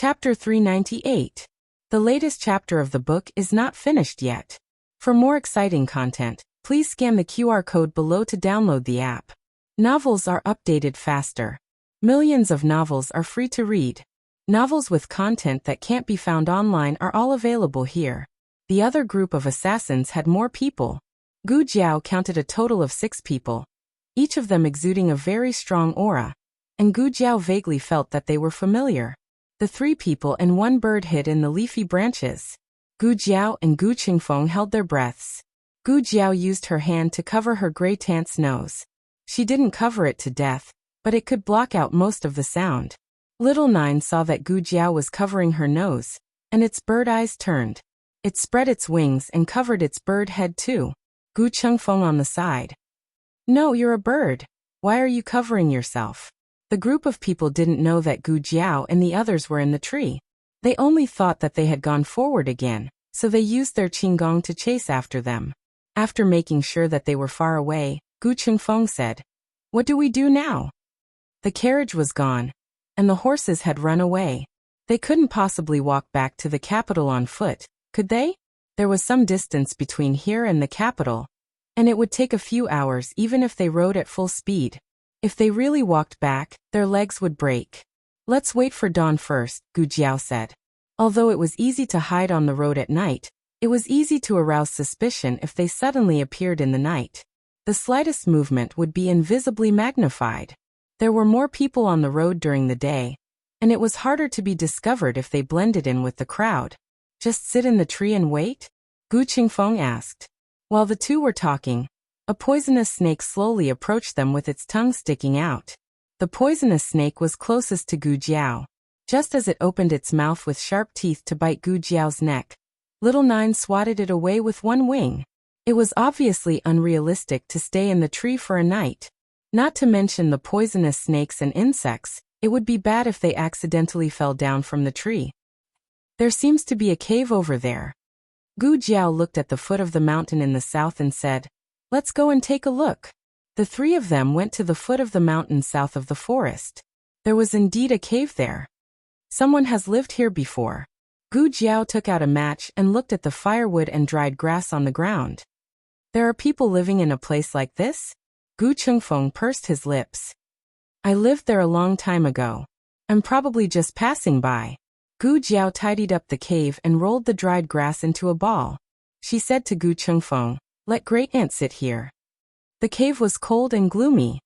Chapter 398. The latest chapter of the book is not finished yet. For more exciting content, please scan the QR code below to download the app. Novels are updated faster. Millions of novels are free to read. Novels with content that can't be found online are all available here. The other group of assassins had more people. Gu Jiao counted a total of 6 people, each of them exuding a very strong aura, and Gu Jiao vaguely felt that they were familiar. The 3 people and 1 bird hid in the leafy branches. Gu Jiao and Gu Qingfeng held their breaths. Gu Jiao used her hand to cover her gray tant's nose. She didn't cover it to death, but it could block out most of the sound. Little Nine saw that Gu Jiao was covering her nose, and its bird eyes turned. It spread its wings and covered its bird head too. Gu Qingfeng on the side. "No, you're a bird. Why are you covering yourself?" The group of people didn't know that Gu Jiao and the others were in the tree. They only thought that they had gone forward again, so they used their qinggong to chase after them. After making sure that they were far away, Gu Qingfeng said, "What do we do now?" The carriage was gone, and the horses had run away. They couldn't possibly walk back to the capital on foot, could they? There was some distance between here and the capital, and it would take a few hours even if they rode at full speed. If they really walked back, their legs would break. "Let's wait for dawn first," Gu Jiao said. Although it was easy to hide on the road at night, it was easy to arouse suspicion if they suddenly appeared in the night. The slightest movement would be invisibly magnified. There were more people on the road during the day, and it was harder to be discovered if they blended in with the crowd. "Just sit in the tree and wait?" Gu Qingfeng asked. While the two were talking, a poisonous snake slowly approached them with its tongue sticking out. The poisonous snake was closest to Gu Jiao. Just as it opened its mouth with sharp teeth to bite Gu Jiao's neck, Little Nine swatted it away with 1 wing. It was obviously unrealistic to stay in the tree for a night. Not to mention the poisonous snakes and insects, it would be bad if they accidentally fell down from the tree. "There seems to be a cave over there." Gu Jiao looked at the foot of the mountain in the south and said, "Let's go and take a look." The 3 of them went to the foot of the mountain south of the forest. There was indeed a cave there. "Someone has lived here before." Gu Jiao took out a match and looked at the firewood and dried grass on the ground. "There are people living in a place like this?" Gu Qingfeng pursed his lips. "I lived there a long time ago. I'm probably just passing by." Gu Jiao tidied up the cave and rolled the dried grass into a ball. She said to Gu Qingfeng, "Let Great Aunt sit here." The cave was cold and gloomy.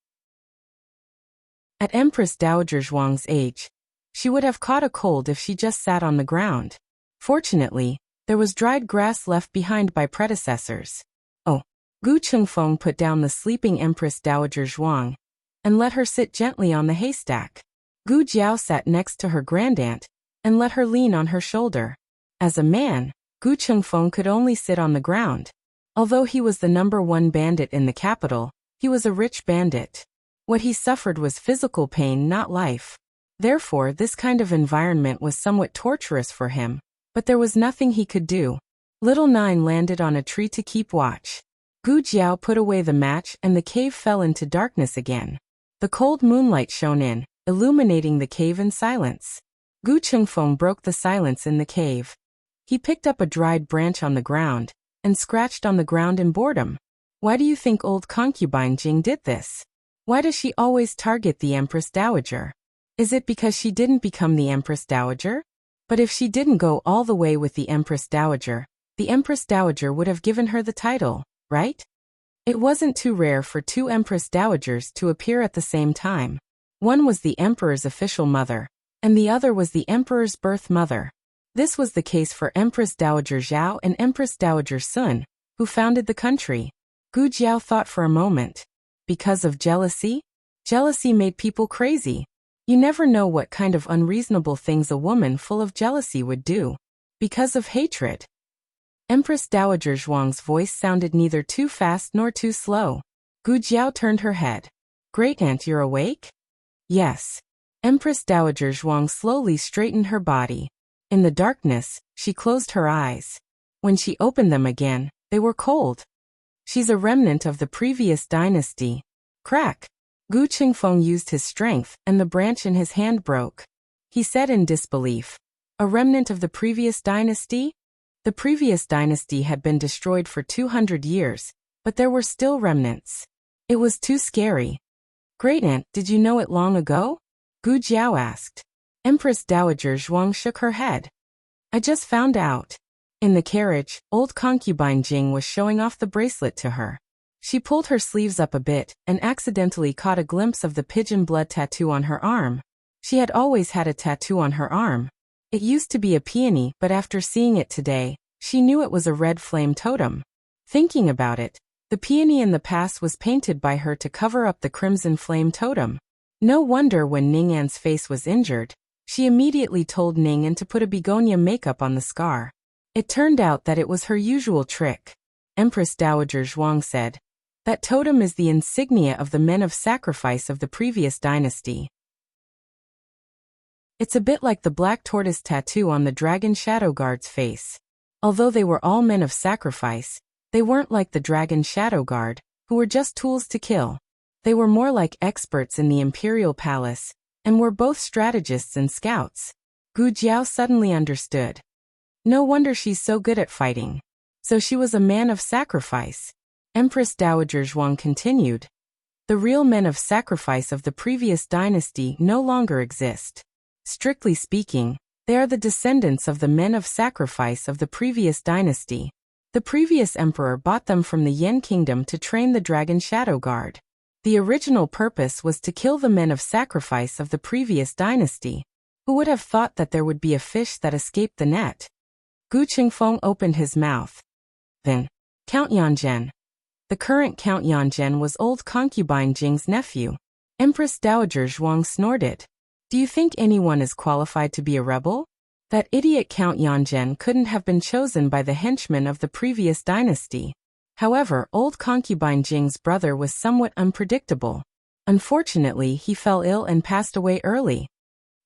At Empress Dowager Zhuang's age, she would have caught a cold if she just sat on the ground. Fortunately, there was dried grass left behind by predecessors. "Oh." Gu Qingfeng put down the sleeping Empress Dowager Zhuang and let her sit gently on the haystack. Gu Jiao sat next to her grandaunt and let her lean on her shoulder. As a man, Gu Qingfeng could only sit on the ground. Although he was the #1 bandit in the capital, he was a rich bandit. What he suffered was physical pain, not life. Therefore, this kind of environment was somewhat torturous for him, but there was nothing he could do. Little Nine landed on a tree to keep watch. Gu Jiao put away the match and the cave fell into darkness again. The cold moonlight shone in, illuminating the cave in silence. Gu Qingfeng broke the silence in the cave. He picked up a dried branch on the ground and scratched on the ground in boredom. Why do you think old concubine Jing did this? Why does she always target the Empress Dowager? Is it because she didn't become the Empress Dowager? But if she didn't go all the way with the Empress Dowager would have given her the title, right? It wasn't too rare for 2 Empress Dowagers to appear at the same time. One was the Emperor's official mother, and the other was the Emperor's birth mother. This was the case for Empress Dowager Zhao and Empress Dowager Sun, who founded the country. Gu Jiao thought for a moment. Because of jealousy? Jealousy made people crazy. You never know what kind of unreasonable things a woman full of jealousy would do. Because of hatred. Empress Dowager Zhuang's voice sounded neither too fast nor too slow. Gu Jiao turned her head. "Great Aunt, you're awake?" "Yes." Empress Dowager Zhuang slowly straightened her body. In the darkness, she closed her eyes. When she opened them again, they were cold. "She's a remnant of the previous dynasty." Crack! Gu Qingfeng used his strength, and the branch in his hand broke. He said in disbelief, A remnant of the previous dynasty? The previous dynasty had been destroyed for 200 years, but there were still remnants. It was too scary. Great-aunt, did you know it long ago? Gu Jiao asked. Empress Dowager Zhuang shook her head. I just found out. In the carriage, old concubine Jing was showing off the bracelet to her. She pulled her sleeves up a bit and accidentally caught a glimpse of the pigeon blood tattoo on her arm. She had always had a tattoo on her arm. It used to be a peony, but after seeing it today, she knew it was a red flame totem. Thinking about it, the peony in the past was painted by her to cover up the crimson flame totem. No wonder when Ning'an's face was injured, she immediately told Ning'an to put a begonia makeup on the scar. It turned out that it was her usual trick. Empress Dowager Zhuang said, that totem is the insignia of the men of sacrifice of the previous dynasty. It's a bit like the black tortoise tattoo on the dragon shadow guard's face. Although they were all men of sacrifice, they weren't like the dragon shadow guard, who were just tools to kill. They were more like experts in the imperial palace, and were both strategists and scouts. Gu Jiao suddenly understood. No wonder she's so good at fighting. So she was a man of sacrifice. Empress Dowager Zhuang continued. The real men of sacrifice of the previous dynasty no longer exist. Strictly speaking, they are the descendants of the men of sacrifice of the previous dynasty. The previous emperor bought them from the Yan kingdom to train the dragon shadow guard. The original purpose was to kill the men of sacrifice of the previous dynasty. Who would have thought that there would be a fish that escaped the net? Gu Qingfeng opened his mouth. Then, Count Yanzhen. The current Count Yanzhen was old concubine Jing's nephew. Empress Dowager Zhuang snorted. Do you think anyone is qualified to be a rebel? That idiot Count Yanzhen couldn't have been chosen by the henchmen of the previous dynasty. However, old concubine Jing's brother was somewhat unpredictable. Unfortunately, he fell ill and passed away early.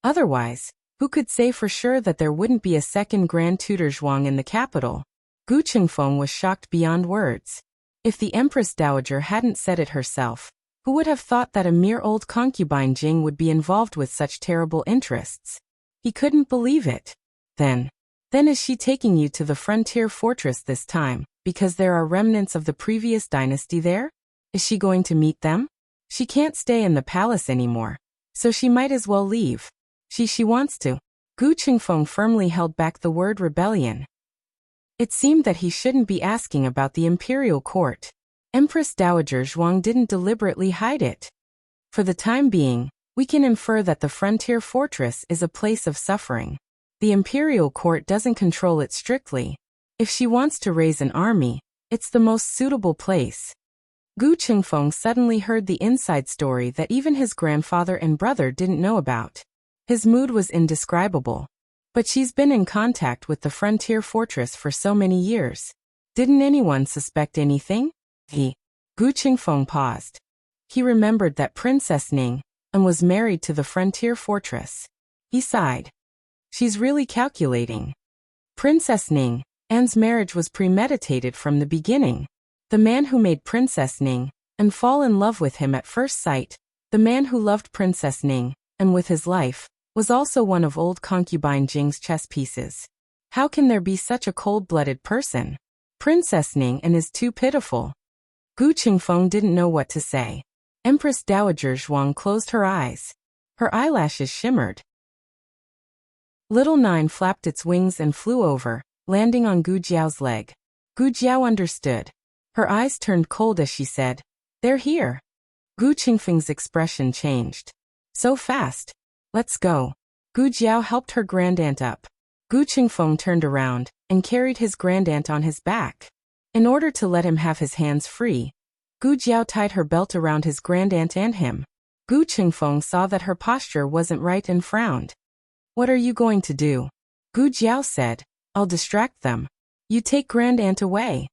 Otherwise, who could say for sure that there wouldn't be a second Grand Tutor Zhuang in the capital? Gu Qingfeng was shocked beyond words. If the Empress Dowager hadn't said it herself, who would have thought that a mere old concubine Jing would be involved with such terrible interests? He couldn't believe it. Then is she taking you to the frontier fortress this time, because there are remnants of the previous dynasty there? Is she going to meet them? She can't stay in the palace anymore, so she might as well leave. She wants to. Gu Qingfeng firmly held back the word rebellion. It seemed that he shouldn't be asking about the imperial court. Empress Dowager Zhuang didn't deliberately hide it. For the time being, we can infer that the frontier fortress is a place of suffering. The imperial court doesn't control it strictly. If she wants to raise an army, it's the most suitable place. Gu Qingfeng suddenly heard the inside story that even his grandfather and brother didn't know about. His mood was indescribable. But she's been in contact with the frontier fortress for so many years. Didn't anyone suspect anything? Gu Qingfeng paused. He remembered that Princess Ning was married to the frontier fortress. He sighed. She's really calculating. Princess Ning's marriage was premeditated from the beginning. The man who made Princess Ning fall in love with him at first sight, the man who loved Princess Ning with his life, was also one of old concubine Jing's chess pieces. How can there be such a cold-blooded person? Princess Ning is too pitiful. Gu Qingfeng didn't know what to say. Empress Dowager Zhuang closed her eyes. Her eyelashes shimmered. Little Nine flapped its wings and flew over, landing on Gu Jiao's leg. Gu Jiao understood. Her eyes turned cold as she said, "They're here." Gu Qingfeng's expression changed. So fast. Let's go. Gu Jiao helped her grandaunt up. Gu Qingfeng turned around and carried his grandaunt on his back. In order to let him have his hands free, Gu Jiao tied her belt around his grandaunt and him. Gu Qingfeng saw that her posture wasn't right and frowned. What are you going to do? Gu Jiao said, I'll distract them. You take grandaunt away.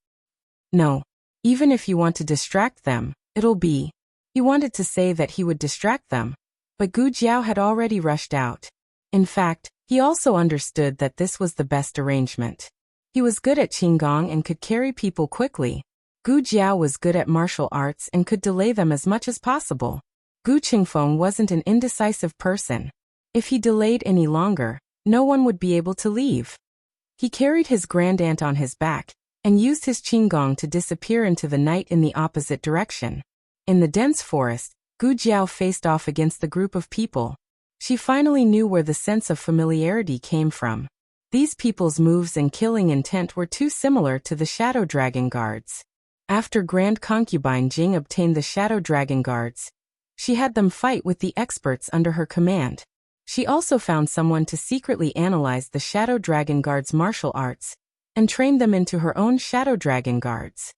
No. Even if you want to distract them, it'll be. He wanted to say that he would distract them, but Gu Jiao had already rushed out. In fact, he also understood that this was the best arrangement. He was good at Qinggong and could carry people quickly. Gu Jiao was good at martial arts and could delay them as much as possible. Gu Qingfeng wasn't an indecisive person. If he delayed any longer, no one would be able to leave. He carried his grandaunt on his back, and used his qinggong to disappear into the night in the opposite direction. In the dense forest, Gu Jiao faced off against the group of people. She finally knew where the sense of familiarity came from. These people's moves and killing intent were too similar to the Shadow Dragon Guards. After Grand Concubine Jing obtained the Shadow Dragon Guards, she had them fight with the experts under her command. She also found someone to secretly analyze the Shadow Dragon Guards' martial arts, and trained them into her own Shadow Dragon Guards.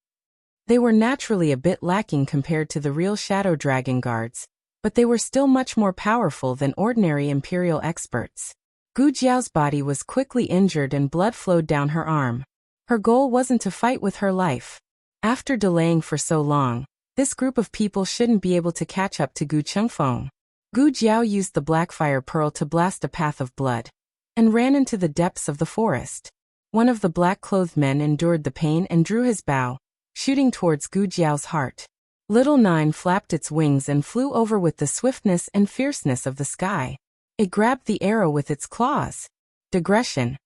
They were naturally a bit lacking compared to the real Shadow Dragon Guards, but they were still much more powerful than ordinary Imperial experts. Gu Jiao's body was quickly injured and blood flowed down her arm. Her goal wasn't to fight with her life. After delaying for so long, this group of people shouldn't be able to catch up to Gu Chengfeng. Gu Jiao used the Blackfire Pearl to blast a path of blood, and ran into the depths of the forest. One of the black-clothed men endured the pain and drew his bow, shooting towards Gu Jiao's heart. Little Nine flapped its wings and flew over with the swiftness and fierceness of the sky. It grabbed the arrow with its claws. Digression.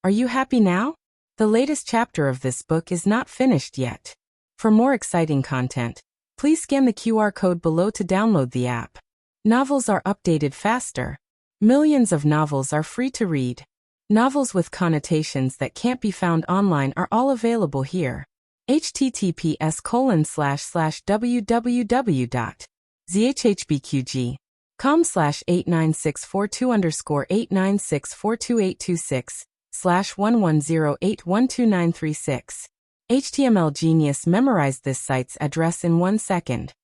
Are you happy now? The latest chapter of this book is not finished yet. For more exciting content, please scan the QR code below to download the app. Novels are updated faster. Millions of novels are free to read. Novels with connotations that can't be found online are all available here. https://www.zhbqg.com/89642_8964286/1108129336. HTML Genius memorized this site's address in 1 second.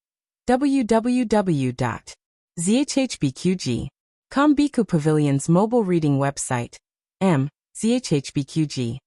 www.zhbqg.com Biku Pavilion's mobile reading website. zhbqg.com.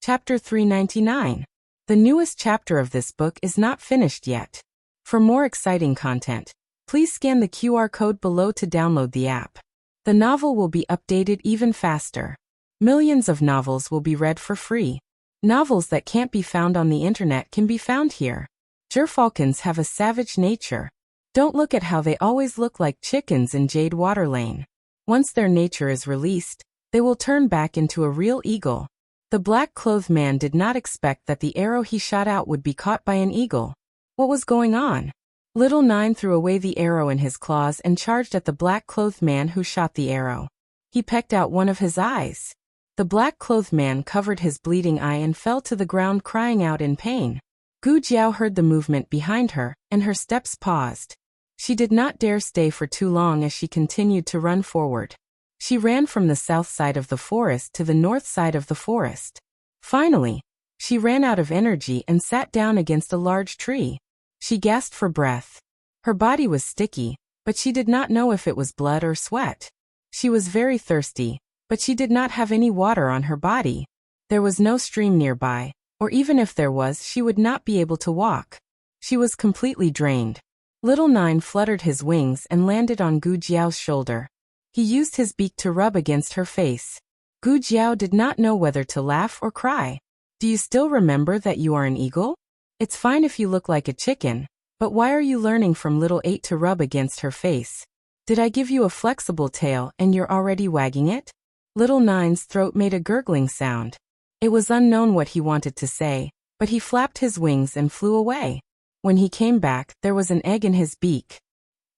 Chapter 399. The newest chapter of this book is not finished yet. For more exciting content, please scan the QR code below to download the app. The novel will be updated even faster. Millions of novels will be read for free. Novels that can't be found on the internet can be found here. Gerfalcons have a savage nature. Don't look at how they always look like chickens in Jade Water Lane. Once their nature is released, they will turn back into a real eagle. The black-clothed man did not expect that the arrow he shot out would be caught by an eagle. What was going on? Little Nine threw away the arrow in his claws and charged at the black-clothed man who shot the arrow. He pecked out one of his eyes. The black-clothed man covered his bleeding eye and fell to the ground crying out in pain. Gu Jiao heard the movement behind her, and her steps paused. She did not dare stay for too long as she continued to run forward. She ran from the south side of the forest to the north side of the forest. Finally, she ran out of energy and sat down against a large tree. She gasped for breath. Her body was sticky, but she did not know if it was blood or sweat. She was very thirsty, but she did not have any water on her body. There was no stream nearby, or even if there was, she would not be able to walk. She was completely drained. Little Nine fluttered his wings and landed on Gu Jiao's shoulder. He used his beak to rub against her face. Gu Jiao did not know whether to laugh or cry. Do you still remember that you are an eagle? It's fine if you look like a chicken, but why are you learning from Little Eight to rub against her face? Did I give you a flexible tail and you're already wagging it? Little Nine's throat made a gurgling sound. It was unknown what he wanted to say, but he flapped his wings and flew away. When he came back, there was an egg in his beak.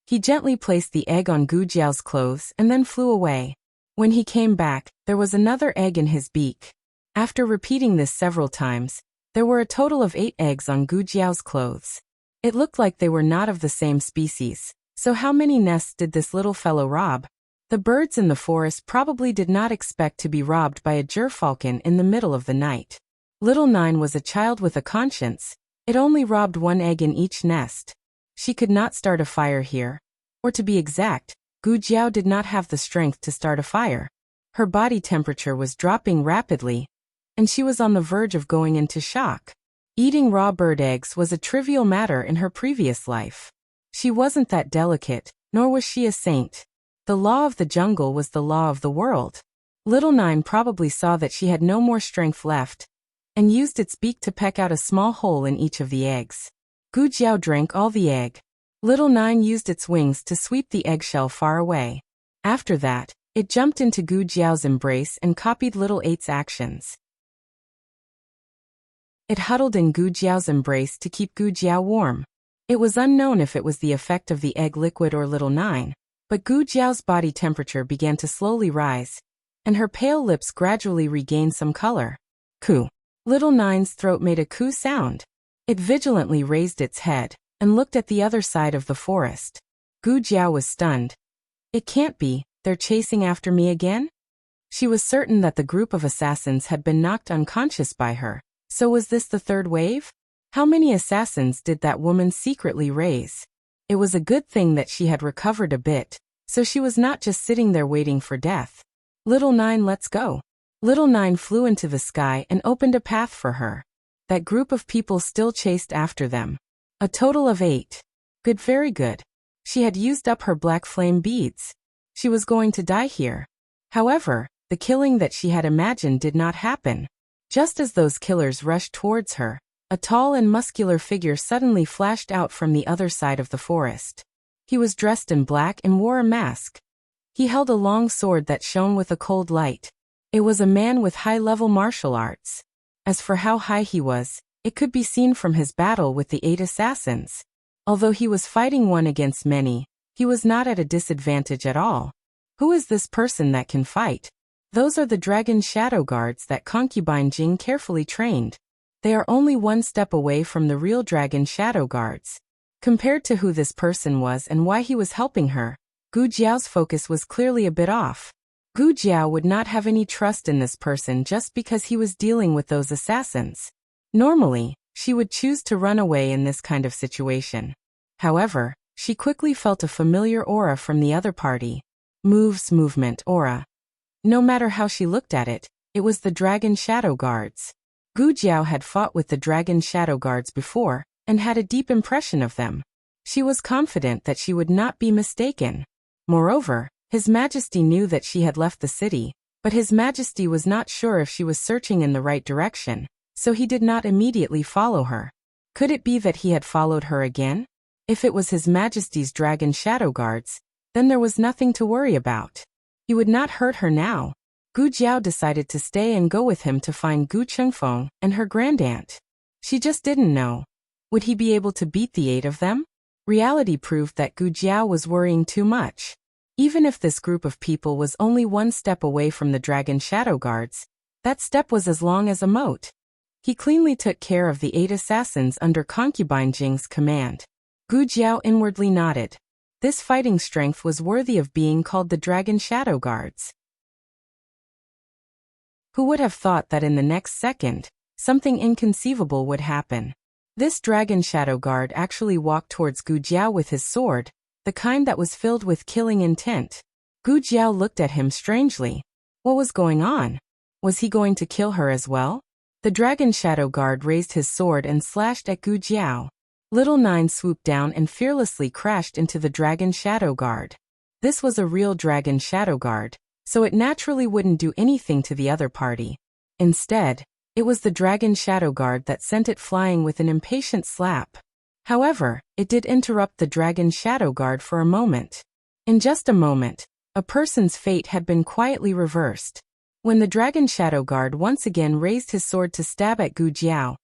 He gently placed the egg on Gu Jiao's clothes and then flew away. When he came back, there was another egg in his beak. After repeating this several times, there were a total of 8 eggs on Gu Jiao's clothes. It looked like they were not of the same species, so how many nests did this little fellow rob? The birds in the forest probably did not expect to be robbed by a gerfalcon in the middle of the night. Little Nine was a child with a conscience. It only robbed 1 egg in each nest. She could not start a fire here. Or to be exact, Gu Jiao did not have the strength to start a fire. Her body temperature was dropping rapidly, and she was on the verge of going into shock. Eating raw bird eggs was a trivial matter in her previous life. She wasn't that delicate, nor was she a saint. The law of the jungle was the law of the world. Little Nine probably saw that she had no more strength left, and used its beak to peck out a small hole in each of the eggs. Gu Jiao drank all the egg. Little 9 used its wings to sweep the eggshell far away. After that, it jumped into Gu Jiao's embrace and copied Little 8's actions. It huddled in Gu Jiao's embrace to keep Gu Jiao warm. It was unknown if it was the effect of the egg liquid or Little 9, but Gu Jiao's body temperature began to slowly rise, and her pale lips gradually regained some color. Coo. Little 9's throat made a coo sound. It vigilantly raised its head and looked at the other side of the forest. Gu Jiao was stunned. It can't be, they're chasing after me again? She was certain that the group of assassins had been knocked unconscious by her. So was this the third wave? How many assassins did that woman secretly raise? It was a good thing that she had recovered a bit, so she was not just sitting there waiting for death. Little 9, let's go. Little 9 flew into the sky and opened a path for her. That group of people still chased after them. A total of 8. Good, very good. She had used up her black flame beads. She was going to die here. However, the killing that she had imagined did not happen. Just as those killers rushed towards her, a tall and muscular figure suddenly flashed out from the other side of the forest. He was dressed in black and wore a mask. He held a long sword that shone with a cold light. It was a man with high-level martial arts. As for how high he was, it could be seen from his battle with the 8 assassins. Although he was fighting one against many, he was not at a disadvantage at all. Who is this person that can fight? Those are the dragon shadow guards that concubine Jing carefully trained. They are only one step away from the real dragon shadow guards. Compared to who this person was and why he was helping her, Gu Jiao's focus was clearly a bit off. Gu Jiao would not have any trust in this person just because he was dealing with those assassins. Normally, she would choose to run away in this kind of situation. However, she quickly felt a familiar aura from the other party. Movement aura. No matter how she looked at it, it was the Dragon Shadow Guards. Gu Jiao had fought with the Dragon Shadow Guards before, and had a deep impression of them. She was confident that she would not be mistaken. Moreover, His Majesty knew that she had left the city, but His Majesty was not sure if she was searching in the right direction, so he did not immediately follow her. Could it be that he had followed her again? If it was His Majesty's Dragon Shadow Guards, then there was nothing to worry about. He would not hurt her now. Gu Jiao decided to stay and go with him to find Gu Chengfeng and her grandaunt. She just didn't know. Would he be able to beat the 8 of them? Reality proved that Gu Jiao was worrying too much. Even if this group of people was only one step away from the Dragon Shadow Guards, that step was as long as a moat. He cleanly took care of the 8 assassins under concubine Jing's command. Gu Jiao inwardly nodded. This fighting strength was worthy of being called the Dragon Shadow Guards. Who would have thought that in the next second, something inconceivable would happen? This Dragon Shadow Guard actually walked towards Gu Jiao with his sword, the kind that was filled with killing intent. Gu Jiao looked at him strangely. What was going on? Was he going to kill her as well? The Dragon Shadow Guard raised his sword and slashed at Gu Jiao. Little 9 swooped down and fearlessly crashed into the Dragon Shadow Guard. This was a real Dragon Shadow Guard, so it naturally wouldn't do anything to the other party. Instead, it was the Dragon Shadow Guard that sent it flying with an impatient slap. However, it did interrupt the Dragon Shadow Guard for a moment. In just a moment, a person's fate had been quietly reversed. When the Dragon Shadow Guard once again raised his sword to stab at Gu Jiao,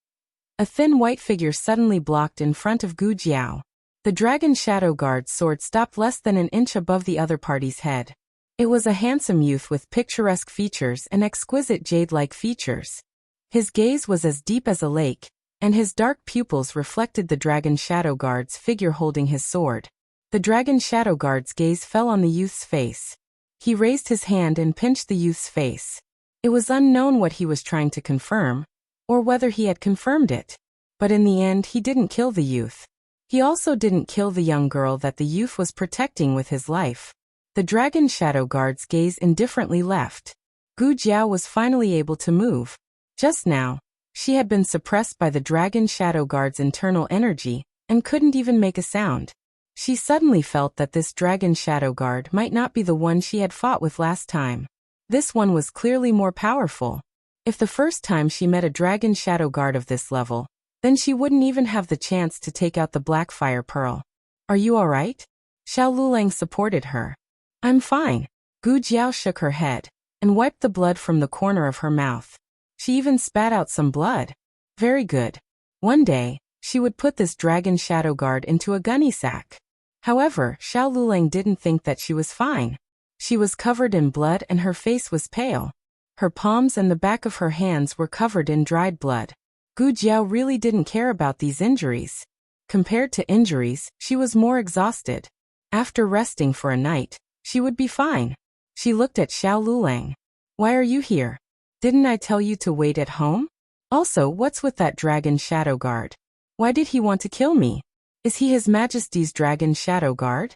a thin white figure suddenly blocked in front of Gu Jiao. The Dragon Shadow Guard's sword stopped less than an inch above the other party's head. It was a handsome youth with picturesque features and exquisite jade-like features. His gaze was as deep as a lake, and his dark pupils reflected the Dragon Shadow Guard's figure holding his sword. The Dragon Shadow Guard's gaze fell on the youth's face. He raised his hand and pinched the youth's face. It was unknown what he was trying to confirm, or whether he had confirmed it. But in the end he didn't kill the youth. He also didn't kill the young girl that the youth was protecting with his life. The Dragon Shadow Guard's gaze indifferently left. Gu Jiao was finally able to move. Just now, she had been suppressed by the Dragon Shadow Guard's internal energy, and couldn't even make a sound. She suddenly felt that this Dragon Shadow Guard might not be the one she had fought with last time. This one was clearly more powerful. If the first time she met a Dragon Shadow Guard of this level, then she wouldn't even have the chance to take out the Blackfire Pearl. Are you all right? Xiao Lulang supported her. I'm fine. Gu Jiao shook her head and wiped the blood from the corner of her mouth. She even spat out some blood. Very good. One day, she would put this dragon shadow guard into a gunny sack. However, Xiao Lulang didn't think that she was fine. She was covered in blood and her face was pale. Her palms and the back of her hands were covered in dried blood. Gu Jiao really didn't care about these injuries. Compared to injuries, she was more exhausted. After resting for a night, she would be fine. She looked at Xiao Lulang. Why are you here? Didn't I tell you to wait at home? Also, what's with that dragon shadow guard? Why did he want to kill me? Is he His Majesty's dragon shadow guard?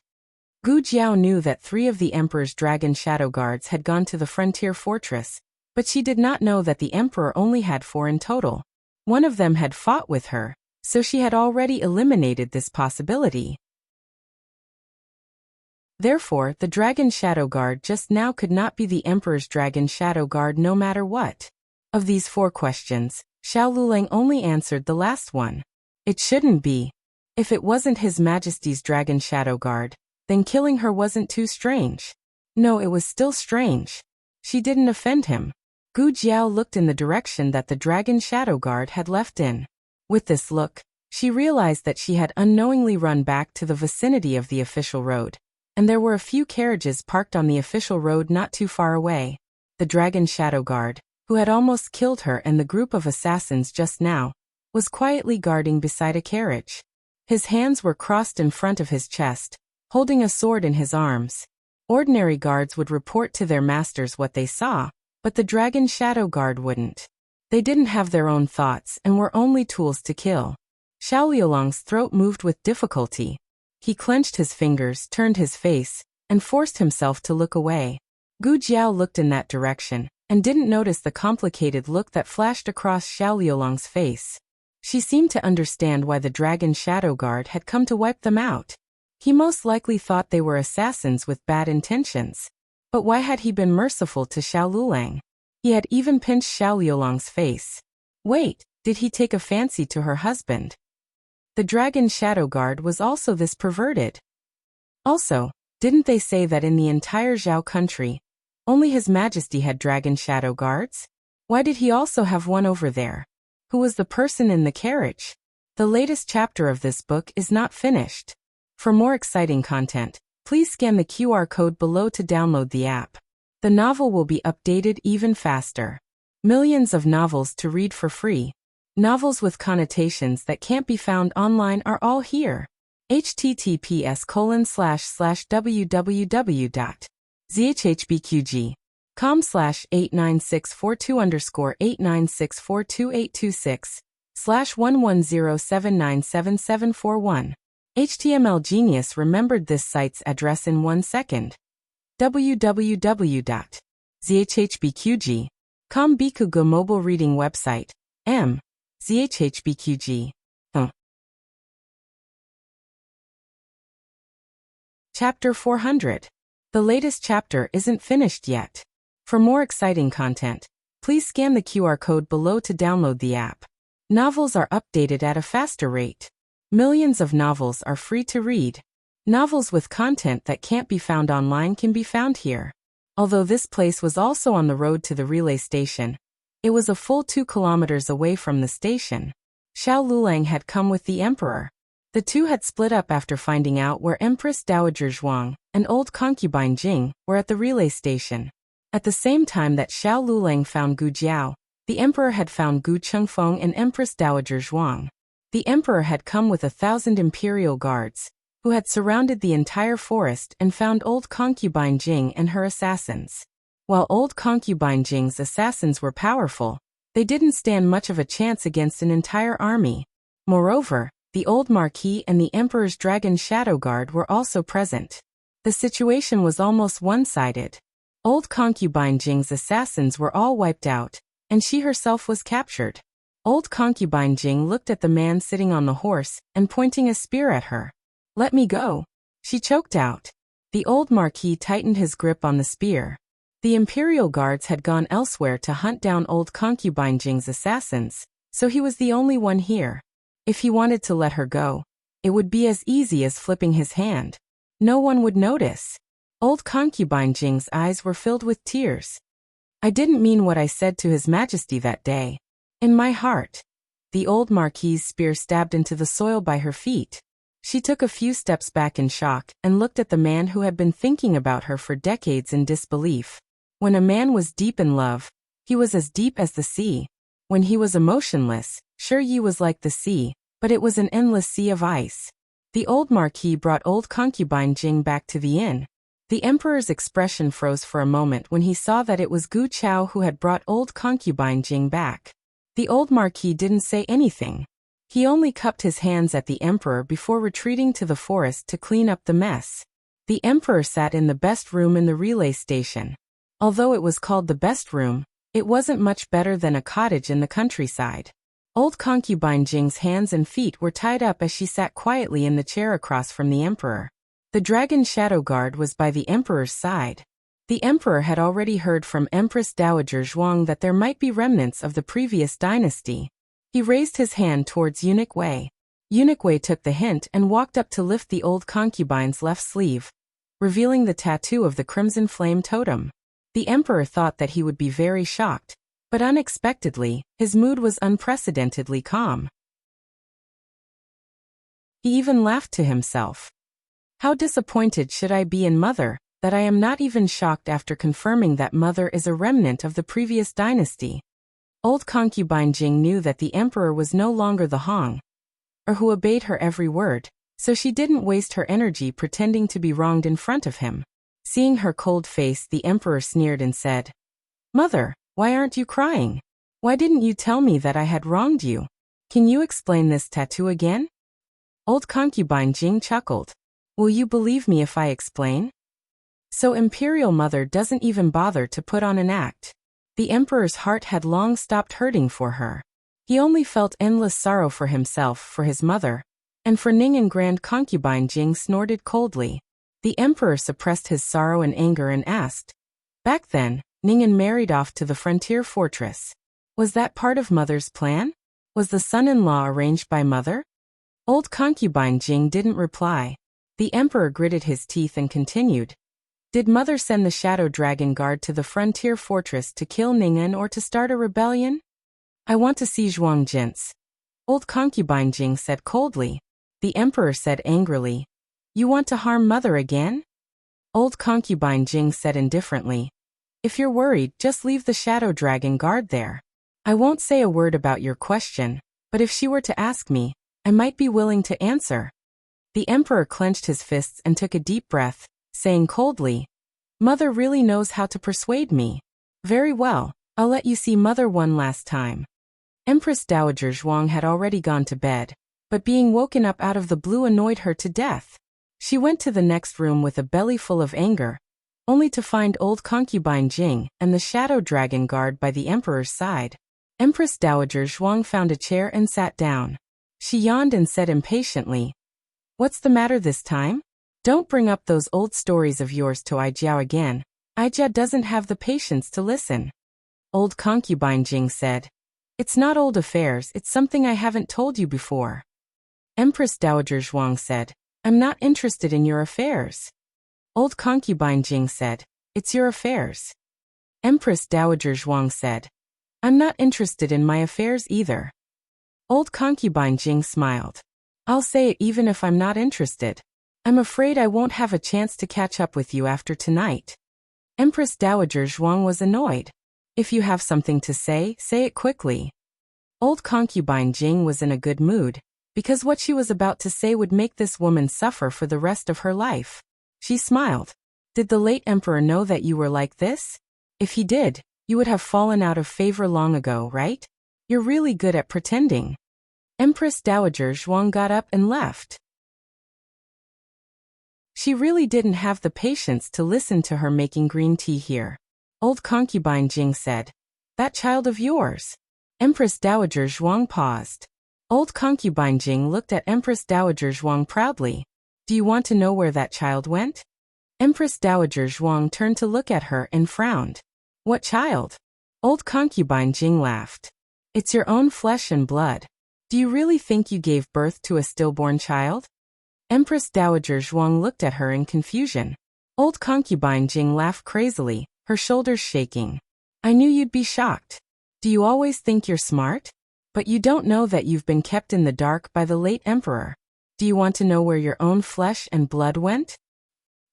Gu Jiao knew that 3 of the Emperor's dragon shadow guards had gone to the frontier fortress, but she did not know that the Emperor only had 4 in total. One of them had fought with her, so she had already eliminated this possibility. Therefore, the Dragon Shadow Guard just now could not be the Emperor's Dragon Shadow Guard no matter what. Of these 4 questions, Xiao Lulang only answered the last one. It shouldn't be. If it wasn't His Majesty's Dragon Shadow Guard, then killing her wasn't too strange. No, it was still strange. She didn't offend him. Gu Jiao looked in the direction that the Dragon Shadow Guard had left in. With this look, she realized that she had unknowingly run back to the vicinity of the official road. And there were a few carriages parked on the official road not too far away. The Dragon Shadow Guard, who had almost killed her and the group of assassins just now, was quietly guarding beside a carriage. His hands were crossed in front of his chest, holding a sword in his arms. Ordinary guards would report to their masters what they saw, but the Dragon Shadow Guard wouldn't. They didn't have their own thoughts and were only tools to kill. Xiao Liulang's throat moved with difficulty. He clenched his fingers, turned his face, and forced himself to look away. Gu Jiao looked in that direction, and didn't notice the complicated look that flashed across Xiao Liulang's face. She seemed to understand why the Dragon Shadow Guard had come to wipe them out. He most likely thought they were assassins with bad intentions. But why had he been merciful to Xiao Lulang? He had even pinched Xiao Liulang's face. Wait, did he take a fancy to her husband? The Dragon Shadow Guard was also this perverted. Also, didn't they say that in the entire Zhao country, only His Majesty had Dragon Shadow Guards? Why did he also have one over there? Who was the person in the carriage? The latest chapter of this book is not finished. For more exciting content, please scan the QR code below to download the app. The novel will be updated even faster. Millions of novels to read for free. Novels with connotations that can't be found online are all here. https://www.zhhbqg.com/89642_8964286/110797741. HTML Genius remembered this site's address in 1 second. www.zhhbqg.com Bikugo mobile reading website. ZHHBQG. Chapter 400. The latest chapter isn't finished yet. For more exciting content, please scan the QR code below to download the app. Novels are updated at a faster rate. Millions of novels are free to read. Novels with content that can't be found online can be found here. Although this place was also on the road to the relay station, it was a full 2 kilometers away from the station. Xiao Lulang had come with the Emperor. The two had split up after finding out where Empress Dowager Zhuang and old concubine Jing were at the relay station. At the same time that Xiao Lulang found Gu Jiao, the Emperor had found Gu Chengfeng and Empress Dowager Zhuang. The Emperor had come with 1,000 imperial guards, who had surrounded the entire forest and found old concubine Jing and her assassins. While old concubine Jing's assassins were powerful, they didn't stand much of a chance against an entire army. Moreover, the old Marquis and the Emperor's Dragon Shadow Guard were also present. The situation was almost one-sided. Old concubine Jing's assassins were all wiped out, and she herself was captured. Old concubine Jing looked at the man sitting on the horse and pointing a spear at her. "Let me go," she choked out. The old Marquis tightened his grip on the spear. The Imperial Guards had gone elsewhere to hunt down old concubine Jing's assassins, so he was the only one here. If he wanted to let her go, It would be as easy as flipping his hand. No one would notice. Old concubine Jing's eyes were filled with tears. I didn't mean what I said to His Majesty that day. In my heart. The old marquis's spear stabbed into the soil by her feet. She took a few steps back in shock and looked at the man who had been thinking about her for decades in disbelief. When a man was deep in love, he was as deep as the sea. When he was emotionless, sure he was like the sea, but it was an endless sea of ice. The old marquis brought old concubine Jing back to the inn. The emperor's expression froze for a moment when he saw that it was Gu Chao who had brought old concubine Jing back. The old marquis didn't say anything. He only cupped his hands at the emperor before retreating to the forest to clean up the mess. The emperor sat in the best room in the relay station. Although it was called the best room, it wasn't much better than a cottage in the countryside. Old concubine Jing's hands and feet were tied up as she sat quietly in the chair across from the emperor. The dragon shadow guard was by the emperor's side. The emperor had already heard from Empress Dowager Zhuang that there might be remnants of the previous dynasty. He raised his hand towards Eunuch Wei. Eunuch Wei took the hint and walked up to lift the old concubine's left sleeve, revealing the tattoo of the crimson flame totem. The emperor thought that he would be very shocked, but unexpectedly, his mood was unprecedentedly calm. He even laughed to himself. How disappointed should I be in Mother, that I am not even shocked after confirming that Mother is a remnant of the previous dynasty. Old concubine Jing knew that the emperor was no longer the Hong, or who obeyed her every word, so she didn't waste her energy pretending to be wronged in front of him. Seeing her cold face, the emperor sneered and said, "Mother, why aren't you crying? Why didn't you tell me that I had wronged you? Can you explain this tattoo again?" Old concubine Jing chuckled. "Will you believe me if I explain?" So Imperial Mother doesn't even bother to put on an act. The emperor's heart had long stopped hurting for her. He only felt endless sorrow for himself, for his mother, and for Ning, and Grand Concubine Jing snorted coldly. The emperor suppressed his sorrow and anger and asked, "Back then, Ningen married off to the frontier fortress. Was that part of Mother's plan? Was the son-in-law arranged by Mother?" Old concubine Jing didn't reply. The emperor gritted his teeth and continued, "Did Mother send the Shadow Dragon Guard to the frontier fortress to kill Ningen or to start a rebellion?" "I want to see Zhuang Jin's," Old concubine Jing said coldly. The emperor said angrily, "You want to harm Mother again?" Old concubine Jing said indifferently, "If you're worried, just leave the Shadow Dragon Guard there. I won't say a word about your question, but if she were to ask me, I might be willing to answer." The emperor clenched his fists and took a deep breath, saying coldly, "Mother really knows how to persuade me. Very well, I'll let you see Mother one last time." Empress Dowager Zhuang had already gone to bed, but being woken up out of the blue annoyed her to death. She went to the next room with a belly full of anger, only to find old concubine Jing and the Shadow Dragon Guard by the emperor's side. Empress Dowager Zhuang found a chair and sat down. She yawned and said impatiently, "What's the matter this time? Don't bring up those old stories of yours to Aijiao again. Aijia doesn't have the patience to listen." Old concubine Jing said, "It's not old affairs, it's something I haven't told you before." Empress Dowager Zhuang said, "I'm not interested in your affairs." Old concubine Jing said, "It's your affairs." Empress Dowager Zhuang said, "I'm not interested in my affairs either." Old concubine Jing smiled. "I'll say it even if I'm not interested. I'm afraid I won't have a chance to catch up with you after tonight." Empress Dowager Zhuang was annoyed. "If you have something to say it quickly." Old concubine Jing was in a good mood, because what she was about to say would make this woman suffer for the rest of her life. She smiled. "Did the late emperor know that you were like this? If he did, you would have fallen out of favor long ago, right? You're really good at pretending." Empress Dowager Zhuang got up and left. She really didn't have the patience to listen to her making green tea here. Old concubine Jing said, "That child of yours?" Empress Dowager Zhuang paused. Old concubine Jing looked at Empress Dowager Zhuang proudly. "Do you want to know where that child went?" Empress Dowager Zhuang turned to look at her and frowned. "What child?" Old concubine Jing laughed. "It's your own flesh and blood. Do you really think you gave birth to a stillborn child?" Empress Dowager Zhuang looked at her in confusion. Old concubine Jing laughed crazily, her shoulders shaking. I knew you'd be shocked. Do you always think you're smart? But you don't know that you've been kept in the dark by the late emperor. Do you want to know where your own flesh and blood went?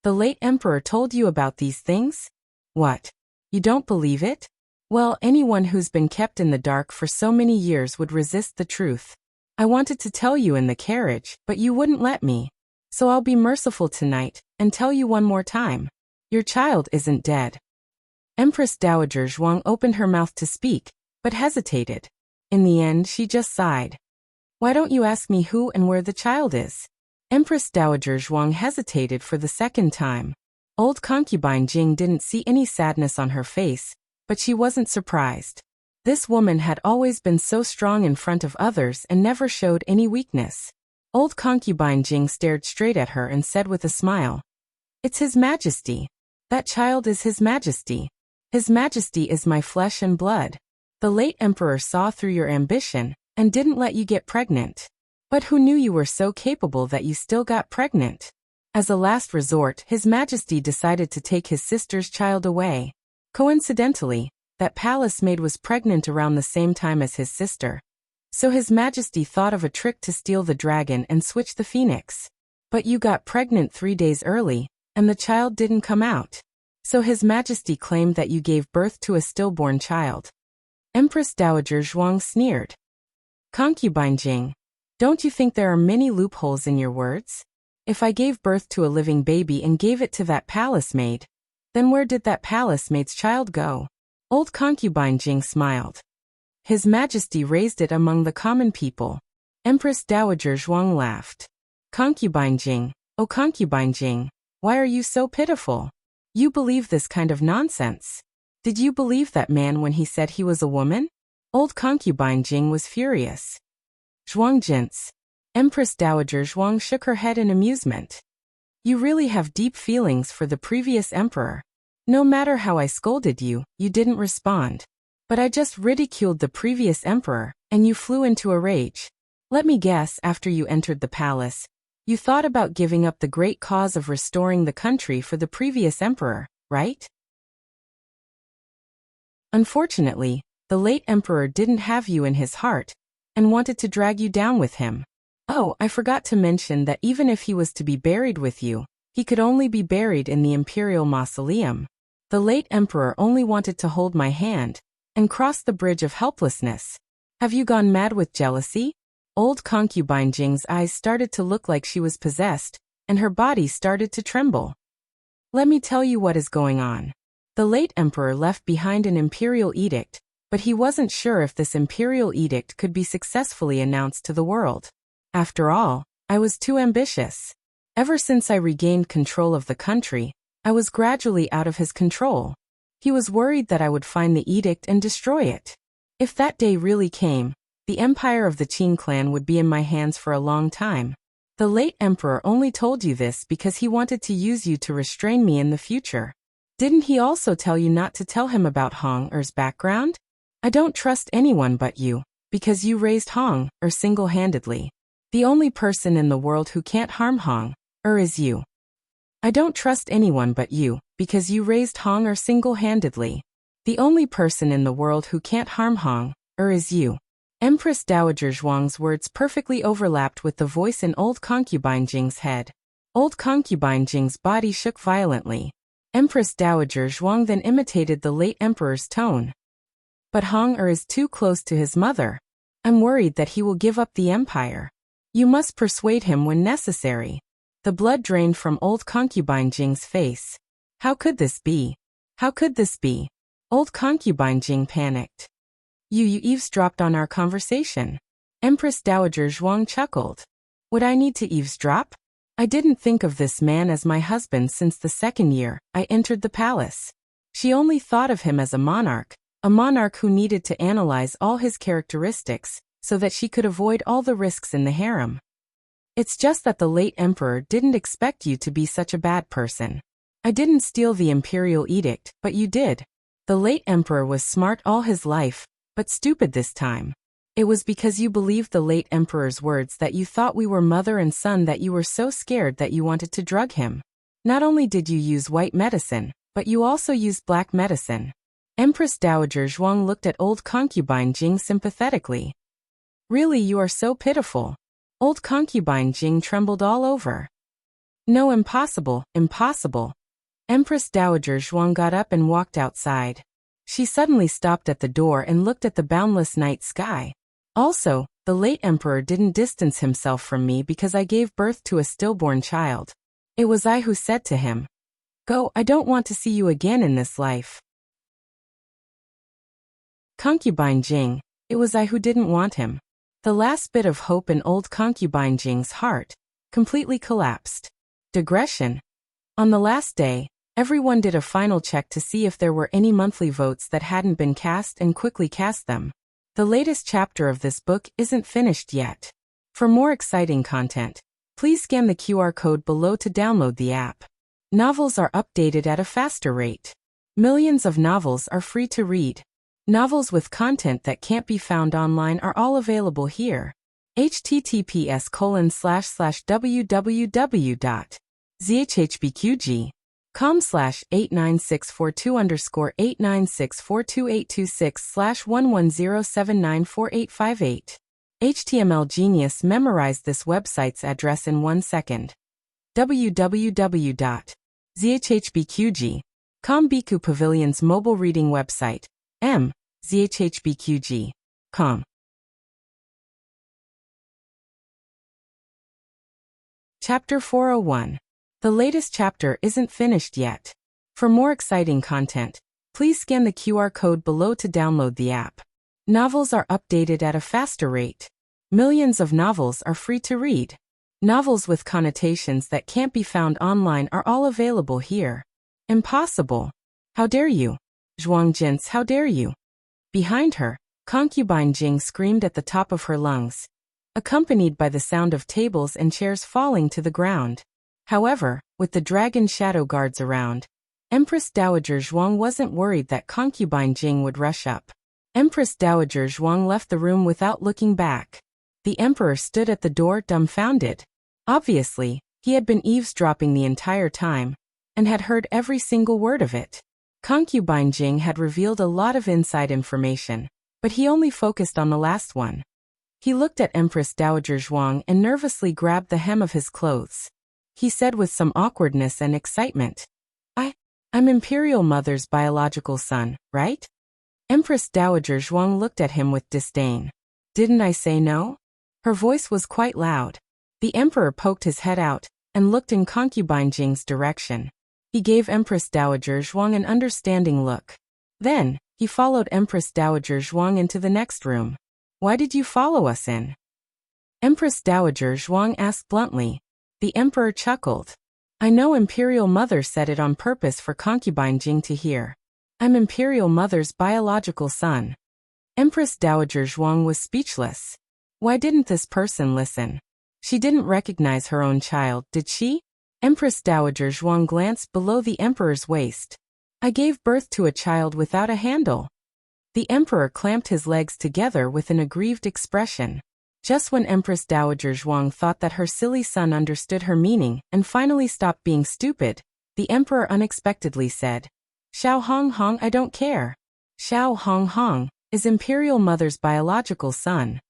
The late emperor told you about these things? What? You don't believe it? Well, anyone who's been kept in the dark for so many years would resist the truth. I wanted to tell you in the carriage, but you wouldn't let me. So I'll be merciful tonight, and tell you one more time. Your child isn't dead. Empress Dowager Zhuang opened her mouth to speak, but hesitated. In the end, she just sighed. Why don't you ask me who and where the child is? Empress Dowager Zhuang hesitated for the second time. Old concubine Jing didn't see any sadness on her face, but she wasn't surprised. This woman had always been so strong in front of others and never showed any weakness. Old concubine Jing stared straight at her and said with a smile, It's His Majesty. That child is His Majesty. His Majesty is my flesh and blood. The late emperor saw through your ambition and didn't let you get pregnant. But who knew you were so capable that you still got pregnant? As a last resort, His Majesty decided to take his sister's child away. Coincidentally, that palace maid was pregnant around the same time as his sister. So His Majesty thought of a trick to steal the dragon and switch the phoenix. But you got pregnant 3 days early, and the child didn't come out. So His Majesty claimed that you gave birth to a stillborn child. Empress Dowager Zhuang sneered. Concubine Jing, don't you think there are many loopholes in your words? If I gave birth to a living baby and gave it to that palace maid, then where did that palace maid's child go? Old concubine Jing smiled. His Majesty raised it among the common people. Empress Dowager Zhuang laughed. Concubine Jing, oh concubine Jing, why are you so pitiful? You believe this kind of nonsense. Did you believe that man when he said he was a woman? Old concubine Jing was furious. Zhuang Jints. Empress Dowager Zhuang shook her head in amusement. You really have deep feelings for the previous emperor. No matter how I scolded you, you didn't respond. But I just ridiculed the previous emperor, and you flew into a rage. Let me guess, after you entered the palace, you thought about giving up the great cause of restoring the country for the previous emperor, right? Unfortunately, the late emperor didn't have you in his heart, and wanted to drag you down with him. Oh, I forgot to mention that even if he was to be buried with you, he could only be buried in the imperial mausoleum. The late emperor only wanted to hold my hand, and cross the bridge of helplessness. Have you gone mad with jealousy? Old concubine Jing's eyes started to look like she was possessed, and her body started to tremble. Let me tell you what is going on. The late emperor left behind an imperial edict, but he wasn't sure if this imperial edict could be successfully announced to the world. After all, I was too ambitious. Ever since I regained control of the country, I was gradually out of his control. He was worried that I would find the edict and destroy it. If that day really came, the empire of the Qin clan would be in my hands for a long time. The late emperor only told you this because he wanted to use you to restrain me in the future. Didn't he also tell you not to tell him about Hong Er's background? I don't trust anyone but you, because you raised Hong Er single-handedly. The only person in the world who can't harm Hong Er is you. I don't trust anyone but you, because you raised Hong Er single-handedly. The only person in the world who can't harm Hong Er is you. Empress Dowager Zhuang's words perfectly overlapped with the voice in old concubine Jing's head. Old concubine Jing's body shook violently. Empress Dowager Zhuang then imitated the late emperor's tone. But Hong Er is too close to his mother. I'm worried that he will give up the empire. You must persuade him when necessary. The blood drained from old concubine Jing's face. How could this be? How could this be? Old concubine Jing panicked. You eavesdropped on our conversation. Empress Dowager Zhuang chuckled. Would I need to eavesdrop? I didn't think of this man as my husband since the second year I entered the palace. She only thought of him as a monarch who needed to analyze all his characteristics so that she could avoid all the risks in the harem. It's just that the late emperor didn't expect you to be such a bad person. I didn't steal the imperial edict, but you did. The late emperor was smart all his life, but stupid this time. It was because you believed the late emperor's words that you thought we were mother and son that you were so scared that you wanted to drug him. Not only did you use white medicine, but you also used black medicine. Empress Dowager Zhuang looked at old concubine Jing sympathetically. Really, you are so pitiful. Old concubine Jing trembled all over. No, impossible, impossible. Empress Dowager Zhuang got up and walked outside. She suddenly stopped at the door and looked at the boundless night sky. Also, the late emperor didn't distance himself from me because I gave birth to a stillborn child. It was I who said to him, "Go, I don't want to see you again in this life." Concubine Jing, it was I who didn't want him. The last bit of hope in old concubine Jing's heart completely collapsed. Digression. On the last day, everyone did a final check to see if there were any monthly votes that hadn't been cast and quickly cast them. The latest chapter of this book isn't finished yet. For more exciting content, please scan the QR code below to download the app. Novels are updated at a faster rate. Millions of novels are free to read. Novels with content that can't be found online are all available here. https://www.zhbqg.com/89642_8964286/110794858. HTML Genius memorized this website's address in 1 second. www.zhbqg.com Biku Pavilion's mobile reading website. zhbqg.com. Chapter 401. The latest chapter isn't finished yet. For more exciting content, please scan the QR code below to download the app. Novels are updated at a faster rate. Millions of novels are free to read. Novels with connotations that can't be found online are all available here. Impossible. How dare you? Zhuang Jins, how dare you? Behind her, concubine Jing screamed at the top of her lungs, accompanied by the sound of tables and chairs falling to the ground. However, with the dragon shadow guards around, Empress Dowager Zhuang wasn't worried that concubine Jing would rush up. Empress Dowager Zhuang left the room without looking back. The emperor stood at the door dumbfounded. Obviously, he had been eavesdropping the entire time, and had heard every single word of it. Concubine Jing had revealed a lot of inside information, but he only focused on the last one. He looked at Empress Dowager Zhuang and nervously grabbed the hem of his clothes. He said with some awkwardness and excitement, I'm Imperial Mother's biological son, right? Empress Dowager Zhuang looked at him with disdain. Didn't I say no? Her voice was quite loud. The emperor poked his head out and looked in concubine Jing's direction. He gave Empress Dowager Zhuang an understanding look. Then, he followed Empress Dowager Zhuang into the next room. Why did you follow us in? Empress Dowager Zhuang asked bluntly. The emperor chuckled. I know Imperial Mother said it on purpose for concubine Jing to hear. I'm Imperial Mother's biological son. Empress Dowager Zhuang was speechless. Why didn't this person listen? She didn't recognize her own child, did she? Empress Dowager Zhuang glanced below the emperor's waist. I gave birth to a child without a handle. The emperor clamped his legs together with an aggrieved expression. Just when Empress Dowager Zhuang thought that her silly son understood her meaning and finally stopped being stupid, the emperor unexpectedly said, Xiao Hong Hong, I don't care. Xiao Hong Hong is Imperial Mother's biological son.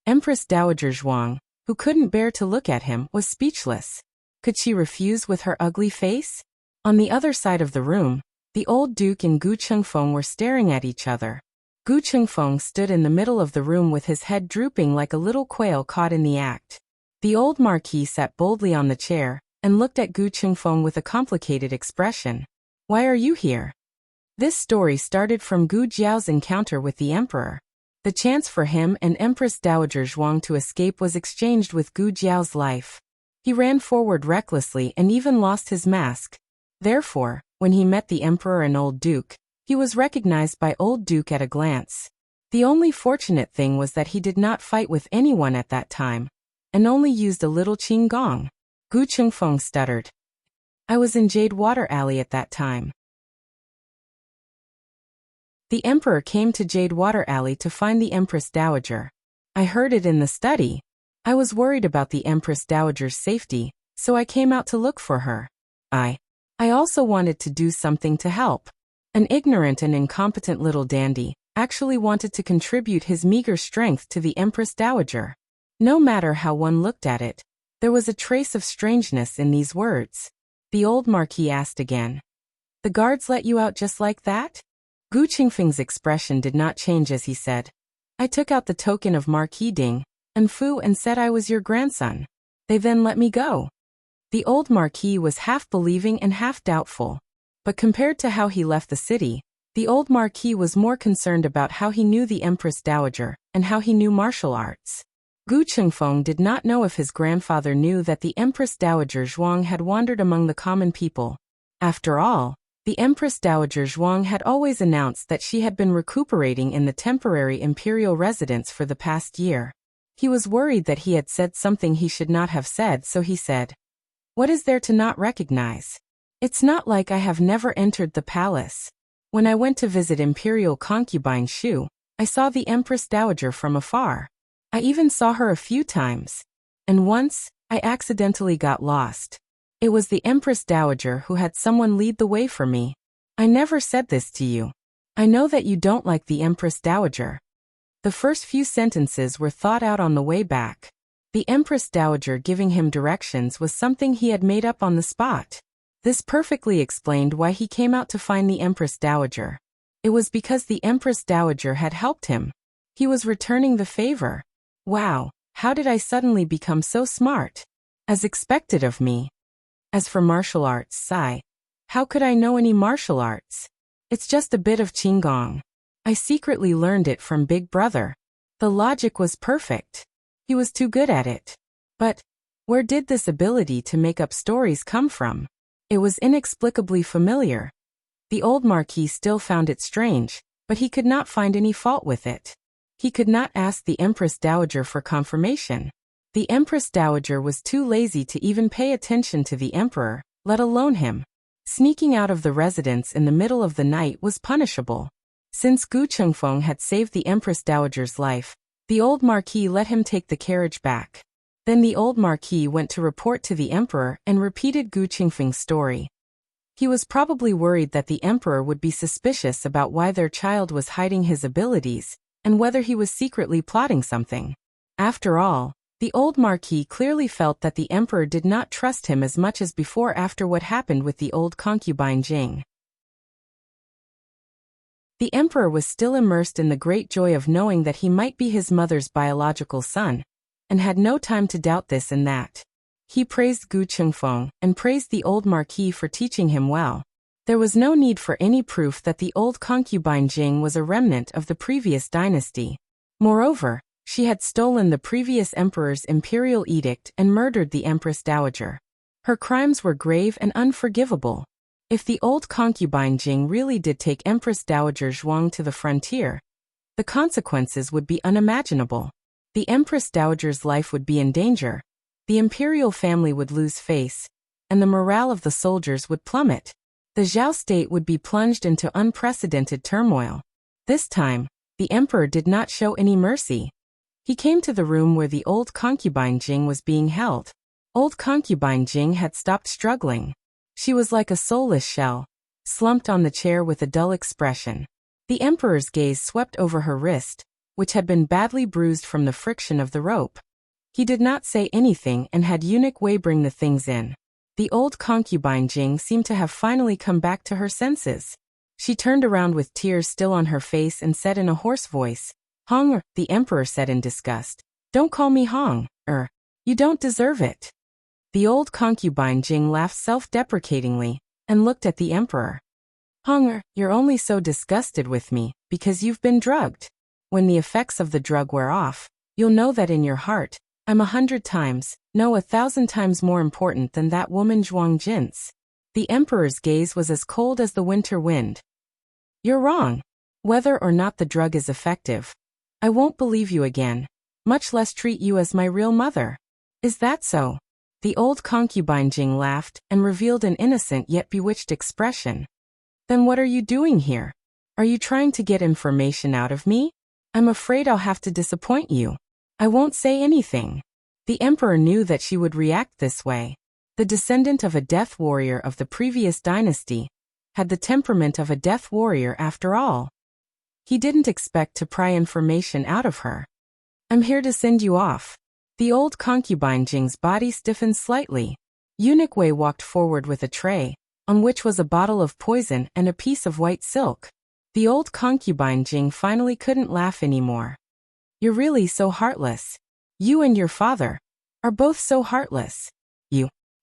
Empress Dowager Zhuang, who couldn't bear to look at him, was speechless. Could she refuse with her ugly face? On the other side of the room, the old duke and Gu Chengfeng were staring at each other. Gu Chengfeng stood in the middle of the room with his head drooping like a little quail caught in the act. The old marquis sat boldly on the chair and looked at Gu Chengfeng with a complicated expression. Why are you here? This story started from Gu Jiao's encounter with the emperor. The chance for him and Empress Dowager Zhuang to escape was exchanged with Gu Jiao's life. He ran forward recklessly and even lost his mask. Therefore, when he met the emperor and old duke, he was recognized by old duke at a glance. The only fortunate thing was that he did not fight with anyone at that time, and only used a little qinggong. Gu Chengfeng stuttered. I was in Jade Water Alley at that time. The emperor came to Jade Water Alley to find the Empress Dowager. I heard it in the study. I was worried about the Empress Dowager's safety, so I came out to look for her. I also wanted to do something to help. An ignorant and incompetent little dandy actually wanted to contribute his meager strength to the Empress Dowager. No matter how one looked at it, there was a trace of strangeness in these words. The old Marquis asked again. The guards let you out just like that? Gu Qingfeng's expression did not change as he said. I took out the token of Marquis Ding and Fu and said I was your grandson. They then let me go. The old Marquis was half believing and half doubtful. But compared to how he left the city, the old Marquis was more concerned about how he knew the Empress Dowager and how he knew martial arts. Gu Qingfeng did not know if his grandfather knew that the Empress Dowager Zhuang had wandered among the common people. After all, the Empress Dowager Zhuang had always announced that she had been recuperating in the temporary imperial residence for the past year. He was worried that he had said something he should not have said, so he said, "What is there to not recognize? It's not like I have never entered the palace. When I went to visit Imperial concubine Shu, I saw the Empress Dowager from afar. I even saw her a few times. And once, I accidentally got lost. It was the Empress Dowager who had someone lead the way for me. I never said this to you. I know that you don't like the Empress Dowager." The first few sentences were thought out on the way back. The Empress Dowager giving him directions was something he had made up on the spot. This perfectly explained why he came out to find the Empress Dowager. It was because the Empress Dowager had helped him. He was returning the favor. Wow, how did I suddenly become so smart? As expected of me. As for martial arts, sigh. How could I know any martial arts? It's just a bit of Qinggong. I secretly learned it from Big Brother. The logic was perfect. He was too good at it. But where did this ability to make up stories come from? It was inexplicably familiar. The old Marquis still found it strange, but he could not find any fault with it. He could not ask the Empress Dowager for confirmation. The Empress Dowager was too lazy to even pay attention to the Emperor, let alone him. Sneaking out of the residence in the middle of the night was punishable. Since Gu Qingfeng had saved the Empress Dowager's life, the old Marquis let him take the carriage back. Then the old Marquis went to report to the Emperor and repeated Gu Qingfeng's story. He was probably worried that the Emperor would be suspicious about why their child was hiding his abilities, and whether he was secretly plotting something. After all, the old Marquis clearly felt that the Emperor did not trust him as much as before after what happened with the old concubine Jing. The Emperor was still immersed in the great joy of knowing that he might be his mother's biological son, and had no time to doubt this and that. He praised Gu Qingfeng and praised the old Marquis for teaching him well. There was no need for any proof that the old concubine Jing was a remnant of the previous dynasty. Moreover, she had stolen the previous emperor's imperial edict and murdered the Empress Dowager. Her crimes were grave and unforgivable. If the old concubine Jing really did take Empress Dowager Zhuang to the frontier, the consequences would be unimaginable. The Empress Dowager's life would be in danger, the imperial family would lose face, and the morale of the soldiers would plummet. The Zhao state would be plunged into unprecedented turmoil. This time, the emperor did not show any mercy. He came to the room where the old concubine Jing was being held. Old concubine Jing had stopped struggling. She was like a soulless shell, slumped on the chair with a dull expression. The emperor's gaze swept over her wrist, which had been badly bruised from the friction of the rope. He did not say anything and had eunuch Wei bring the things in. The old concubine Jing seemed to have finally come back to her senses. She turned around with tears still on her face and said in a hoarse voice, "Hong, the emperor said in disgust. Don't call me Hong, you don't deserve it." The old concubine Jing laughed self-deprecatingly and looked at the emperor. "Hong, you're only so disgusted with me because you've been drugged. When the effects of the drug wear off, you'll know that in your heart, I'm 100 times, no 1,000 times more important than that woman Zhuang Jin's." The emperor's gaze was as cold as the winter wind. "You're wrong. Whether or not the drug is effective, I won't believe you again, much less treat you as my real mother." "Is that so?" The old concubine Jing laughed and revealed an innocent yet bewitched expression. "Then what are you doing here? Are you trying to get information out of me? I'm afraid I'll have to disappoint you. I won't say anything. The emperor knew that she would react this way. The descendant of a death warrior of the previous dynasty had the temperament of a death warrior after all. He didn't expect to pry information out of her. I'm here to send you off. The old concubine Jing's body stiffened slightly. Eunuch Wei walked forward with a tray, on which was a bottle of poison and a piece of white silk. The old concubine Jing finally couldn't laugh anymore. You're really so heartless. You and your father are both so heartless.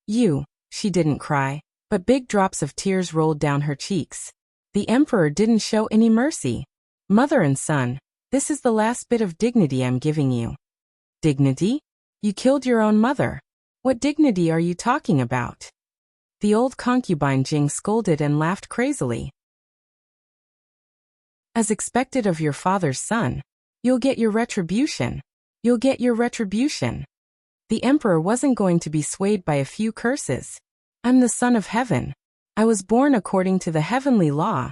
You, she didn't cry, but big drops of tears rolled down her cheeks. The emperor didn't show any mercy. Mother and son, this is the last bit of dignity I'm giving you. Dignity? You killed your own mother. What dignity are you talking about? The old concubine Jing scolded and laughed crazily. As expected of your father's son, you'll get your retribution. You'll get your retribution. The emperor wasn't going to be swayed by a few curses. I'm the son of heaven. I was born according to the heavenly law.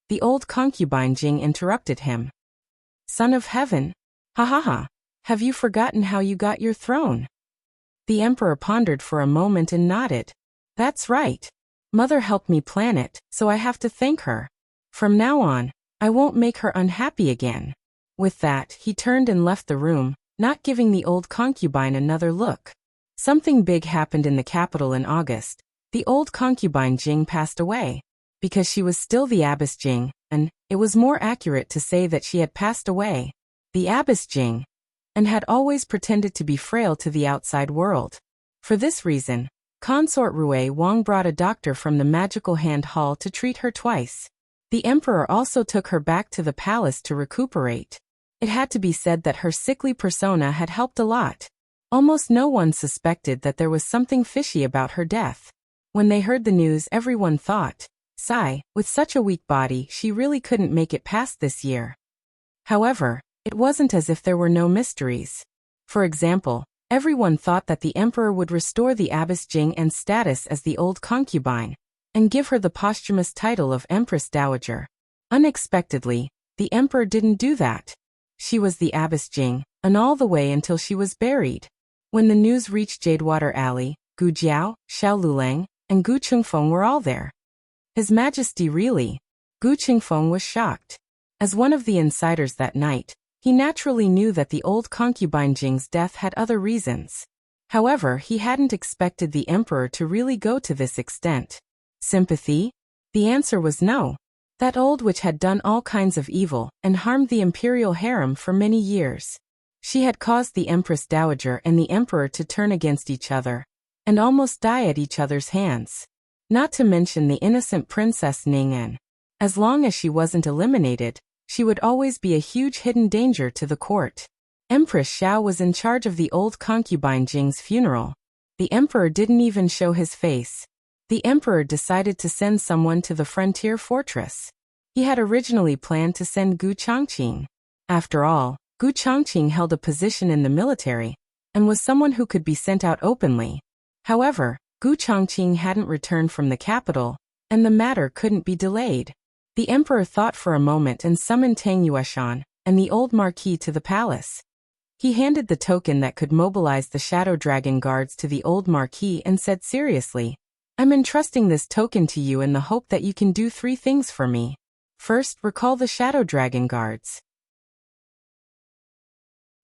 The old concubine Jing interrupted him. Son of heaven? Ha ha ha. Have you forgotten how you got your throne? The emperor pondered for a moment and nodded. That's right. Mother helped me plan it, so I have to thank her. From now on, I won't make her unhappy again. With that, he turned and left the room, not giving the old concubine another look. Something big happened in the capital in August. The old concubine Jing passed away. Because she was still the abbess Jing, and it was more accurate to say that she had passed away. The abbess Jing, and had always pretended to be frail to the outside world. For this reason, Consort Rui Wang brought a doctor from the magical hand hall to treat her twice. The emperor also took her back to the palace to recuperate. It had to be said that her sickly persona had helped a lot. Almost no one suspected that there was something fishy about her death. When they heard the news, everyone thought, sigh, with such a weak body, she really couldn't make it past this year. However, it wasn't as if there were no mysteries. For example, everyone thought that the emperor would restore the abbess Jing and status as the old concubine, and give her the posthumous title of Empress Dowager. Unexpectedly, the emperor didn't do that. She was the abbess Jing, and all the way until she was buried. When the news reached Jadewater Alley, Gu Jiao, Xiao Lulang, and Gu Qingfeng were all there. His Majesty really? Gu Qingfeng was shocked. As one of the insiders that night, he naturally knew that the old concubine Jing's death had other reasons. However, he hadn't expected the emperor to really go to this extent. Sympathy? The answer was no. That old witch had done all kinds of evil and harmed the imperial harem for many years. She had caused the Empress Dowager and the emperor to turn against each other, and almost die at each other's hands. Not to mention the innocent Princess Ning'en. As long as she wasn't eliminated, she would always be a huge hidden danger to the court. Empress Xiao was in charge of the old concubine Jing's funeral. The emperor didn't even show his face. The emperor decided to send someone to the frontier fortress. He had originally planned to send Gu Changqing. After all, Gu Changqing held a position in the military, and was someone who could be sent out openly. However, Gu Changqing hadn't returned from the capital, and the matter couldn't be delayed. The emperor thought for a moment and summoned Tang Yueshan and the old marquis to the palace. He handed the token that could mobilize the Shadow Dragon guards to the old marquis and said seriously, I'm entrusting this token to you in the hope that you can do 3 things for me. First, recall the Shadow Dragon guards.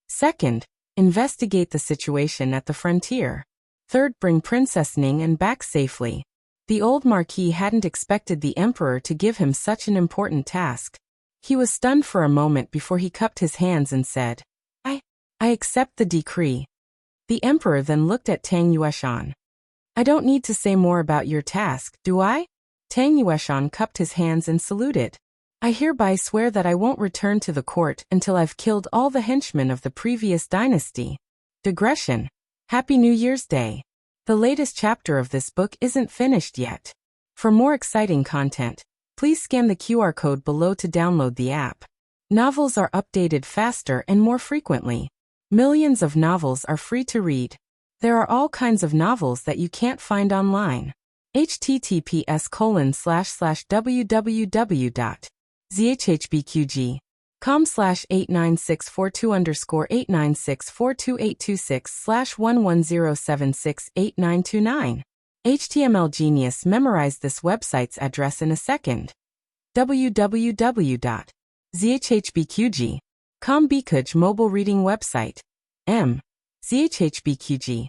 Second, investigate the situation at the frontier. Third, bring Princess Ning'en back safely. The old marquis hadn't expected the emperor to give him such an important task. He was stunned for a moment before he cupped his hands and said, I accept the decree. The emperor then looked at Tang Yueshan. I don't need to say more about your task, do I? Tang Yueshan cupped his hands and saluted. I hereby swear that I won't return to the court until I've killed all the henchmen of the previous dynasty. Digression. Happy New Year's Day. The latest chapter of this book isn't finished yet. For more exciting content, please scan the QR code below to download the app. Novels are updated faster and more frequently. Millions of novels are free to read. There are all kinds of novels that you can't find online. https://www.zhhbqg com/89642_896422826/110768929. HTML Genius memorized this website's address in a second. www.zhhbqg.com Bikuj mobile reading website. zhhbqg.com.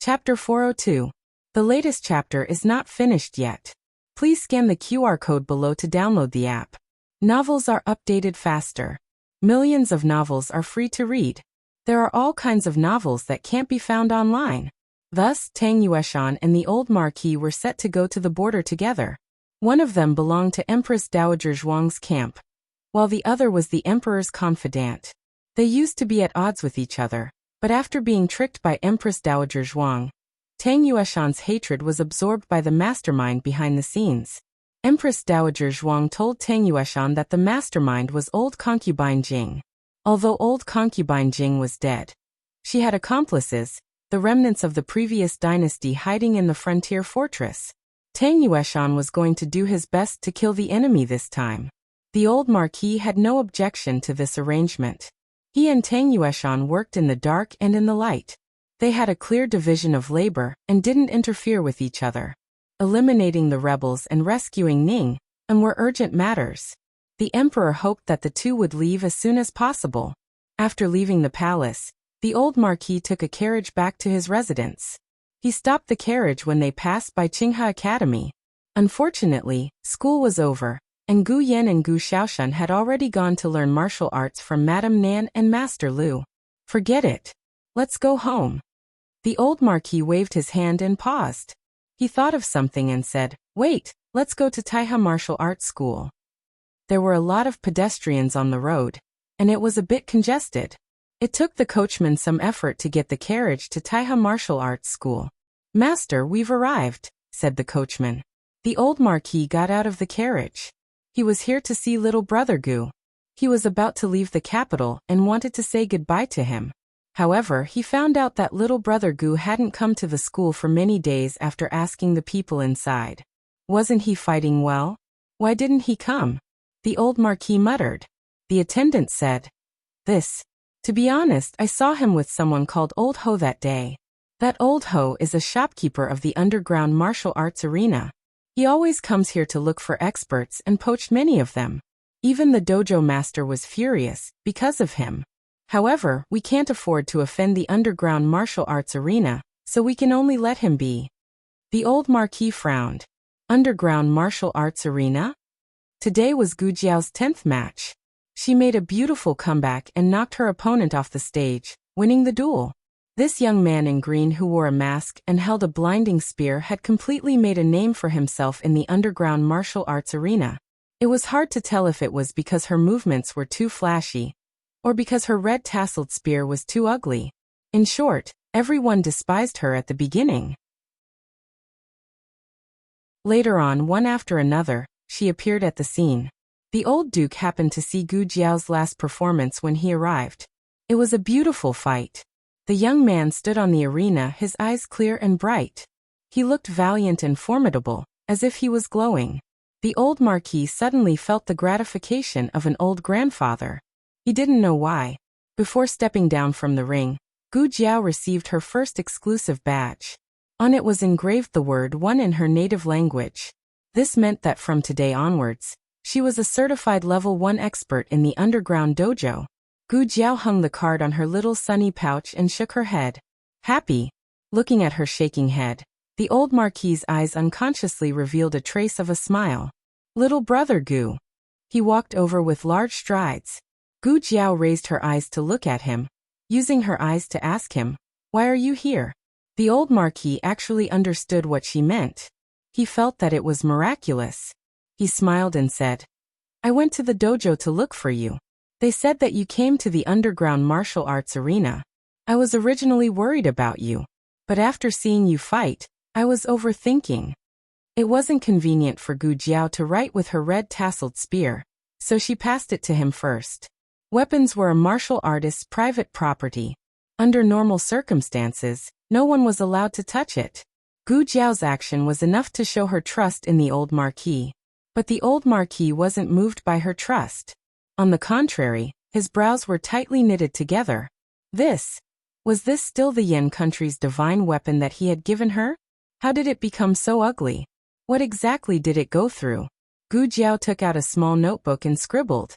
Chapter 402. The latest chapter is not finished yet. Please scan the QR code below to download the app. Novels are updated faster. Millions of novels are free to read. There are all kinds of novels that can't be found online. Thus, Tang Yueshan and the old Marquis were set to go to the border together. One of them belonged to Empress Dowager Zhuang's camp, while the other was the emperor's confidant. They used to be at odds with each other, but after being tricked by Empress Dowager Zhuang, Tang Yueshan's hatred was absorbed by the mastermind behind the scenes. Empress Dowager Zhuang told Tang Yueshan that the mastermind was old concubine Jing. Although old concubine Jing was dead, she had accomplices, the remnants of the previous dynasty hiding in the frontier fortress. Tang Yueshan was going to do his best to kill the enemy this time. The old Marquis had no objection to this arrangement. He and Tang Yueshan worked in the dark and in the light. They had a clear division of labor and didn't interfere with each other. Eliminating the rebels and rescuing Ning were urgent matters. The emperor hoped that the two would leave as soon as possible. After leaving the palace, the old Marquis took a carriage back to his residence. He stopped the carriage when they passed by Qinghe Academy. Unfortunately, school was over, and Gu Yan and Gu Xiaoshan had already gone to learn martial arts from Madame Nan and Master Lu. Forget it. Let's go home. The old Marquis waved his hand and paused. He thought of something and said, "Wait, let's go to Taihe Martial Arts School." There were a lot of pedestrians on the road, and it was a bit congested. It took the coachman some effort to get the carriage to Taihe Martial Arts School. "Master, we've arrived," said the coachman. The old Marquis got out of the carriage. He was here to see little brother Gu. He was about to leave the capital and wanted to say goodbye to him. However, he found out that little brother Gu hadn't come to the school for many days after asking the people inside. Wasn't he fighting well? Why didn't he come? The old Marquis muttered. The attendant said, To be honest, I saw him with someone called Old Ho that day. That Old Ho is a shopkeeper of the underground martial arts arena. He always comes here to look for experts and poached many of them. Even the dojo master was furious because of him. However, we can't afford to offend the underground martial arts arena, so we can only let him be. The old Marquis frowned. Underground martial arts arena? Today was Gu Jiao's 10th match. She made a beautiful comeback and knocked her opponent off the stage, winning the duel. This young man in green who wore a mask and held a blinding spear had completely made a name for himself in the underground martial arts arena. It was hard to tell if it was because her movements were too flashy, or because her red tasseled spear was too ugly. In short, everyone despised her at the beginning. Later on, one after another, she appeared at the scene. The old duke happened to see Gu Jiao's last performance when he arrived. It was a beautiful fight. The young man stood on the arena, his eyes clear and bright. He looked valiant and formidable, as if he was glowing. The old Marquis suddenly felt the gratification of an old grandfather. He didn't know why. Before stepping down from the ring, Gu Jiao received her first exclusive badge. On it was engraved the word 1 in her native language. This meant that from today onwards, she was a certified level 1 expert in the underground dojo. Gu Jiao hung the card on her little sunny pouch and shook her head. Happy. Looking at her shaking head, the old Marquis's eyes unconsciously revealed a trace of a smile. Little brother Gu. He walked over with large strides. Gu Jiao raised her eyes to look at him, using her eyes to ask him, "Why are you here?" The old Marquis actually understood what she meant. He felt that it was miraculous. He smiled and said, "I went to the dojo to look for you. They said that you came to the underground martial arts arena. I was originally worried about you, but after seeing you fight, I was overthinking." It wasn't convenient for Gu Jiao to write with her red tasseled spear, so she passed it to him first. Weapons were a martial artist's private property. Under normal circumstances, no one was allowed to touch it. Gu Jiao's action was enough to show her trust in the old marquis. But the old marquis wasn't moved by her trust. On the contrary, his brows were tightly knitted together. Was this still the Yin country's divine weapon that he had given her? How did it become so ugly? What exactly did it go through? Gu Jiao took out a small notebook and scribbled.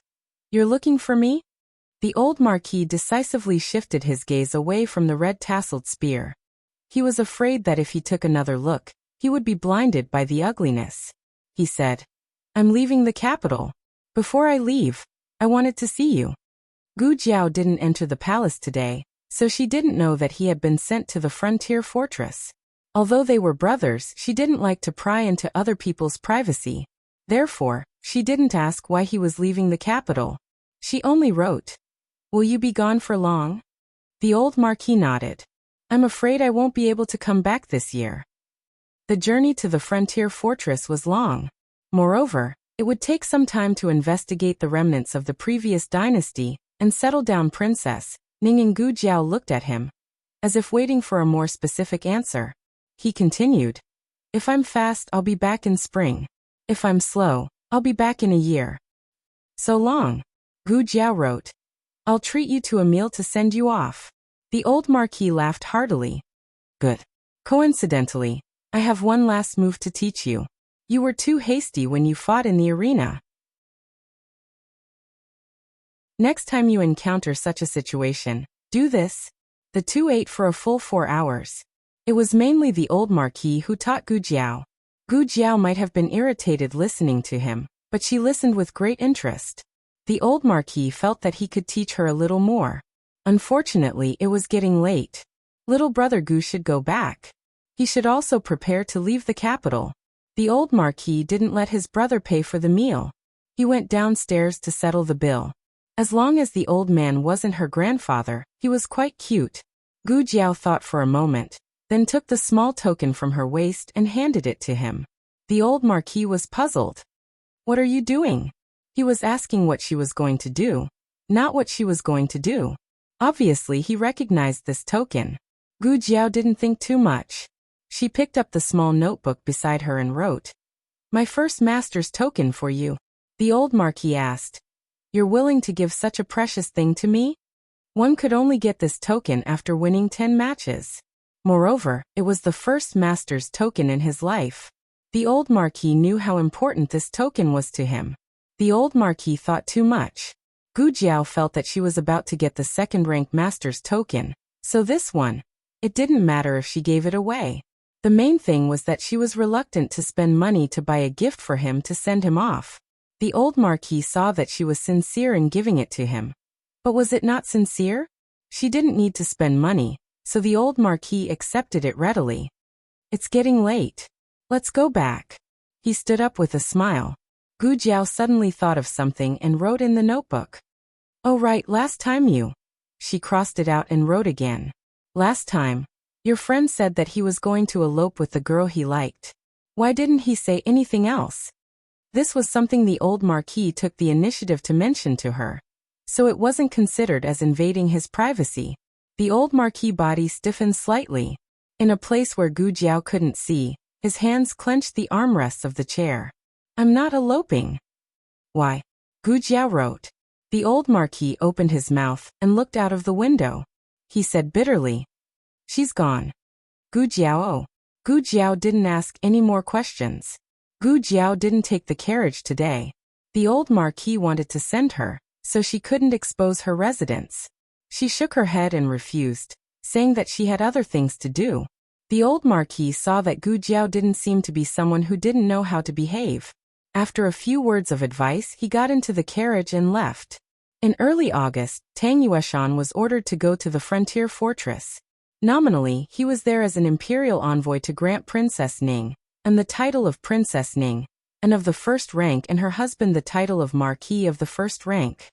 "You're looking for me?" The old marquis decisively shifted his gaze away from the red-tasseled spear. He was afraid that if he took another look, he would be blinded by the ugliness. He said, "I'm leaving the capital. Before I leave, I wanted to see you." Gu Jiao didn't enter the palace today, so she didn't know that he had been sent to the frontier fortress. Although they were brothers, she didn't like to pry into other people's privacy. Therefore, she didn't ask why he was leaving the capital. She only wrote, "Will you be gone for long?" The old marquis nodded. "I'm afraid I won't be able to come back this year." The journey to the frontier fortress was long. Moreover, it would take some time to investigate the remnants of the previous dynasty and settle down Princess Ning, and Gu Jiao looked at him, as if waiting for a more specific answer. He continued, "If I'm fast, I'll be back in spring. If I'm slow, I'll be back in a year." "So long." Gu Jiao wrote. "I'll treat you to a meal to send you off." The old marquis laughed heartily. "Good. Coincidentally, I have one last move to teach you. You were too hasty when you fought in the arena. Next time you encounter such a situation, do this." The two ate for a full 4 hours. It was mainly the old marquis who taught Gu Jiao. Gu Jiao might have been irritated listening to him, but she listened with great interest. The old marquis felt that he could teach her a little more. Unfortunately, it was getting late. Little brother Gu should go back. He should also prepare to leave the capital. The old marquis didn't let his brother pay for the meal. He went downstairs to settle the bill. As long as the old man wasn't her grandfather, he was quite cute. Gu Jiao thought for a moment, then took the small token from her waist and handed it to him. The old marquis was puzzled. "What are you doing?" He was asking what she was going to do, not what she was going to do. Obviously, he recognized this token. Gu Jiao didn't think too much. She picked up the small notebook beside her and wrote, "My first master's token for you." The old marquis asked, "You're willing to give such a precious thing to me?" One could only get this token after winning 10 matches. Moreover, it was the first master's token in his life. The old marquis knew how important this token was to him. The old marquis thought too much. Gu Jiao felt that she was about to get the second-rank master's token, so this one, it didn't matter if she gave it away. The main thing was that she was reluctant to spend money to buy a gift for him to send him off. The old marquis saw that she was sincere in giving it to him. But was it not sincere? She didn't need to spend money, so the old marquis accepted it readily. "It's getting late. Let's go back." He stood up with a smile. Gu Jiao suddenly thought of something and wrote in the notebook. "Oh right, last time you..." She crossed it out and wrote again. "Last time, your friend said that he was going to elope with the girl he liked. Why didn't he say anything else?" This was something the old marquis took the initiative to mention to her, so it wasn't considered as invading his privacy. The old marquis' body stiffened slightly. In a place where Gu Jiao couldn't see, his hands clenched the armrests of the chair. "I'm not eloping." "Why?" Gu Jiao wrote. The old marquis opened his mouth and looked out of the window. He said bitterly, "She's gone." Gu Jiao. Gu Jiao didn't ask any more questions. Gu Jiao didn't take the carriage today. The old marquis wanted to send her, so she couldn't expose her residence. She shook her head and refused, saying that she had other things to do. The old marquis saw that Gu Jiao didn't seem to be someone who didn't know how to behave. After a few words of advice, he got into the carriage and left. In early August, Tang Yueshan was ordered to go to the frontier fortress. Nominally, he was there as an imperial envoy to grant Princess Ning, and the title of Princess Ning, and of the first rank, and her husband the title of Marquis of the first rank.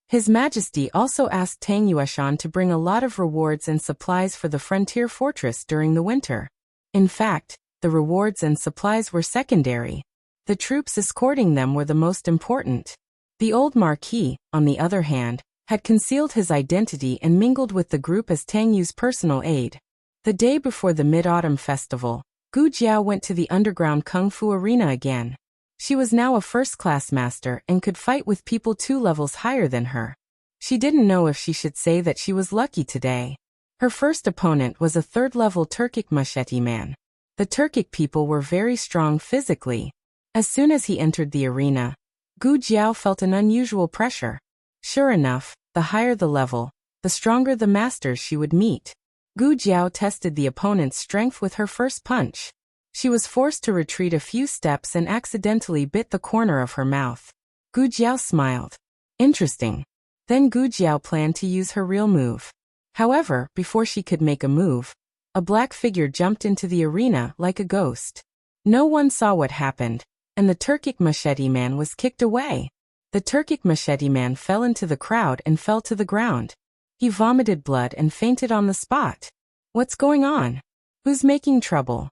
His Majesty also asked Tang Yueshan to bring a lot of rewards and supplies for the frontier fortress during the winter. In fact, the rewards and supplies were secondary. The troops escorting them were the most important. The old marquis, on the other hand, had concealed his identity and mingled with the group as Tang Yu's personal aide. The day before the Mid-Autumn Festival, Gu Jiao went to the underground kung fu arena again. She was now a first-class master and could fight with people 2 levels higher than her. She didn't know if she should say that she was lucky today. Her first opponent was a 3rd-level Turkic machete man. The Turkic people were very strong physically. As soon as he entered the arena, Gu Jiao felt an unusual pressure. Sure enough, the higher the level, the stronger the masters she would meet. Gu Jiao tested the opponent's strength with her first punch. She was forced to retreat a few steps and accidentally bit the corner of her mouth. Gu Jiao smiled. Interesting. Then Gu Jiao planned to use her real move. However, before she could make a move, a black figure jumped into the arena like a ghost. No one saw what happened, and the Turkic machete man was kicked away. The Turkic machete man fell into the crowd and fell to the ground. He vomited blood and fainted on the spot. What's going on? Who's making trouble?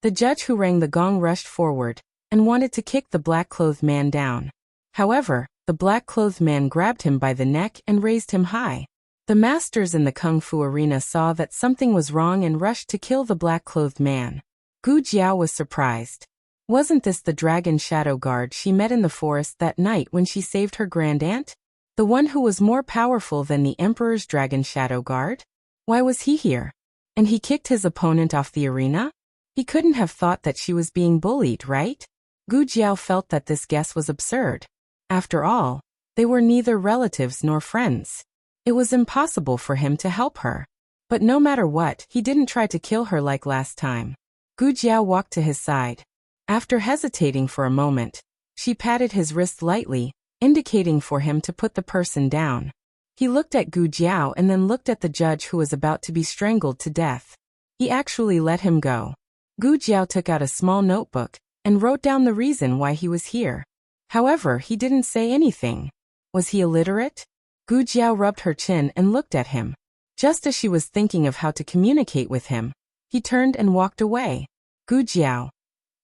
The judge who rang the gong rushed forward and wanted to kick the black-clothed man down. However, the black-clothed man grabbed him by the neck and raised him high. The masters in the kung fu arena saw that something was wrong and rushed to kill the black-clothed man. Gu Jiao was surprised. Wasn't this the dragon shadow guard she met in the forest that night when she saved her grandaunt? The one who was more powerful than the Emperor's dragon shadow guard? Why was he here? And he kicked his opponent off the arena? He couldn't have thought that she was being bullied, right? Gu Jiao felt that this guess was absurd. After all, they were neither relatives nor friends. It was impossible for him to help her. But no matter what, he didn't try to kill her like last time. Gu Jiao walked to his side. After hesitating for a moment, she patted his wrist lightly, indicating for him to put the person down. He looked at Gu Jiao and then looked at the judge who was about to be strangled to death. He actually let him go. Gu Jiao took out a small notebook and wrote down the reason why he was here. However, he didn't say anything. Was he illiterate? Gu Jiao rubbed her chin and looked at him. Just as she was thinking of how to communicate with him, he turned and walked away. Gu Jiao.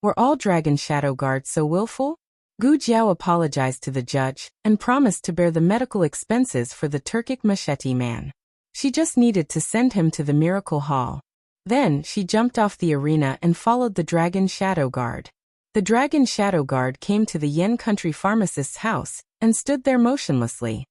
Were all dragon shadow guards so willful? Gu Jiao apologized to the judge and promised to bear the medical expenses for the Turkic machete man. She just needed to send him to the miracle hall. Then she jumped off the arena and followed the dragon shadow guard. The dragon shadow guard came to the Yen country pharmacist's house and stood there motionlessly.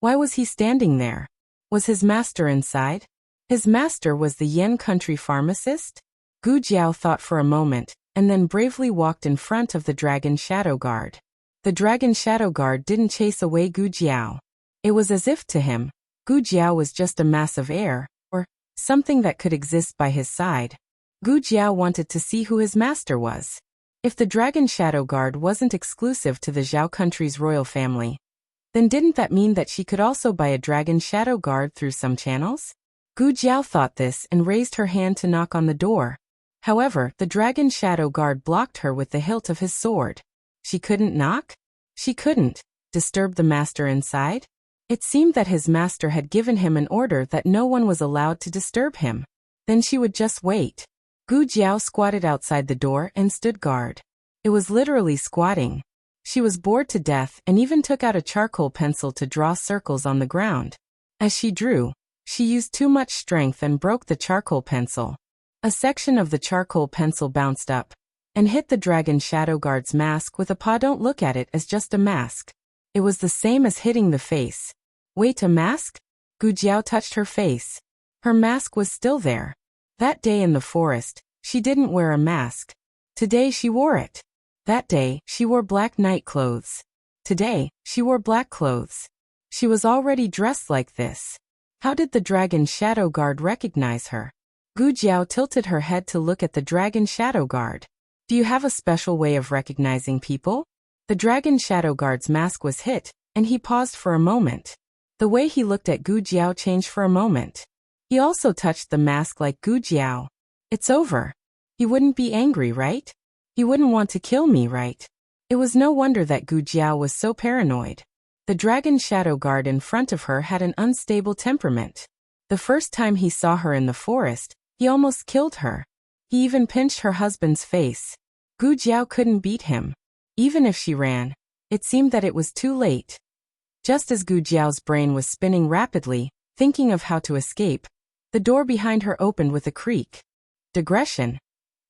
Why was he standing there? Was his master inside? His master was the Yen country pharmacist? Gu Jiao thought for a moment, and then bravely walked in front of the dragon shadow guard. The dragon shadow guard didn't chase away Gu Jiao. It was as if to him, Gu Jiao was just a mass of air, or something that could exist by his side. Gu Jiao wanted to see who his master was. If the dragon shadow guard wasn't exclusive to the Zhao country's royal family, then didn't that mean that she could also buy a dragon shadow guard through some channels? Gu Jiao thought this and raised her hand to knock on the door. However, the dragon shadow guard blocked her with the hilt of his sword. She couldn't knock? She couldn't disturb the master inside? It seemed that his master had given him an order that no one was allowed to disturb him. Then she would just wait. Gu Jiao squatted outside the door and stood guard. It was literally squatting. She was bored to death and even took out a charcoal pencil to draw circles on the ground. As she drew, she used too much strength and broke the charcoal pencil. A section of the charcoal pencil bounced up and hit the dragon shadow guard's mask with a paw. Don't look at it as just a mask. It was the same as hitting the face. Wait, a mask? Gu Jiao touched her face. Her mask was still there. That day in the forest, she didn't wear a mask. Today she wore it. That day, she wore black night clothes. Today, she wore black clothes. She was already dressed like this. How did the dragon shadow guard recognize her? Gu Jiao tilted her head to look at the dragon shadow guard. Do you have a special way of recognizing people? The dragon shadow guard's mask was hit, and he paused for a moment. The way he looked at Gu Jiao changed for a moment. He also touched the mask like Gu Jiao. It's over. He wouldn't be angry, right? He wouldn't want to kill me, right? It was no wonder that Gu Jiao was so paranoid. The dragon shadow guard in front of her had an unstable temperament. The first time he saw her in the forest, he almost killed her. He even pinched her husband's face. Gu Jiao couldn't beat him. Even if she ran, it seemed that it was too late. Just as Gu Jiao's brain was spinning rapidly, thinking of how to escape, The door behind her opened with a creak. Digression.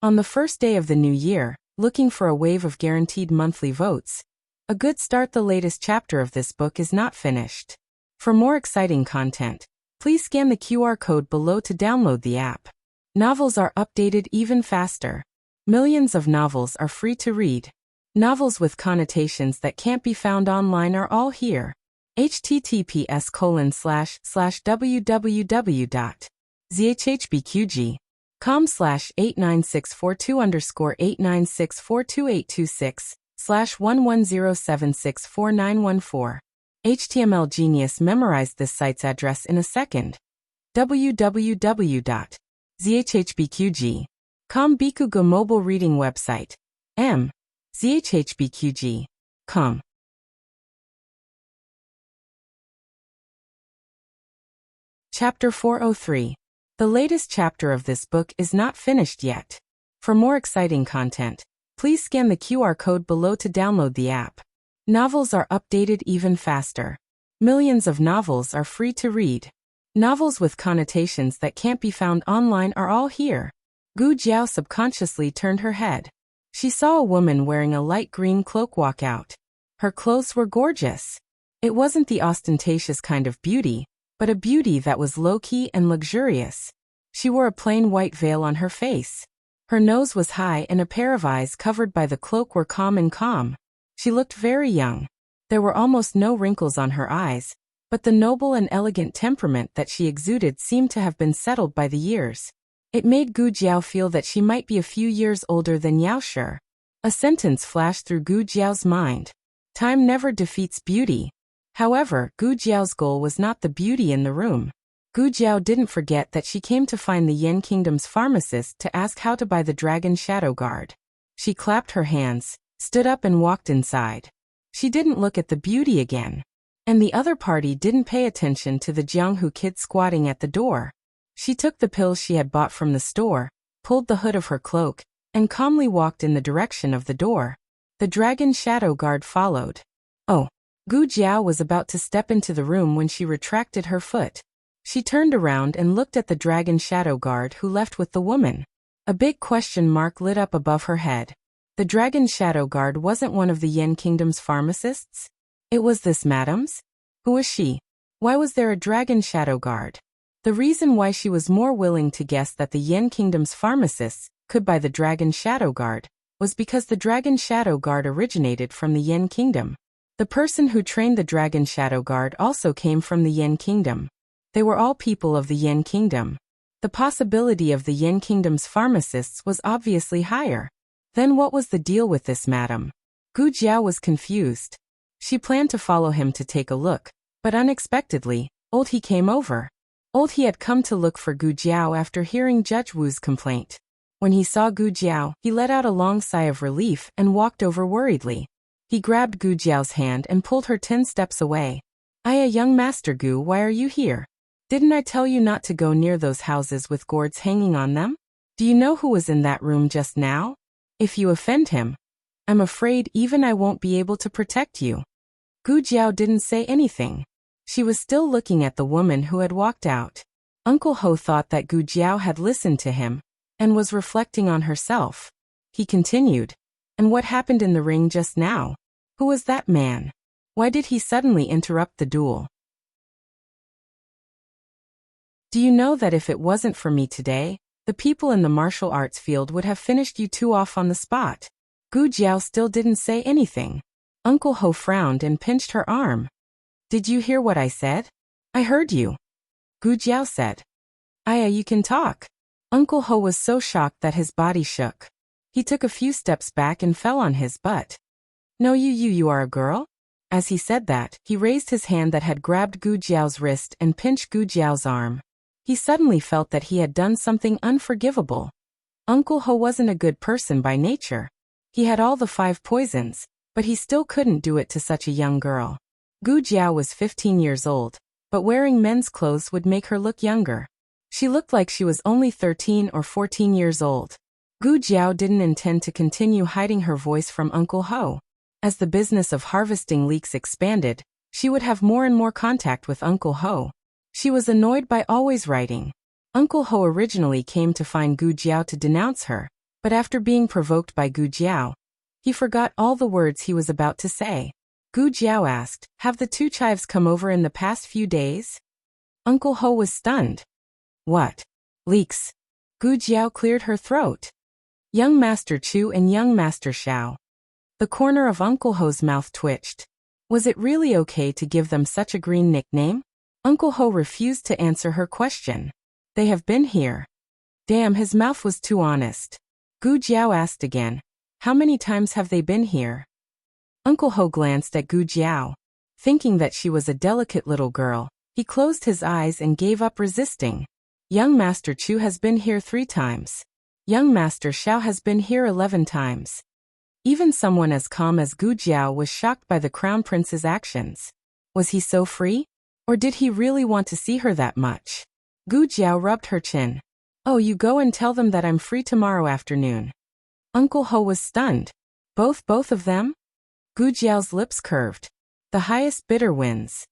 On the first day of the new year, looking for a wave of guaranteed monthly votes. A good start. The latest chapter of this book is not finished. For more exciting content, please scan the QR code below to download the app. Novels are updated even faster. Millions of novels are free to read. Novels with connotations that can't be found online are all here. https://www.zhhbqg.com/89642_8964286/110764914. HTML Genius memorized this site's address in a second. www.zhhbqg.com Bikuga mobile reading website. zhhbqg.com. Chapter 403. The latest chapter of this book is not finished yet. For more exciting content, please scan the QR code below to download the app. Novels are updated even faster. Millions of novels are free to read. Novels with connotations that can't be found online are all here. Gu Jiao subconsciously turned her head. She saw a woman wearing a light green cloak walk out. Her clothes were gorgeous. It wasn't the ostentatious kind of beauty, but a beauty that was low-key and luxurious. She wore a plain white veil on her face. Her nose was high and a pair of eyes covered by the cloak were calm. She looked very young. There were almost no wrinkles on her eyes, but the noble and elegant temperament that she exuded seemed to have been settled by the years. It made Gu Jiao feel that she might be a few years older than Yao Shi. A sentence flashed through Gu Jiao's mind. Time never defeats beauty. However, Gu Jiao's goal was not the beauty in the room. Gu Jiao didn't forget that she came to find the Yen Kingdom's pharmacist to ask how to buy the Dragon Shadow Guard. She clapped her hands, stood up and walked inside. She didn't look at the beauty again. And the other party didn't pay attention to the Jianghu kid squatting at the door. She took the pills she had bought from the store, pulled the hood of her cloak, and calmly walked in the direction of the door. The Dragon Shadow Guard followed. Oh. Gu Jiao was about to step into the room when she retracted her foot. She turned around and looked at the Dragon Shadow Guard who left with the woman. A big question mark lit up above her head. The Dragon Shadow Guard wasn't one of the Yen Kingdom's pharmacists? It was this madam's? Who was she? Why was there a Dragon Shadow Guard? The reason why she was more willing to guess that the Yen Kingdom's pharmacists could buy the Dragon Shadow Guard was because the Dragon Shadow Guard originated from the Yen Kingdom. The person who trained the Dragon Shadow Guard also came from the Yen Kingdom. They were all people of the Yen Kingdom. The possibility of the Yen Kingdom's pharmacists was obviously higher. Then what was the deal with this madam? Gu Jiao was confused. She planned to follow him to take a look, but unexpectedly, Old He came over. Old He had come to look for Gu Jiao after hearing Judge Wu's complaint. When he saw Gu Jiao, he let out a long sigh of relief and walked over worriedly. He grabbed Gu Jiao's hand and pulled her 10 steps away. Young Master Gu, why are you here? Didn't I tell you not to go near those houses with gourds hanging on them? Do you know who was in that room just now? If you offend him, I'm afraid even I won't be able to protect you. Gu Jiao didn't say anything. She was still looking at the woman who had walked out. Uncle Ho thought that Gu Jiao had listened to him and was reflecting on herself. He continued. And what happened in the ring just now? Who was that man? Why did he suddenly interrupt the duel? Do you know that if it wasn't for me today, the people in the martial arts field would have finished you two off on the spot? Gu Jiao still didn't say anything. Uncle Ho frowned and pinched her arm. Did you hear what I said? I heard you. Gu Jiao said. You can talk. Uncle Ho was so shocked that his body shook. He took a few steps back and fell on his butt. No, you are a girl? As he said that, he raised his hand that had grabbed Gu Jiao's wrist and pinched Gu Jiao's arm. He suddenly felt that he had done something unforgivable. Uncle Ho wasn't a good person by nature. He had all the 5 poisons, but he still couldn't do it to such a young girl. Gu Jiao was 15 years old, but wearing men's clothes would make her look younger. She looked like she was only 13 or 14 years old. Gu Jiao didn't intend to continue hiding her voice from Uncle Ho. As the business of harvesting leeks expanded, she would have more and more contact with Uncle Ho. She was annoyed by always writing. Uncle Ho originally came to find Gu Jiao to denounce her, but after being provoked by Gu Jiao, he forgot all the words he was about to say. Gu Jiao asked, "Have the two chives come over in the past few days?" Uncle Ho was stunned. "What? Leaks?" Gu Jiao cleared her throat. "Young Master Chu and young Master Xiao." The corner of Uncle Ho's mouth twitched. Was it really okay to give them such a green nickname? Uncle Ho refused to answer her question. "They have been here." Damn, his mouth was too honest. Gu Jiao asked again, "How many times have they been here?" Uncle Ho glanced at Gu Jiao. Thinking that she was a delicate little girl, he closed his eyes and gave up resisting. "Young Master Chu has been here 3 times. Young Master Xiao has been here 11 times. Even someone as calm as Gu Jiao was shocked by the crown prince's actions. Was he so free? Or did he really want to see her that much? Gu Jiao rubbed her chin. "Oh, you go and tell them that I'm free tomorrow afternoon." Uncle Ho was stunned. Both of them? Gu Jiao's lips curved. "The highest bidder wins."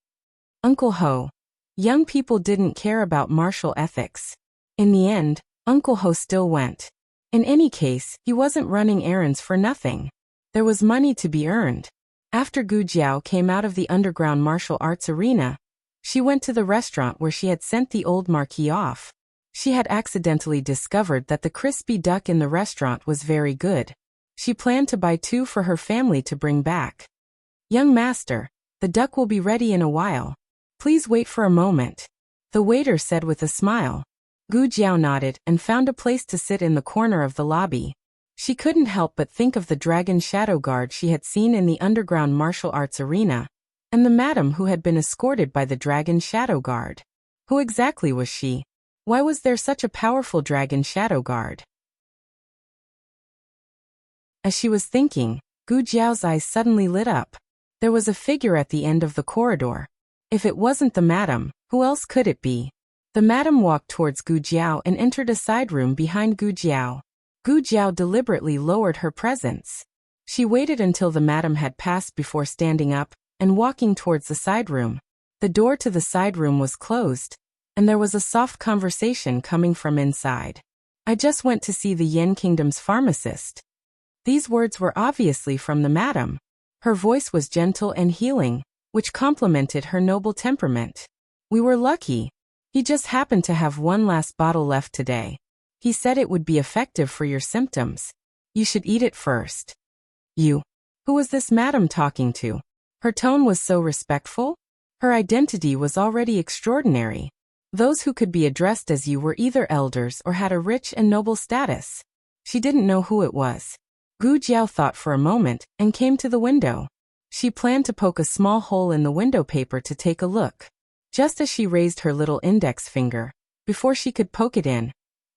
Uncle Ho. Young people didn't care about martial ethics. In the end, Uncle Ho still went. In any case, he wasn't running errands for nothing. There was money to be earned. After Gu Jiao came out of the underground martial arts arena, she went to the restaurant where she had sent the old marquis off. She had accidentally discovered that the crispy duck in the restaurant was very good. She planned to buy 2 for her family to bring back. "Young master, the duck will be ready in a while. Please wait for a moment," the waiter said with a smile. Gu Jiao nodded and found a place to sit in the corner of the lobby. She couldn't help but think of the dragon shadow guard she had seen in the underground martial arts arena, and the madam who had been escorted by the dragon shadow guard. Who exactly was she? Why was there such a powerful dragon shadow guard? As she was thinking, Gu Jiao's eyes suddenly lit up. There was a figure at the end of the corridor. If it wasn't the madam, who else could it be? The madam walked towards Gu Jiao and entered a side room behind Gu Jiao. Gu Jiao deliberately lowered her presence. She waited until the madam had passed before standing up and walking towards the side room. The door to the side room was closed, and there was a soft conversation coming from inside. "I just went to see the Yen Kingdom's pharmacist." These words were obviously from the madam. Her voice was gentle and healing, which complemented her noble temperament. "We were lucky. He just happened to have 1 last bottle left today. He said it would be effective for your symptoms. You should eat it first." "You? Who was this madam talking to?" Her tone was so respectful. Her identity was already extraordinary. Those who could be addressed as you were either elders or had a rich and noble status. She didn't know who it was. Gu Jiao thought for a moment and came to the window. She planned to poke a small hole in the window paper to take a look. Just as she raised her little index finger, before she could poke it in,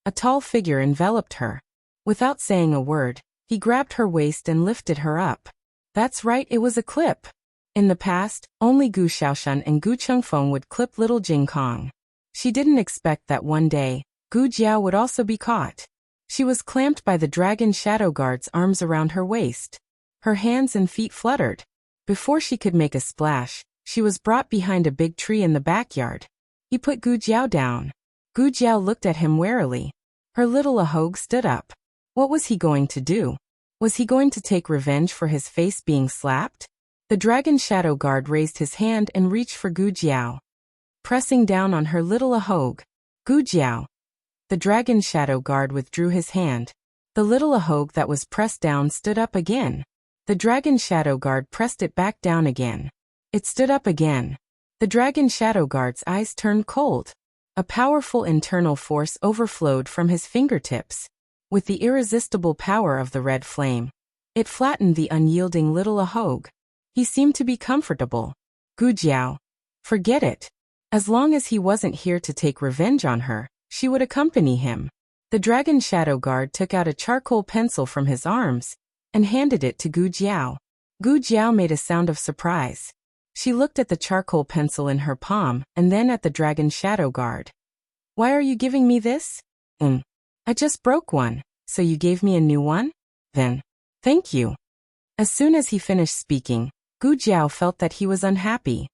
a tall figure enveloped her. Without saying a word, he grabbed her waist and lifted her up. That's right, it was a clip. In the past, only Gu Xiaoshan and Gu Chengfeng would clip little Jing Kong. She didn't expect that one day, Gu Jiao would also be caught. She was clamped by the dragon shadow guard's arms around her waist. Her hands and feet fluttered. Before she could make a splash, she was brought behind a big tree in the backyard. He put Gu Jiao down. Gu Jiao looked at him warily. Her little ahogue stood up. What was he going to do? Was he going to take revenge for his face being slapped? The dragon shadow guard raised his hand and reached for Gu Jiao. Pressing down on her little ahogue. "Gu Jiao." The dragon shadow guard withdrew his hand. The little ahogue that was pressed down stood up again. The dragon shadow guard pressed it back down again. It stood up again. The dragon shadow guard's eyes turned cold. A powerful internal force overflowed from his fingertips. With the irresistible power of the red flame, it flattened the unyielding little ahogue. He seemed to be comfortable. Gu Jiao. Forget it. As long as he wasn't here to take revenge on her, she would accompany him. The dragon shadow guard took out a charcoal pencil from his arms and handed it to Gu Jiao. Gu Jiao made a sound of surprise. She looked at the charcoal pencil in her palm and then at the dragon shadow guard. "Why are you giving me this?" I just broke one, so you gave me a new one? Then, thank you." As soon as he finished speaking, Gu Jiao felt that he was unhappy.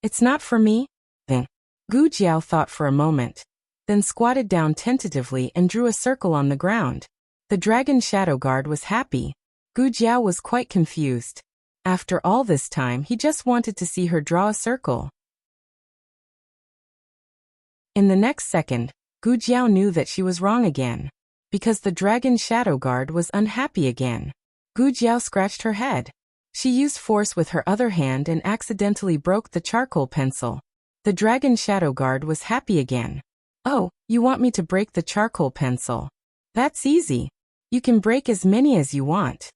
"It's not for me?" Then, Gu Jiao thought for a moment. then squatted down tentatively and drew a circle on the ground. The dragon shadow guard was happy. Gu Jiao was quite confused. After all this time, he just wanted to see her draw a circle. In the next second, Gu Jiao knew that she was wrong again, because the dragon shadow guard was unhappy again. Gu Jiao scratched her head. She used force with her other hand and accidentally broke the charcoal pencil. The dragon shadow guard was happy again. Oh, you want me to break the charcoal pencil? That's easy. You can break as many as you want.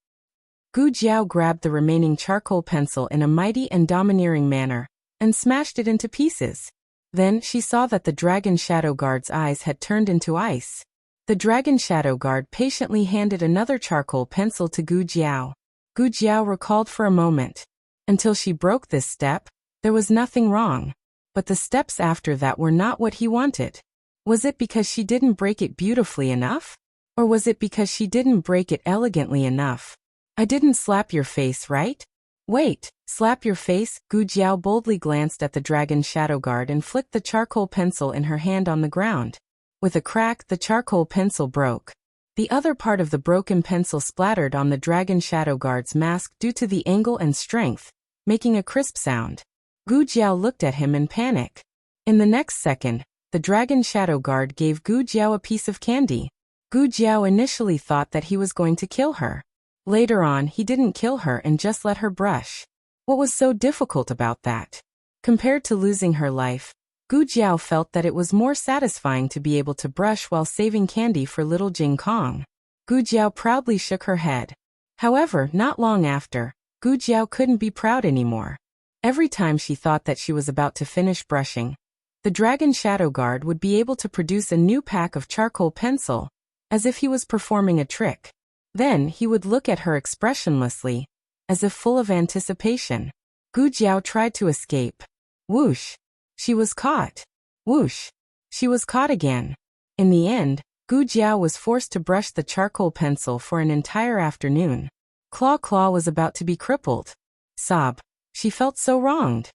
Gu Jiao grabbed the remaining charcoal pencil in a mighty and domineering manner, and smashed it into pieces. Then she saw that the dragon shadow guard's eyes had turned into ice. The dragon shadow guard patiently handed another charcoal pencil to Gu Jiao. Gu Jiao recalled for a moment. Until she broke this step, there was nothing wrong. But the steps after that were not what he wanted. Was it because she didn't break it beautifully enough? Or was it because she didn't break it elegantly enough? I didn't slap your face, right? Wait, slap your face? Gu Jiao boldly glanced at the dragon shadow guard and flicked the charcoal pencil in her hand on the ground. With a crack, the charcoal pencil broke. The other part of the broken pencil splattered on the dragon shadow guard's mask due to the angle and strength, making a crisp sound. Gu Jiao looked at him in panic. In the next second, the dragon shadow guard gave Gu Jiao a piece of candy. Gu Jiao initially thought that he was going to kill her. Later on, he didn't kill her and just let her brush. What was so difficult about that? Compared to losing her life, Gu Jiao felt that it was more satisfying to be able to brush while saving candy for little Jing Kong. Gu Jiao proudly shook her head. However, not long after, Gu Jiao couldn't be proud anymore. Every time she thought that she was about to finish brushing, the dragon shadow guard would be able to produce a new pack of charcoal pencil, as if he was performing a trick. Then he would look at her expressionlessly, as if full of anticipation. Gu Jiao tried to escape. Whoosh! She was caught. Whoosh! She was caught again. In the end, Gu Jiao was forced to brush the charcoal pencil for an entire afternoon. Claw Claw was about to be crippled. Sob. She felt so wronged.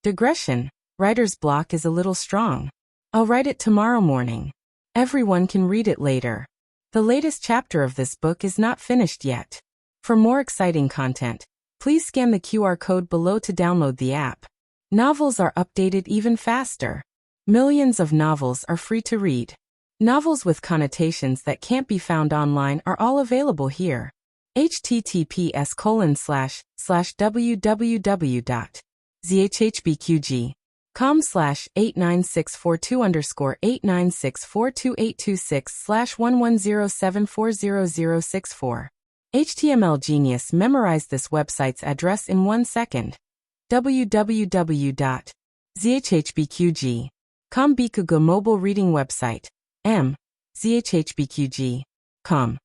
Digression. Writer's block is a little strong. I'll write it tomorrow morning. Everyone can read it later. The latest chapter of this book is not finished yet. For more exciting content, please scan the QR code below to download the app. Novels are updated even faster. Millions of novels are free to read. Novels with connotations that can't be found online are all available here. https://www.zhhbqg.com/89642_8964286/110740064. HTML Genius memorized this website's address in 1 second. www.zhhbqg.com Bikugo mobile reading website. zhhbqg.com.